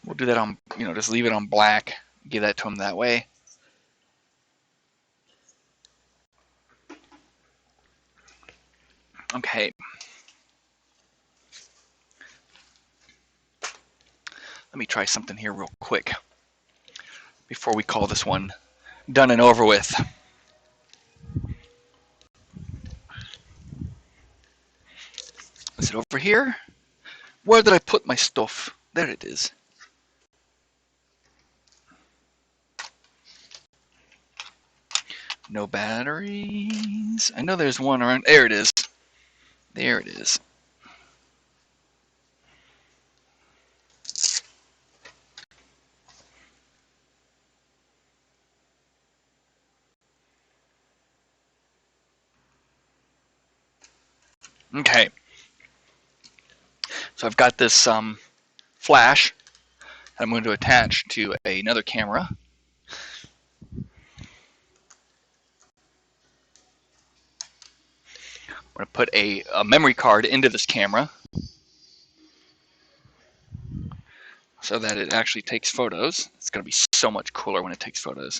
We'll do that on, just leave it on black. Give that to him that way. Okay. Let me try something here real quick before we call this one done and over with. Is it over here? Where did I put my stuff? There it is. No batteries. I know there's one around. There it is. There it is. Okay. So I've got this flash that I'm going to attach to another camera. I'm going to put a memory card into this camera so that it actually takes photos. It's going to be so much cooler when it takes photos.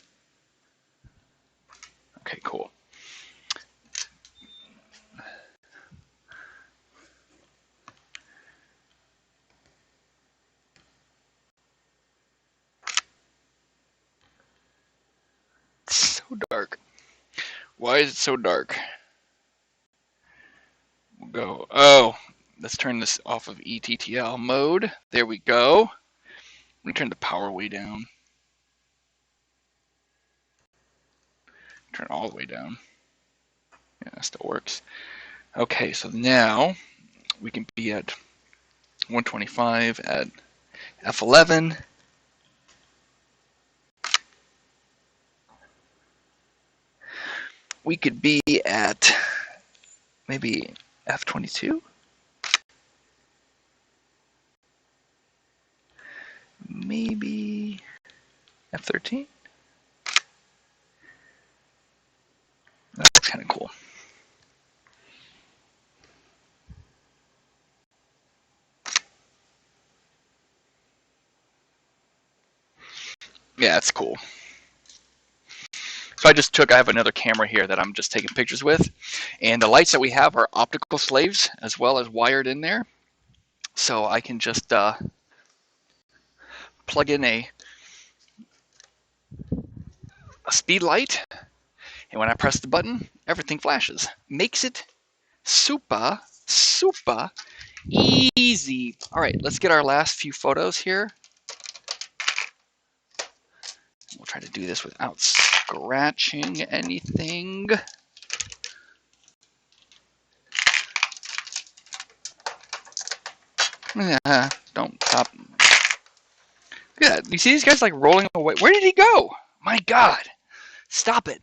Okay, cool. It's so dark. Why is it so dark? We'll go. Oh, let's turn this off of ETTL mode. There we go. I'm going to turn the power way down. Turn it all the way down. Yeah, that still works. Okay, so now we can be at 125 at F11. We could be at maybe F22. Maybe F13. That's kind of cool. Yeah, that's cool. So I have another camera here that I'm just taking pictures with. And the lights that we have are optical slaves as well as wired in there. So I can just plug in a speed light. And when I press the button, everything flashes. Makes it super, super easy. All right, let's get our last few photos here. We'll try to do this without scratching anything. Don't stop. Look at that. You see these guys like rolling away? Where did he go? My God. Stop it.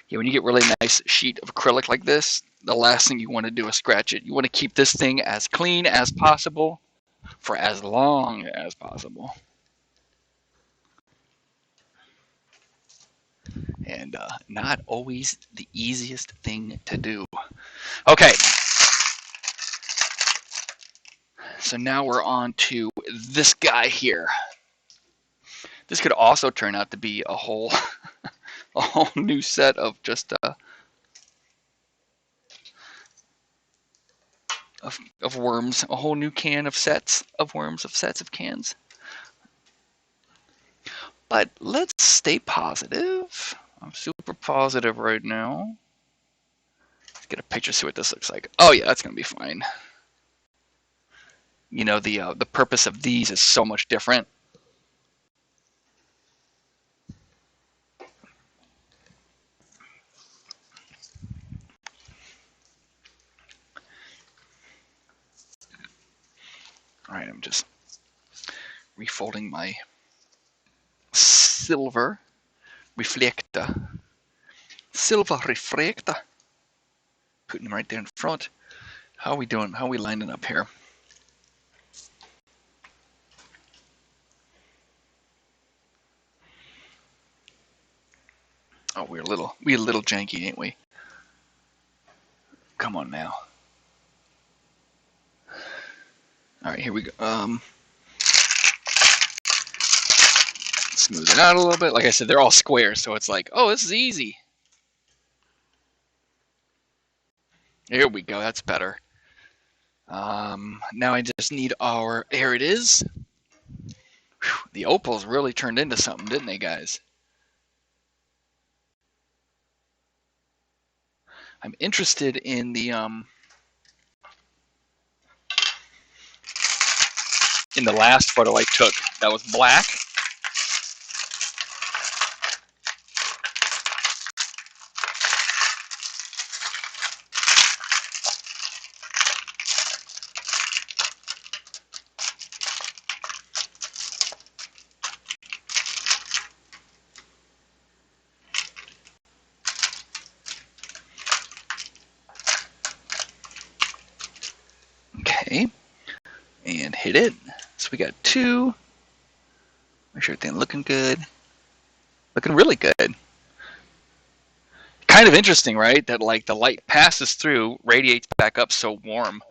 Yeah, when you get really nice sheet of acrylic like this, the last thing you want to do is scratch it. You want to keep this thing as clean as possible for as long as possible. And not always the easiest thing to do. Okay. So now we're on to this guy here. This could also turn out to be a whole new set of just of worms, a whole new can of sets of worms, of sets of cans. But let's stay positive. I'm super positive right now. Let's get a picture, see what this looks like. Oh yeah, that's gonna be fine. You know, the purpose of these is so much different. All right, I'm just refolding my silver reflector. Silver reflector. Putting them right there in front. How are we doing? How are we lining up here? Oh, we're a little janky, ain't we? Come on now. All right, here we go. Smooth it out a little bit. Like I said, they're all squares, so it's like, oh, this is easy. Here we go. That's better. Now I just need our. Here it is. Whew, the opals really turned into something, didn't they, guys? I'm interested in the last photo I took. That was black. Okay, and hit it. So we got two. Make sure everything's looking good. Looking really good. Kind of interesting, right? That like the light passes through, radiates back up so warm.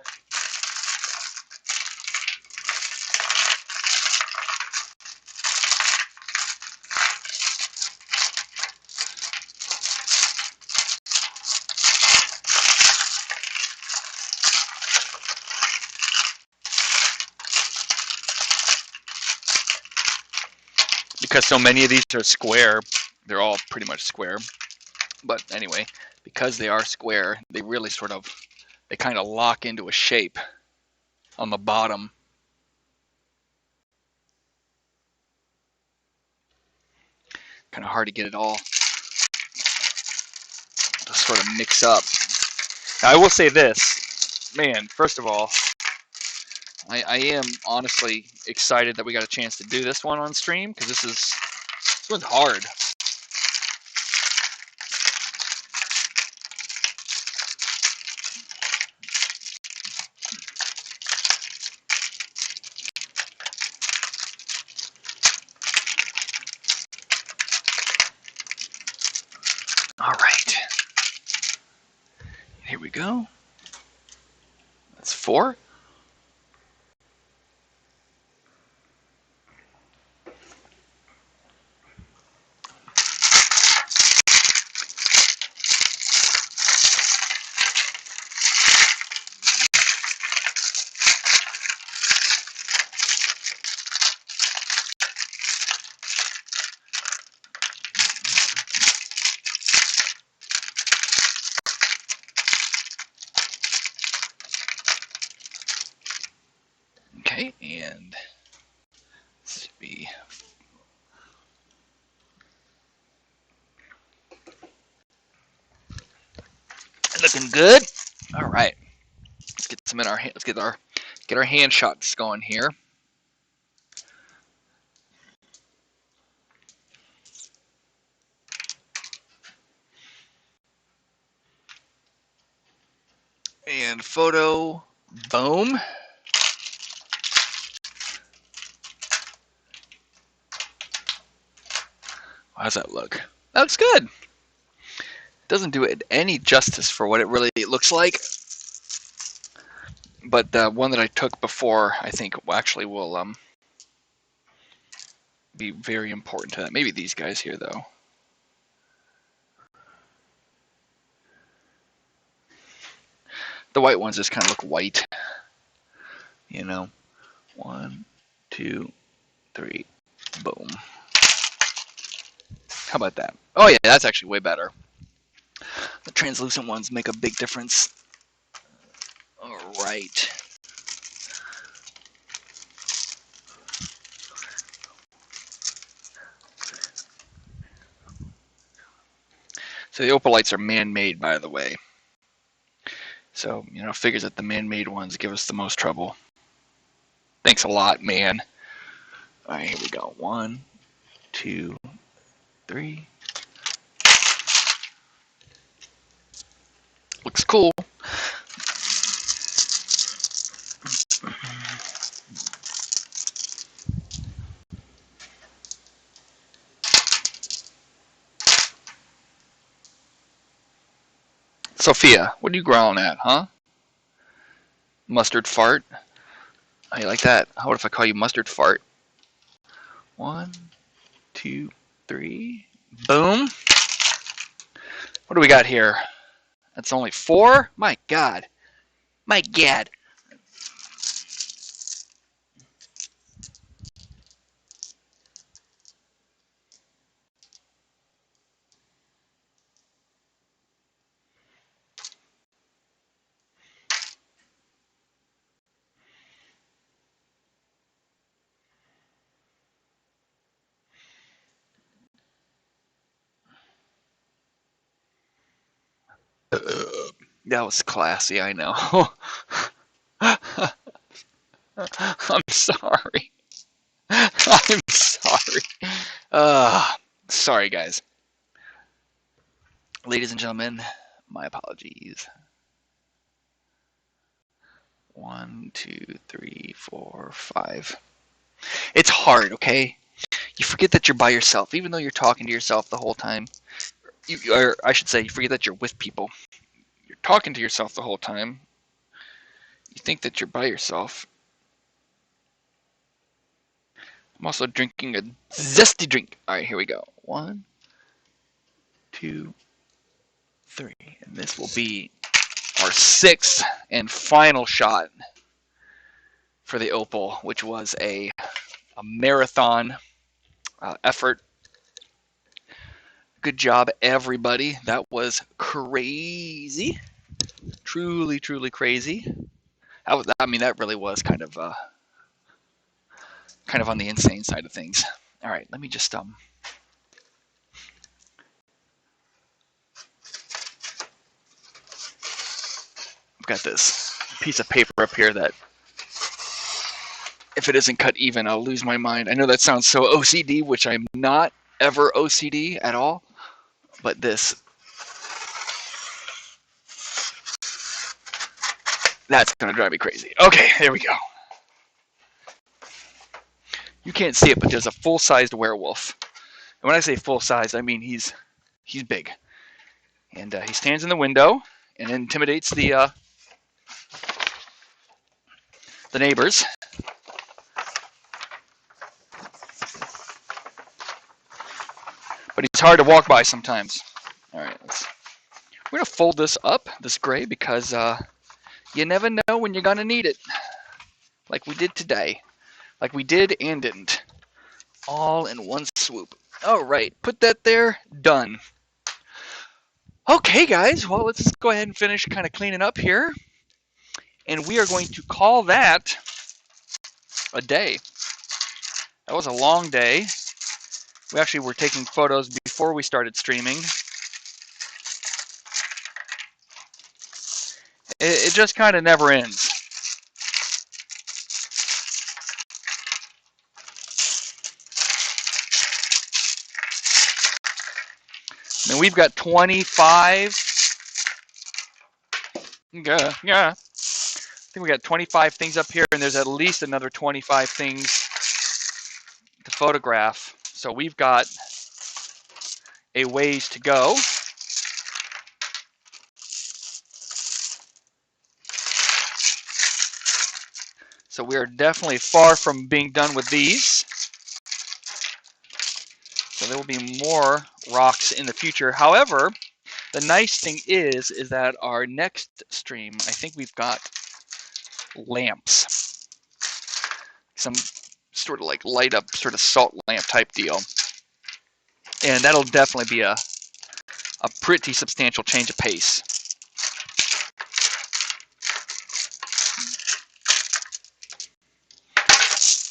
Because so many of these are square, they're all pretty much square. But anyway, because they are square, they really they kind of lock into a shape on the bottom. Kind of hard to get it all to sort of mix up. Now, I will say this, man, first of all, I am honestly excited that we got a chance to do this one on stream, because this one's hard. All right. Here we go. That's 4. Okay, and this should be looking good. All right, let's get some in our let's get our hand shots going here. And photo, boom. How does that look? That looks good. Doesn't do it any justice for what it really looks like. But the one that I took before, I think, actually will be very important to that. Maybe these guys here, though. The white ones just kind of look white. You know, 1, 2, 3, boom. How about that? Oh yeah, that's actually way better. The translucent ones make a big difference. All right. So the opal lights are man-made, by the way. So, figures that the man-made ones give us the most trouble. Thanks a lot, man. All right, here we go. 1, 2, 3. Looks cool. Sophia, what are you growling at, huh? Mustard fart? How you like that? How about if I call you mustard fart? 1, 2, 3. Boom. What do we got here? That's only 4? My God. My God. That was classy, I know. I'm sorry. I'm sorry. Sorry, guys. Ladies and gentlemen, my apologies. 1, 2, 3, 4, 5. It's hard, okay? You forget that you're by yourself, even though you're talking to yourself the whole time. Or I should say, you forget that you're with people. You're talking to yourself the whole time. You think that you're by yourself. I'm also drinking a zesty drink. All right, here we go. 1, 2, 3. And this will be our 6th and final shot for the opal, which was a marathon effort. Good job, everybody. That was crazy. Truly, truly crazy. That really was kind of on the insane side of things. All right, let me just I've got this piece of paper up here that if it isn't cut even, I'll lose my mind. I know that sounds so OCD, which I'm not ever OCD at all, but that's going to drive me crazy. Okay, there we go. You can't see it, but there's a full-sized werewolf. And when I say full-sized, I mean he's big. And he stands in the window and intimidates the neighbors. But he's hard to walk by sometimes. All right, we're gonna fold this up, this gray, because you never know when you're gonna need it, like we did today, like we did and didn't, all in one swoop. All right, put that there. Done. Okay, guys. Well, let's go ahead and finish kind of cleaning up here, and we are going to call that a day. That was a long day. We actually were taking photos before we started streaming. It just kind of never ends. I mean, we've got 25. Yeah. I think we got 25 things up here, and there's at least another 25 things to photograph. So we've got a ways to go. So we are definitely far from being done with these. So there will be more rocks in the future. However, the nice thing is that our next stream, I think we've got lamps. Some sort of like light up sort of salt lamp type deal. And that'll definitely be a pretty substantial change of pace.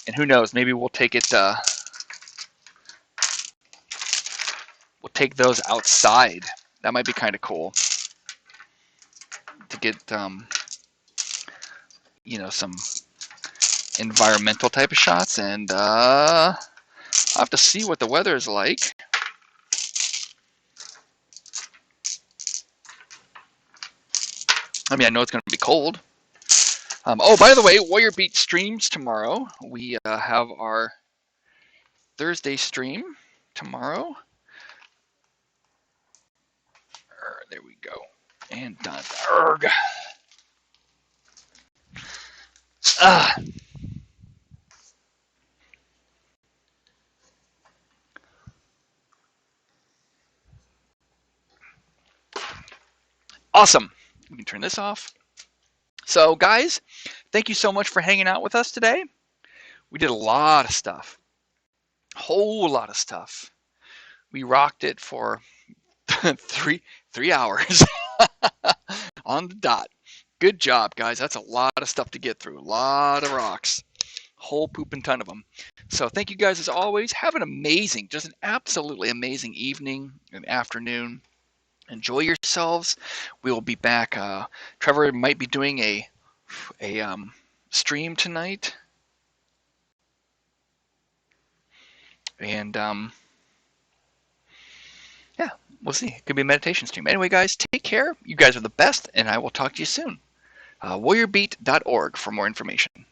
And who knows, maybe we'll take it, we'll take those outside. That might be kind of cool to get, you know, some environmental type of shots. And I'll have to see what the weather is like. I mean, I know it's going to be cold. Oh, by the way, Warrior Beat streams tomorrow. We have our Thursday stream tomorrow. There we go. And done. Urgh. Awesome. We can turn this off. So, guys, thank you so much for hanging out with us today. We did a lot of stuff. A whole lot of stuff. We rocked it for three hours on the dot. Good job, guys. That's a lot of stuff to get through. A lot of rocks. Whole pooping ton of them. So thank you guys as always. Have an amazing, just an absolutely amazing evening and afternoon. Enjoy yourselves. We will be back. Trevor might be doing a stream tonight. And yeah, we'll see. It could be a meditation stream. Anyway, guys, take care. You guys are the best, and I will talk to you soon. warriorbeat.org for more information.